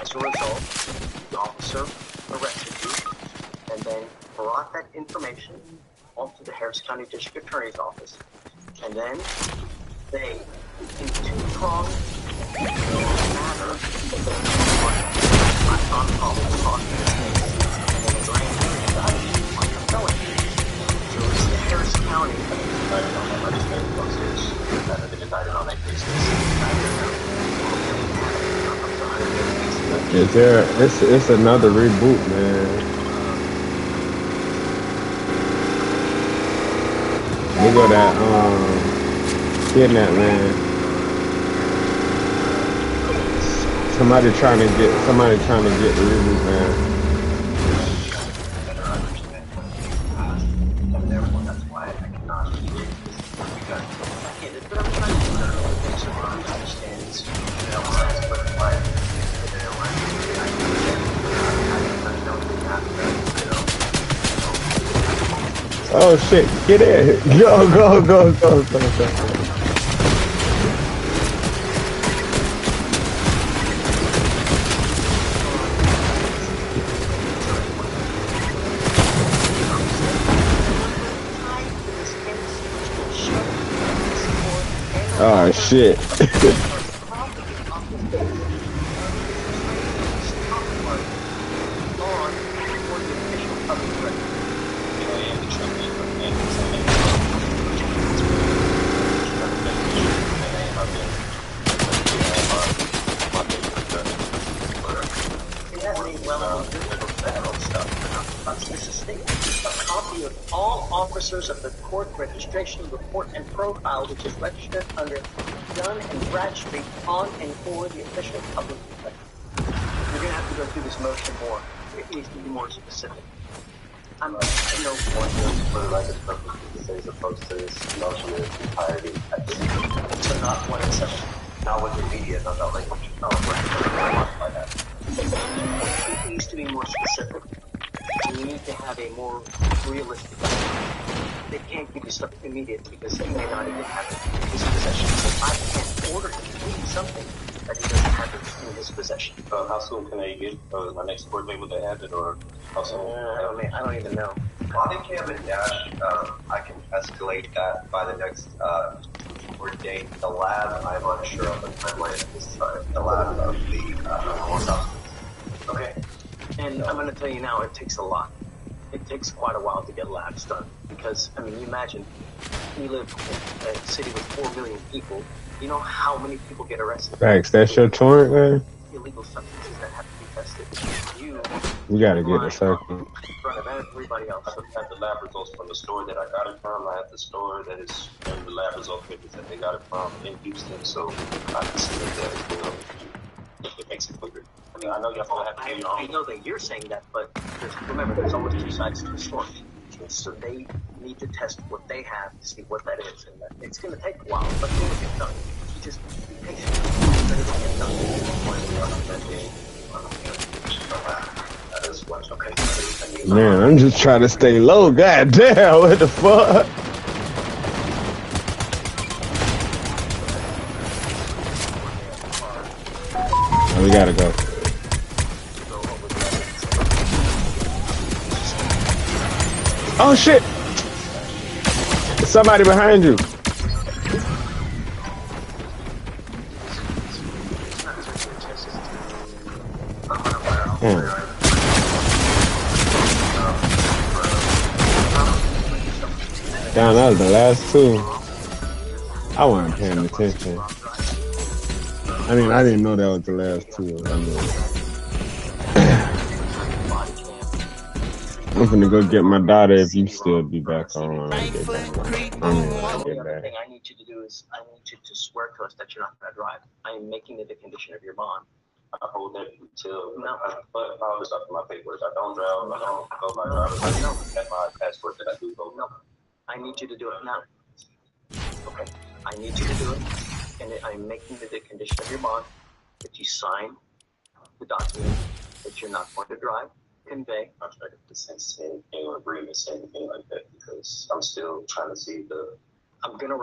As a result, the officer arrested you and then brought that information off to the Harris County District Attorney's Office. And then they, in two-pronged manner, I found probable cause in this case, and then the grand jury indicted you on your felony. So it's the Harris County that indicted on that legislative process that have been indicted on that case. Is there? It's another reboot, man. We go that kidnap man. Somebody trying to get the reboot, man. Oh shit, get in. Go. Oh shit. A copy of all officers of the court registration report and profile, which is registered under Dun and Bradstreet on and for the official public record. You're going to have to go through this motion more. It needs to be more specific. I'm no point for the record purposes as opposed to this motion in its entirety. So not one exception. Not with the media, not like what you know, by that. It needs to be more specific. You need to have a more realistic approach. They can't give you stuff immediately because he may not even have it in his possession. So I can't order him to give you something that he doesn't have it in his possession. How soon can I get my next court date? Will they have it, or how soon? I don't even know. Body cam and dash, I can escalate that by the next court date. The lab, I'm unsure of the timeline at this time. The lab of the Okay. And I'm going to tell you now, it takes a lot. It takes quite a while to get labs done. Because, I mean, you imagine, we live in a city with 4 million people. You know how many people get arrested? Thanks, that's your torrent, man? Illegal substances that have to be tested. You gotta get the circle. In front of everybody else. I have the lab results from the store that I got it from. I have the store that is in the lab result papers that they got it from in Houston. So I can see that as well. It makes it quicker. I mean, I know you have to have I know that you're saying that, but remember, there's always two sides to the story. So they need to test what they have to see what that is. And it's going to take a while, but it will get done. You just be patient. But it will get done. Okay. Man, I'm just trying to stay low. God damn, what the fuck? Oh, we gotta go. Oh shit! There's somebody behind you. Damn, that was the last two. I wasn't paying attention. I mean, I didn't know that was the last two. I'm gonna go get my daughter if you still be back on when I get back. The other thing I need you to do is I need you to swear to us that you're not going to drive. I am making it a condition of your bond. I hold that until but all this stuff in my paperwork. I don't drive. I don't go by driver's license. That's my passport that I do go. No, I need you to do it now. Okay, I need you to do it, and I'm making it a condition of your bond that you sign the document that you're not going to drive, convey. I'm trying to same thing or agreement, same thing like that, because I'm still trying to see the. I'm gonna.